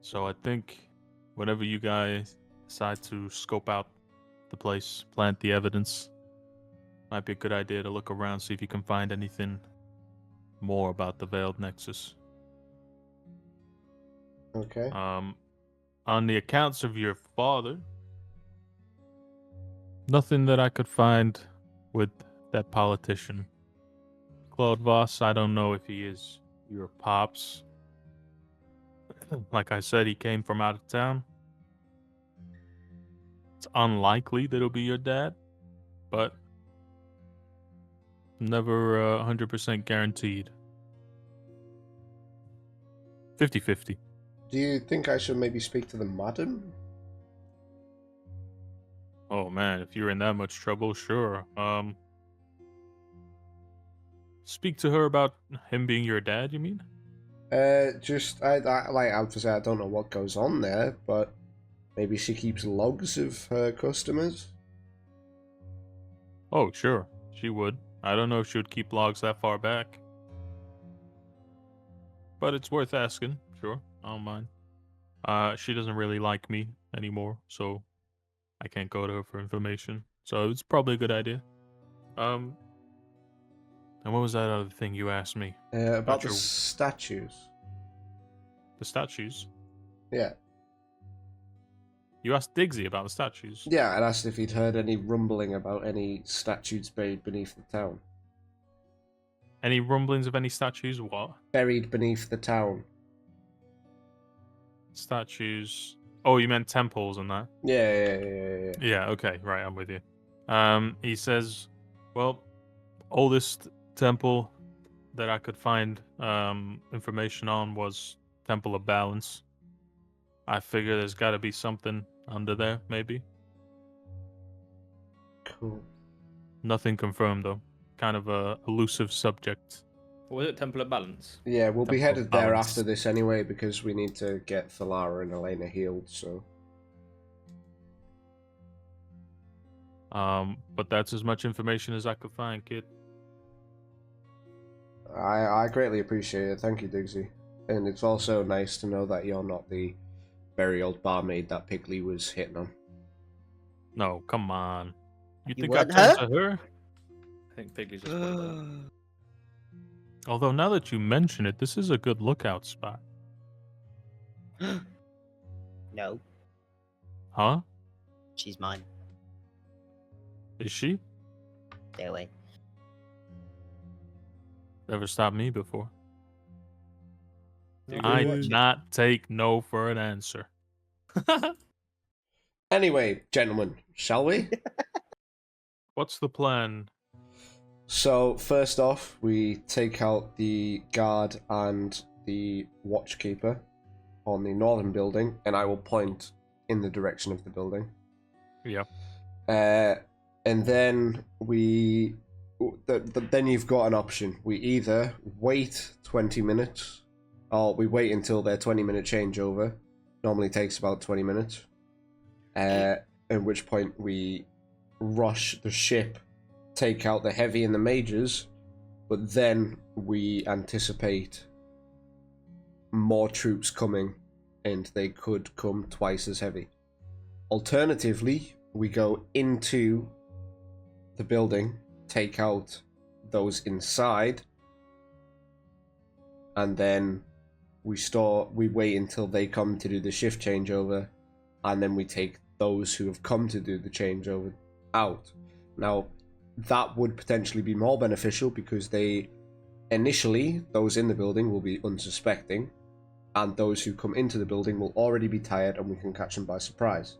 [SPEAKER 5] So I think whenever you guys decide to scope out the place, plant the evidence, might be a good idea to look around, see if you can find anything more about the Veiled Nexus.
[SPEAKER 4] Okay.
[SPEAKER 5] On the accounts of your father, nothing that I could find with that politician. Claude Voss, I don't know if he is your pops. Like I said, he came from out of town. It's unlikely that it'll be your dad, but never 100% guaranteed. 50-50.
[SPEAKER 4] Do you think I should maybe speak to the madam?
[SPEAKER 5] Oh man, if you're in that much trouble, sure. Speak to her about him being your dad, you mean?
[SPEAKER 4] Just I like I say I don't know what goes on there, but maybe she keeps logs of her customers.
[SPEAKER 5] Oh, sure. She would. I don't know if she would keep logs that far back. But it's worth asking. Sure. I don't mind. She doesn't really like me anymore, so I can't go to her for information. So it's probably a good idea. And what was that other thing you asked me?
[SPEAKER 4] About the
[SPEAKER 5] your-
[SPEAKER 4] statues.
[SPEAKER 5] The statues?
[SPEAKER 4] Yeah.
[SPEAKER 5] You asked Diggsy about the statues?
[SPEAKER 4] Yeah, I asked if he'd heard any rumbling about any statues buried beneath the town.
[SPEAKER 5] Any rumblings of any statues? What?
[SPEAKER 4] Buried beneath the town.
[SPEAKER 5] Statues. Oh, you meant temples and that?
[SPEAKER 4] Yeah.
[SPEAKER 5] Yeah, okay, right, I'm with you. He says, well, oldest temple that I could find information on was Temple of Balance. I figure there's got to be something under there, maybe.
[SPEAKER 4] Cool.
[SPEAKER 5] Nothing confirmed, though. Kind of a elusive subject.
[SPEAKER 1] What was it? Temple of Balance?
[SPEAKER 4] Yeah, we'll be
[SPEAKER 5] Temple of
[SPEAKER 4] headed there
[SPEAKER 5] Balance.
[SPEAKER 4] after this anyway because we need to get Thalara and Elena healed, so.
[SPEAKER 5] But that's as much information as I could find, kid.
[SPEAKER 4] I greatly appreciate it. Thank you, Diggsy. And it's also nice to know that you're not the very old barmaid that Pigley was hitting on.
[SPEAKER 5] No, come on. You think
[SPEAKER 2] weren't
[SPEAKER 5] I turned to her?
[SPEAKER 1] I think Pigley's just one of them.
[SPEAKER 5] Although now that you mention it, this is a good lookout spot.
[SPEAKER 2] No,
[SPEAKER 5] Huh?
[SPEAKER 2] she's mine.
[SPEAKER 5] Is she?
[SPEAKER 2] Stay away.
[SPEAKER 5] Never stopped me before.
[SPEAKER 1] You
[SPEAKER 5] I
[SPEAKER 1] watch
[SPEAKER 5] do
[SPEAKER 1] it.
[SPEAKER 5] not take no for an answer.
[SPEAKER 4] Anyway, gentlemen, shall we?
[SPEAKER 5] What's the plan?
[SPEAKER 4] So, first off, we take out the guard and the watchkeeper on the northern building, and I will point in the direction of the building.
[SPEAKER 5] Yeah.
[SPEAKER 4] And then then you've got an option. We either wait 20 minutes, or we wait until their 20-minute changeover. Normally takes about 20 minutes. At which point we rush the ship, take out the heavy and the majors, but then we anticipate more troops coming, and they could come twice as heavy. Alternatively, we go into the building, take out those inside, and then we wait until they come to do the shift changeover, and then we take those who have come to do the changeover out. Now, that would potentially be more beneficial because initially, those in the building will be unsuspecting, and those who come into the building will already be tired, and we can catch them by surprise.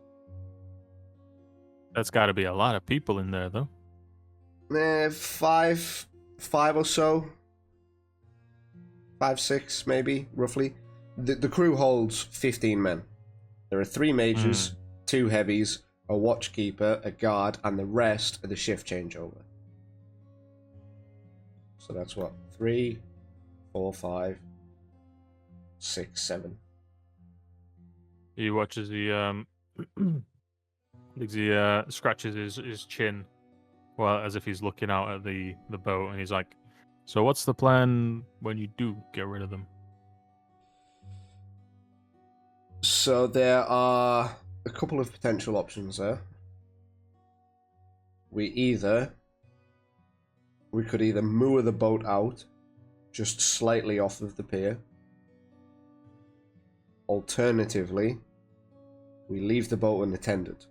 [SPEAKER 5] That's got to be a lot of people in there, though.
[SPEAKER 4] Five or so. 5, 6, maybe, roughly. The crew holds 15 men. There are 3 majors, 2 heavies, a watchkeeper, a guard, and the rest are the shift changeover. So that's what? 3, 4, 5, 6, 7.
[SPEAKER 5] He watches the scratches his chin, well, as if he's looking out at the boat, and he's like, "So what's the plan when you do get rid of them?"
[SPEAKER 4] So there are a couple of potential options there. We could either moor the boat out just slightly off of the pier. Alternatively, we leave the boat unattended.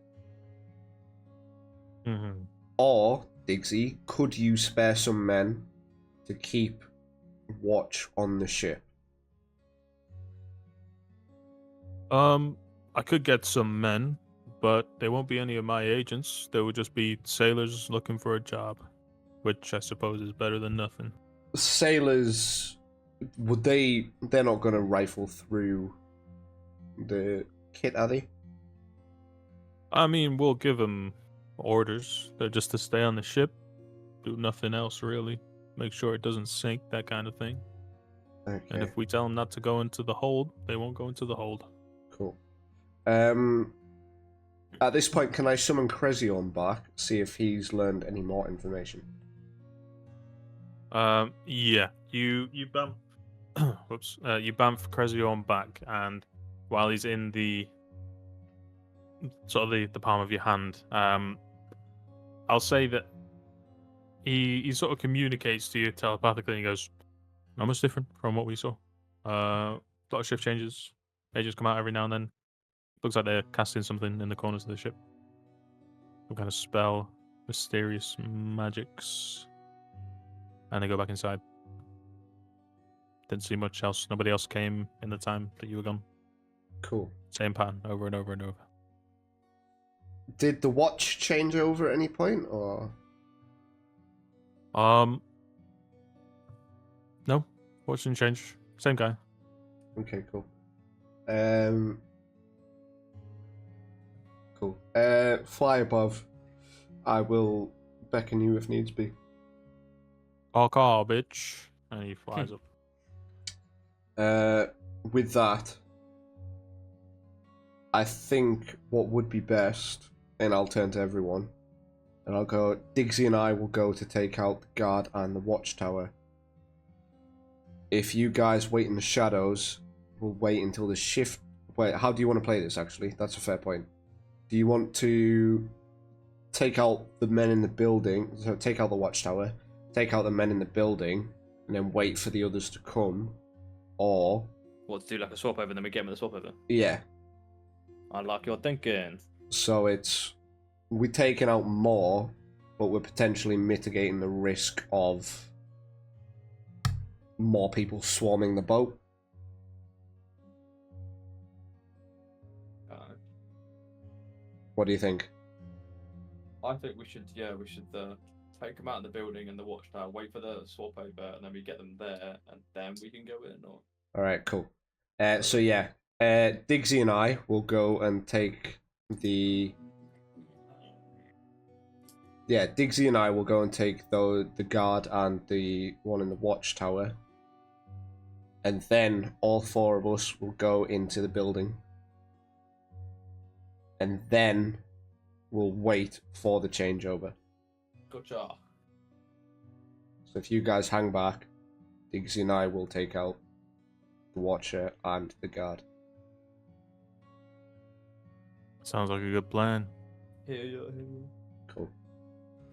[SPEAKER 5] Mm-hmm.
[SPEAKER 4] Or, Diggsy, could you spare some men to keep watch on the ship?
[SPEAKER 5] I could get some men, but they won't be any of my agents. They would just be sailors looking for a job, which I suppose is better than nothing.
[SPEAKER 4] Sailors, they're not going to rifle through the kit, are they?
[SPEAKER 5] I mean, we'll give them orders. They're just to stay on the ship, do nothing else really. Make sure it doesn't sink, that kind of thing.
[SPEAKER 4] Okay.
[SPEAKER 5] And if we tell them not to go into the hold, they won't go into the hold.
[SPEAKER 4] Cool. At this point, can I summon Crezion back, see if he's learned any more information?
[SPEAKER 5] Yeah. You bump. Whoops. You bump Crezion back, and while he's in the sort of the palm of your hand, I'll say that he sort of communicates to you telepathically, and he goes, "Not much different from what we saw. A lot of shift changes. They just come out every now and then. Looks like they're casting something in the corners of the ship. Some kind of spell, mysterious magics." And they go back inside. Didn't see much else. Nobody else came in the time that you were gone.
[SPEAKER 4] Cool.
[SPEAKER 5] Same pattern over and over and over.
[SPEAKER 4] Did the watch change over at any point, or?
[SPEAKER 5] No. Watch didn't change. Same guy.
[SPEAKER 4] Okay, cool. Cool. Fly above. I will beckon you if needs be.
[SPEAKER 5] Call, bitch. And he flies up.
[SPEAKER 4] With that, I think what would be best, and I'll turn to everyone, and I'll go, Diggsy and I will go to take out the guard and the watchtower. If you guys wait in the shadows, we'll wait until the shift... Wait, how do you want to play this, actually? That's a fair point. Do you want to take out the men in the building, so take out the watchtower, take out the men in the building, and then wait for the others to come, or...
[SPEAKER 1] What, to do like a swap over, then we get them with a swap over?
[SPEAKER 4] Yeah.
[SPEAKER 1] I like your thinking.
[SPEAKER 4] So we're taking out more, but we're potentially mitigating the risk of more people swarming the boat. What do you think?
[SPEAKER 1] I think we should take them out of the building and the watchtower, wait for the swap over, and then we get them there, and then we can go in. Or
[SPEAKER 4] All right, cool. So yeah, Diggsy and I will go and take the. Yeah, Diggsy and I will go and take the guard and the one in the watchtower, and then all four of us will go into the building, and then we'll wait for the changeover.
[SPEAKER 1] gotcha.
[SPEAKER 4] So if you guys hang back, Diggsy and I will take out the watcher and the guard.
[SPEAKER 5] Sounds like a good plan.
[SPEAKER 1] Here you.
[SPEAKER 4] Cool.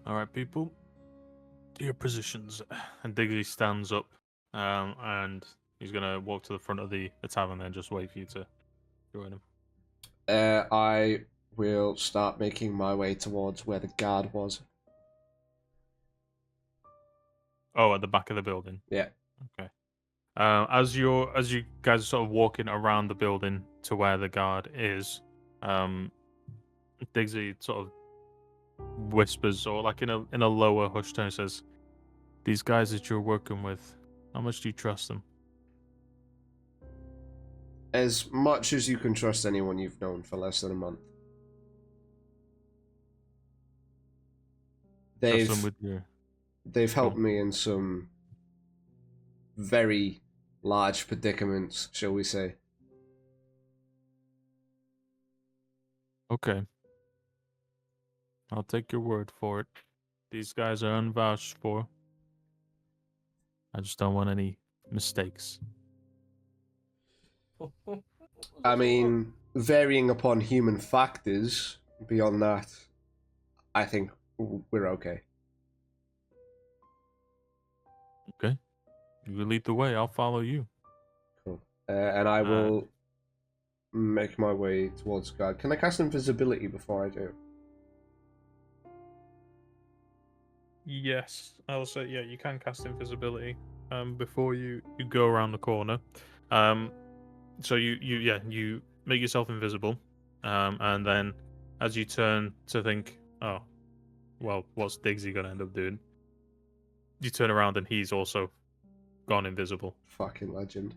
[SPEAKER 5] All right, people, to your positions. And Diggy stands up, and he's gonna walk to the front of the tavern and just wait for you to join him.
[SPEAKER 4] I will start making my way towards where the guard was.
[SPEAKER 5] Oh, at the back of the building.
[SPEAKER 4] Yeah.
[SPEAKER 5] Okay. As you guys are sort of walking around the building to where the guard is, Diggsy sort of whispers, or like in a lower hushed tone, says, "These guys that you're working with, how much do you trust them?"
[SPEAKER 4] As much as you can trust anyone you've known for less than a month.
[SPEAKER 5] Trust them with your...
[SPEAKER 4] They've helped me in some very large predicaments, shall we say.
[SPEAKER 5] Okay. I'll take your word for it. These guys are unvouched for. I just don't want any mistakes.
[SPEAKER 4] I mean, varying upon human factors, beyond that, I think we're okay.
[SPEAKER 5] Okay. You lead the way, I'll follow you.
[SPEAKER 4] Cool. And I will make my way towards guard. Can I cast invisibility before I do?
[SPEAKER 5] Yes, I'll say, yeah, you can cast invisibility before you go around the corner. So you make yourself invisible, and then as you turn to think, oh, well, what's Diggsy gonna end up doing? You turn around and he's also gone invisible.
[SPEAKER 4] Fucking legend.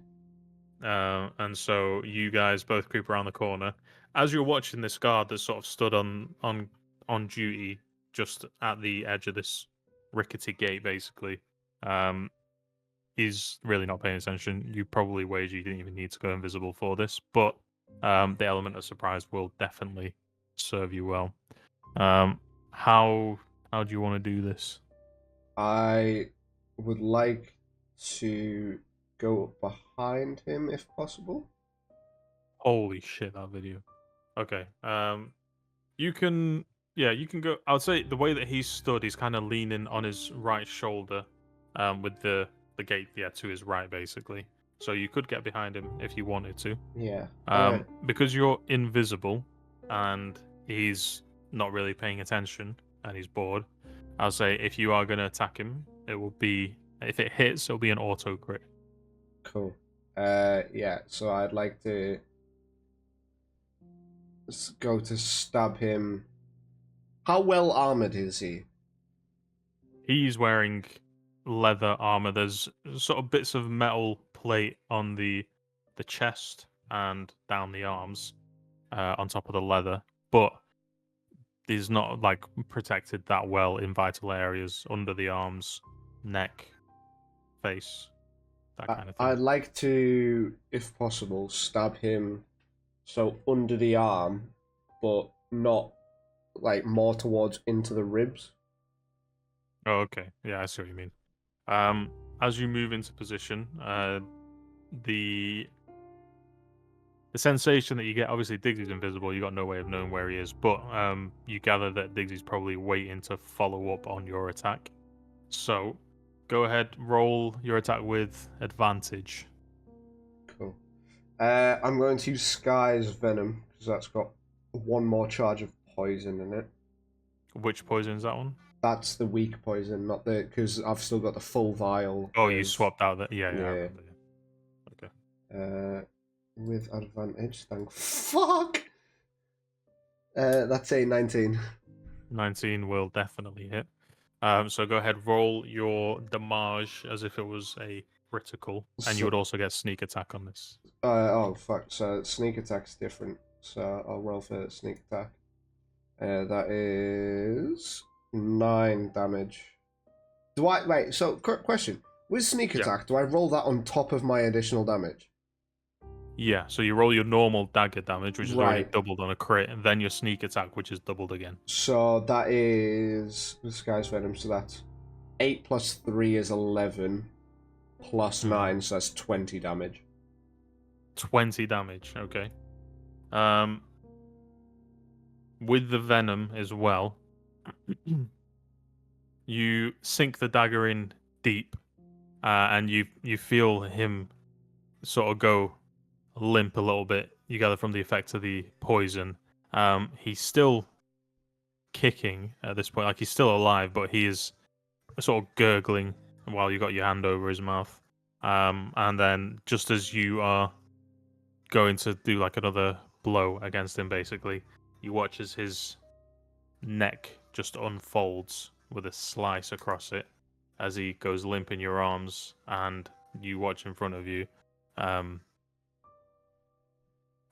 [SPEAKER 5] And so you guys both creep around the corner. As you're watching this guard that's sort of stood on duty just at the edge of this rickety gate, basically, is really not paying attention. You probably wager you didn't even need to go invisible for this, but the element of surprise will definitely serve you well. How do you want to do this?
[SPEAKER 4] I would like to go behind him if possible.
[SPEAKER 5] Holy shit, that video. Okay. You can go. I would say the way that he's stood, he's kind of leaning on his right shoulder, with the gate, to his right, basically. So you could get behind him if you wanted to.
[SPEAKER 4] Yeah.
[SPEAKER 5] Because you're invisible and he's not really paying attention and he's bored, I'll say if you are going to attack him, it will be, if it hits, it'll be an auto crit.
[SPEAKER 4] Cool. Yeah, so I'd like to go to stab him. How well armored is he?
[SPEAKER 5] He's wearing leather armor. There's sort of bits of metal plate on the chest and down the arms, on top of the leather, but he's not like protected that well in vital areas under the arms, neck, face, that kind of thing.
[SPEAKER 4] I'd like to, if possible, stab him so under the arm, but not like more towards into the ribs.
[SPEAKER 5] Oh, okay. Yeah, I see what you mean. As you move into position, the sensation that you get, obviously Diggsy's invisible, you got no way of knowing where he is, but you gather that Diggsy's probably waiting to follow up on your attack. So, go ahead, roll your attack with advantage.
[SPEAKER 4] Cool. I'm going to Sky's Venom, because that's got one more charge of poison in it.
[SPEAKER 5] Which poison is that one?
[SPEAKER 4] That's the weak poison, not the because I've still got the full vial.
[SPEAKER 5] Oh, you
[SPEAKER 4] of-
[SPEAKER 5] swapped out that. Yeah, I
[SPEAKER 4] Yeah.
[SPEAKER 5] remember. Yeah. Okay.
[SPEAKER 4] With advantage. Thank fuck. That's a 19.
[SPEAKER 5] 19 will definitely hit. So go ahead, roll your damage as if it was a critical, and you would also get sneak attack on this.
[SPEAKER 4] Oh fuck! So sneak attack's different. So I'll roll for sneak attack. That is 9 damage. Do I wait? So question: with sneak
[SPEAKER 5] Yeah.
[SPEAKER 4] attack, do I roll that on top of my additional damage?
[SPEAKER 5] Yeah, so you roll your normal dagger damage, which is already
[SPEAKER 4] Right.
[SPEAKER 5] doubled on a crit, and then your sneak attack, which is doubled again.
[SPEAKER 4] So that is Disguise Venom. So that's 8 plus 3 is 11, plus 9, so that's 20 damage.
[SPEAKER 5] 20 damage, okay. With the venom as well, you sink the dagger in deep, and you feel him sort of go limp a little bit. You gather from the effects of the poison. He's still kicking at this point, like he's still alive, but he is sort of gurgling while you got your hand over his mouth. And then just as you are going to do like another blow against him, basically, you watch as his neck just unfolds with a slice across it as he goes limp in your arms, and you watch in front of you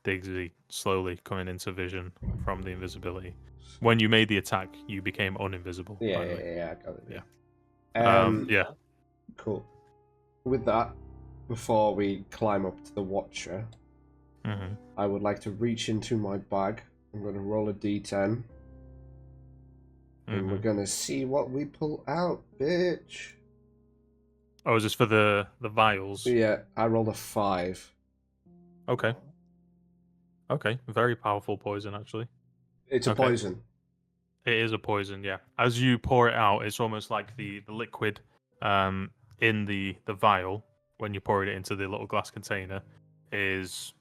[SPEAKER 5] Diggsy slowly coming into vision from the invisibility. When you made the attack, you became uninvisible.
[SPEAKER 4] Yeah,
[SPEAKER 5] by the way.
[SPEAKER 4] yeah, I got it.
[SPEAKER 5] Yeah. Yeah.
[SPEAKER 4] Cool. With that, before we climb up to the Watcher,
[SPEAKER 5] Mm-hmm.
[SPEAKER 4] I would like to reach into my bag. I'm going to roll a d10. And we're going to see what we pull out, bitch.
[SPEAKER 5] Oh, is this for the vials?
[SPEAKER 4] Yeah, I rolled a 5.
[SPEAKER 5] Okay. Okay. Very powerful poison, actually.
[SPEAKER 4] It's a
[SPEAKER 5] Okay.
[SPEAKER 4] poison.
[SPEAKER 5] It is a poison, yeah. As you pour it out, it's almost like the liquid in the vial, when you pour it into the little glass container, is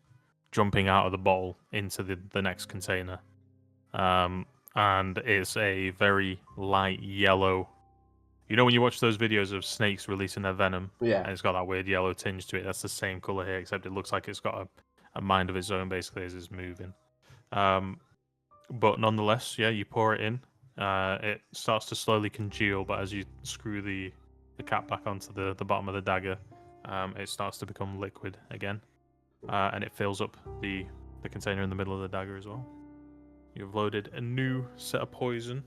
[SPEAKER 5] jumping out of the bottle into the next container. And it's a very light yellow. You know when you watch those videos of snakes releasing their venom,
[SPEAKER 4] Yeah.
[SPEAKER 5] and it's got that weird yellow tinge to it? That's the same color here, except it looks like it's got a mind of its own, basically, as it's moving. But nonetheless, yeah, you pour it in. It starts to slowly congeal, but as you screw the cap back onto the bottom of the dagger, it starts to become liquid again, and it fills up the container in the middle of the dagger as well. You've loaded a new set of poison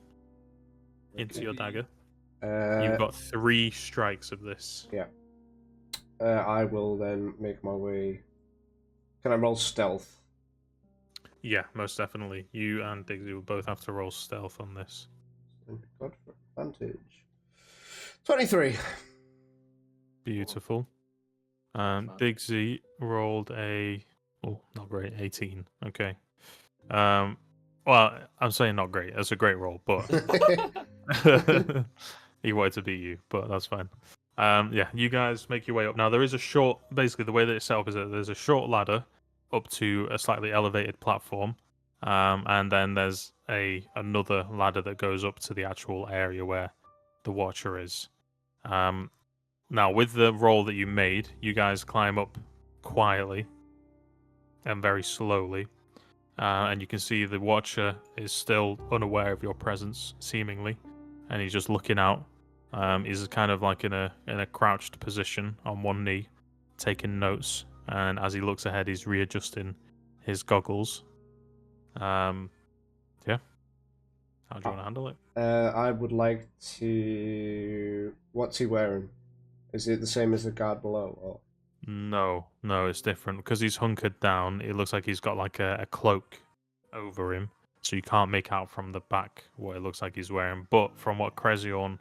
[SPEAKER 5] into your dagger. You've got 3 strikes of this.
[SPEAKER 4] Yeah. I will then make my way. Can I roll stealth?
[SPEAKER 5] Yeah, most definitely. You and Diggsy will both have to roll stealth on this.
[SPEAKER 4] Thank God for advantage. 23.
[SPEAKER 5] Beautiful. Diggsy rolled a not great, 18. Okay. Well, I'm saying not great. That's a great roll, but he wanted to beat you, but that's fine. Yeah, you guys make your way up. Now there is a short. Basically, the way that it's set up is that there's a short ladder up to a slightly elevated platform, and then there's another ladder that goes up to the actual area where the Watcher is. Now, with the roll that you made, you guys climb up quietly and very slowly, and you can see the Watcher is still unaware of your presence, seemingly, and he's just looking out. He's kind of like in a crouched position on one knee, taking notes, and as he looks ahead, he's readjusting his goggles. Yeah. How do you want to handle it?
[SPEAKER 4] I would like to. What's he wearing? Is it the same as the guard below? Or...
[SPEAKER 5] No, it's different because he's hunkered down. It looks like he's got like a cloak over him, so you can't make out from the back what it looks like he's wearing. But from what Krezion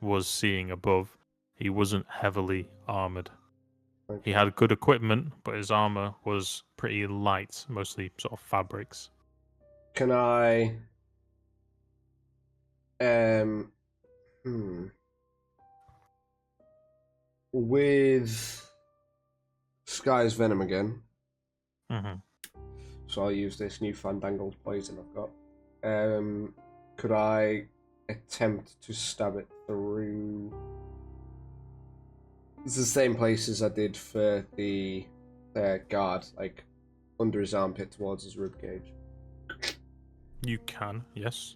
[SPEAKER 5] was seeing above, he wasn't heavily armored.
[SPEAKER 4] Okay.
[SPEAKER 5] He had good equipment, but his armor was pretty light, mostly sort of fabrics.
[SPEAKER 4] Can I? With Sky's Venom again.
[SPEAKER 5] Mm-hmm.
[SPEAKER 4] So I'll use this new fandangled poison I've got. Could I attempt to stab it through. It's the same place as I did for the guard, like under his armpit towards his ribcage.
[SPEAKER 5] You can, yes.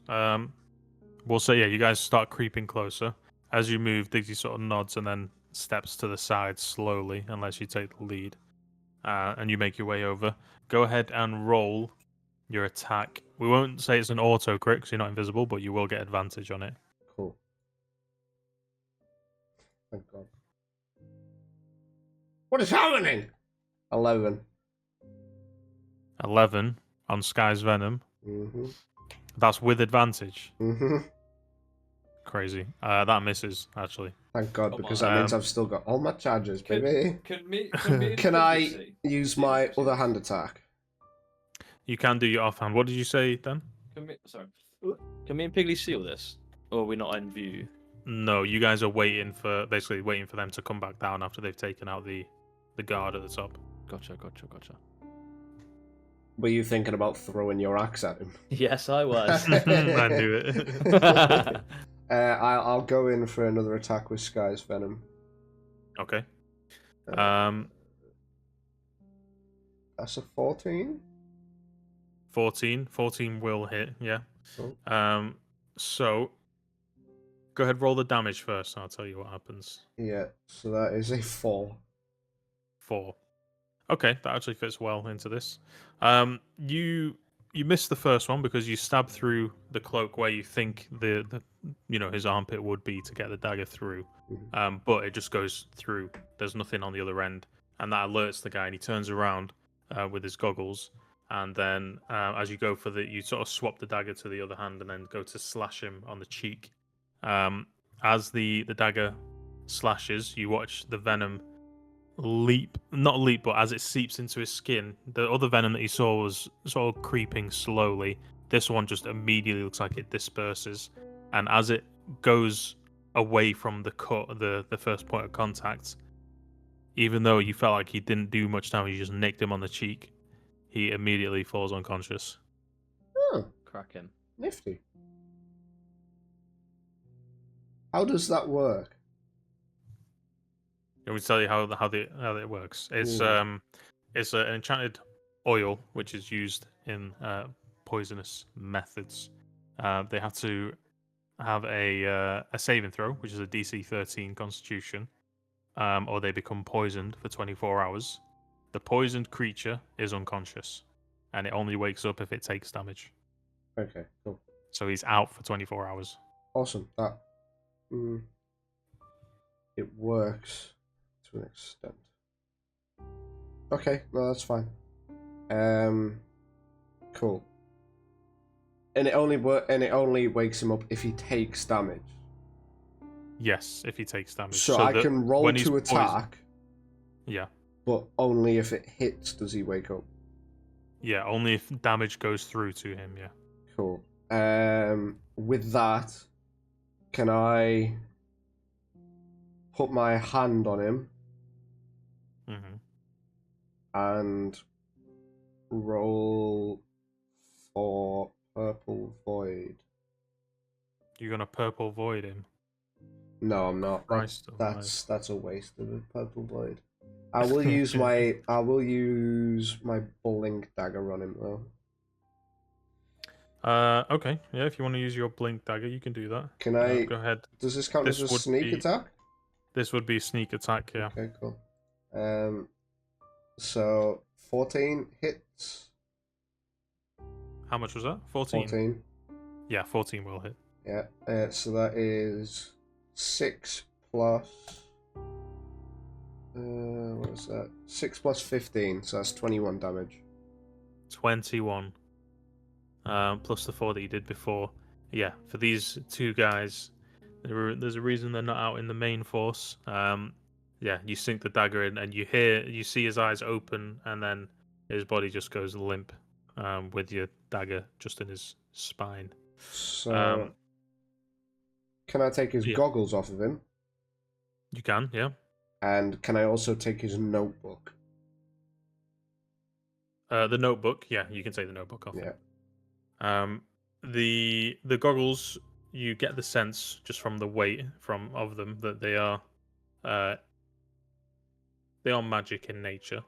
[SPEAKER 5] We'll say, yeah, you guys start creeping closer. As you move, Diggsy sort of nods and then steps to the side slowly, unless you take the lead. And you make your way over. Go ahead and roll your attack. We won't say it's an auto crit because you're not invisible, but you will get advantage on it.
[SPEAKER 4] Cool. Thank God. What is happening? 11.
[SPEAKER 5] 11 on Sky's Venom.
[SPEAKER 4] Mm-hmm.
[SPEAKER 5] That's with advantage.
[SPEAKER 4] Mm-hmm.
[SPEAKER 5] Crazy. That misses, actually.
[SPEAKER 4] Thank God,
[SPEAKER 1] Come
[SPEAKER 4] because
[SPEAKER 1] on.
[SPEAKER 4] that means I've still got all my charges,
[SPEAKER 1] Can-
[SPEAKER 4] baby.
[SPEAKER 1] Can me and
[SPEAKER 4] Can
[SPEAKER 1] Piggy
[SPEAKER 4] I
[SPEAKER 1] see?
[SPEAKER 4] use
[SPEAKER 1] See
[SPEAKER 4] my
[SPEAKER 1] this?
[SPEAKER 4] other hand attack?
[SPEAKER 5] You can do your offhand. What did you say then?
[SPEAKER 1] Can me and Piggly see all this? Or are we not in view?
[SPEAKER 5] No, you guys are basically waiting for them to come back down after they've taken out the guard at the top.
[SPEAKER 1] Gotcha.
[SPEAKER 4] Were you thinking about throwing your axe at him?
[SPEAKER 1] Yes, I was.
[SPEAKER 5] I knew it.
[SPEAKER 4] I'll go in for another attack with Sky's Venom.
[SPEAKER 5] Okay.
[SPEAKER 4] That's a 14?
[SPEAKER 5] 14 will hit, yeah.
[SPEAKER 4] Cool.
[SPEAKER 5] So go ahead, roll the damage first, and I'll tell you what happens.
[SPEAKER 4] Yeah, so that is a 4.
[SPEAKER 5] 4. Okay, that actually fits well into this. You missed the first one because you stabbed through the cloak where you think the his armpit would be to get the dagger through.
[SPEAKER 4] Mhm.
[SPEAKER 5] But it just goes through. There's nothing on the other end, and that alerts the guy, and he turns around with his goggles. And then, as you go for you sort of swap the dagger to the other hand, and then go to slash him on the cheek. As the dagger slashes, you watch the venom not leap, but as it seeps into his skin. The other venom that you saw was sort of creeping slowly. This one just immediately looks like it disperses, and as it goes away from the cut, the first point of contact, even though you felt like he didn't do much damage, you just nicked him on the cheek. He immediately falls unconscious.
[SPEAKER 4] Oh,
[SPEAKER 1] Cracking.
[SPEAKER 4] nifty. How does that work?
[SPEAKER 5] Let me tell you how it works. It's
[SPEAKER 4] Ooh.
[SPEAKER 5] it's an enchanted oil which is used in poisonous methods. They have to have a saving throw, which is a DC 13 Constitution, or they become poisoned for 24 hours. The poisoned creature is unconscious, and it only wakes up if it takes damage.
[SPEAKER 4] Okay, cool.
[SPEAKER 5] So he's out for 24 hours.
[SPEAKER 4] Awesome. That it works to an extent. Okay, no, that's fine. Cool. And it only wakes him up if he takes damage.
[SPEAKER 5] Yes, if he takes damage.
[SPEAKER 4] So I
[SPEAKER 5] that
[SPEAKER 4] can roll
[SPEAKER 5] when he's
[SPEAKER 4] to attack,
[SPEAKER 5] Yeah.
[SPEAKER 4] but only if it hits does he wake up.
[SPEAKER 5] Yeah, only if damage goes through to him, yeah.
[SPEAKER 4] Cool. With that, can I put my hand on him
[SPEAKER 5] Mm-hmm.
[SPEAKER 4] and roll for Purple Void?
[SPEAKER 5] You're gonna purple void him.
[SPEAKER 4] No, I'm not.
[SPEAKER 5] Christ
[SPEAKER 4] That's a waste of a Purple Void. I will use my blink dagger on him though.
[SPEAKER 5] Okay, yeah. If you want to use your blink dagger, you can do that.
[SPEAKER 4] Can I?
[SPEAKER 5] Go ahead.
[SPEAKER 4] Does this count as a
[SPEAKER 5] would
[SPEAKER 4] sneak
[SPEAKER 5] be-
[SPEAKER 4] attack?
[SPEAKER 5] This would be a sneak attack, yeah.
[SPEAKER 4] Okay, cool. So 14 hits.
[SPEAKER 5] How much was that? 14.
[SPEAKER 4] 14.
[SPEAKER 5] Yeah, 14 will hit.
[SPEAKER 4] Yeah. So that is 6 plus. What is that? 6 plus 15. So that's 21 damage.
[SPEAKER 5] 21. Plus the 4 that you did before. Yeah, for these two guys, there's a reason they're not out in the main force. Yeah, you sink the dagger in, and you see his eyes open, and then his body just goes limp, with your dagger just in his spine.
[SPEAKER 4] So can I take his
[SPEAKER 5] yeah.
[SPEAKER 4] goggles off of him?
[SPEAKER 5] You can, yeah.
[SPEAKER 4] And can I also take his notebook?
[SPEAKER 5] The notebook, yeah, you can take the notebook off.
[SPEAKER 4] Yeah.
[SPEAKER 5] The goggles you get the sense just from the weight of them that they are magic in nature.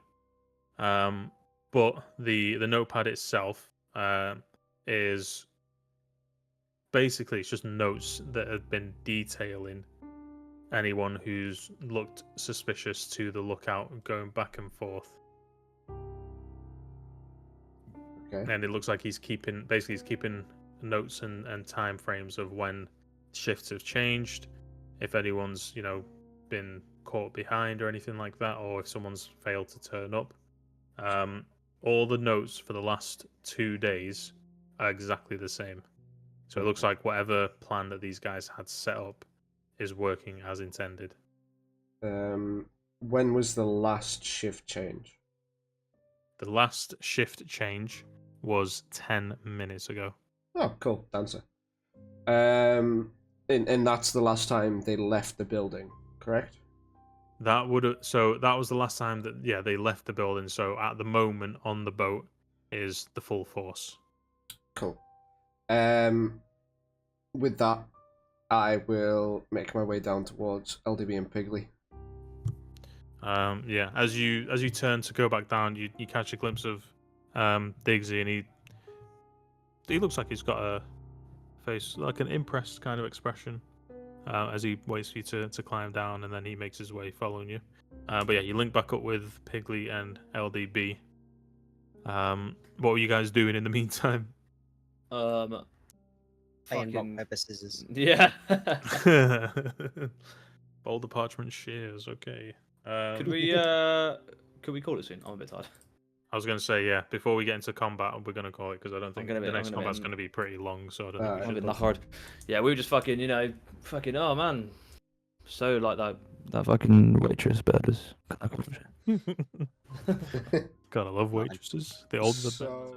[SPEAKER 5] But the notepad itself is basically it's just notes that have been detailing anyone who's looked suspicious to the lookout, going back and forth.
[SPEAKER 4] Okay.
[SPEAKER 5] And it looks like he's keeping notes and time frames of when shifts have changed, if anyone's been caught behind or anything like that, or if someone's failed to turn up. All the notes for the last 2 days are exactly the same. So it looks like whatever plan that these guys had set up is working as intended.
[SPEAKER 4] When was the last shift change?
[SPEAKER 5] The last shift change was 10 minutes ago.
[SPEAKER 4] Oh, cool. Dancer. And that's the last time they left the building, correct?
[SPEAKER 5] That was the last time that they left the building. So at the moment on the boat is the full force.
[SPEAKER 4] Cool. With that, I will make my way down towards LDB and Piggly.
[SPEAKER 5] As you turn to go back down, you catch a glimpse of Diggsy, and he looks like he's got a face like an impressed kind of expression as he waits for you to climb down, and then he makes his way following you. But yeah, you link back up with Piggly and LDB. What were you guys doing in the meantime?
[SPEAKER 2] Playing rock,
[SPEAKER 1] Fucking
[SPEAKER 2] paper, scissors.
[SPEAKER 1] yeah.
[SPEAKER 5] Boulder parchment shears. Okay.
[SPEAKER 1] Could we call it soon? I'm a bit tired.
[SPEAKER 5] I was going to say, yeah, before we get into combat, we're going to call it because I don't think
[SPEAKER 1] gonna
[SPEAKER 5] the
[SPEAKER 1] be-
[SPEAKER 5] next
[SPEAKER 1] I'm gonna be-
[SPEAKER 5] combat's going to be pretty long, so I don't think we
[SPEAKER 1] I'm a
[SPEAKER 5] should.
[SPEAKER 1] bit knackered. Yeah, we were just fucking, oh man, so like that fucking waitress bird was.
[SPEAKER 5] Gotta love waitresses. The older the better.
[SPEAKER 4] So-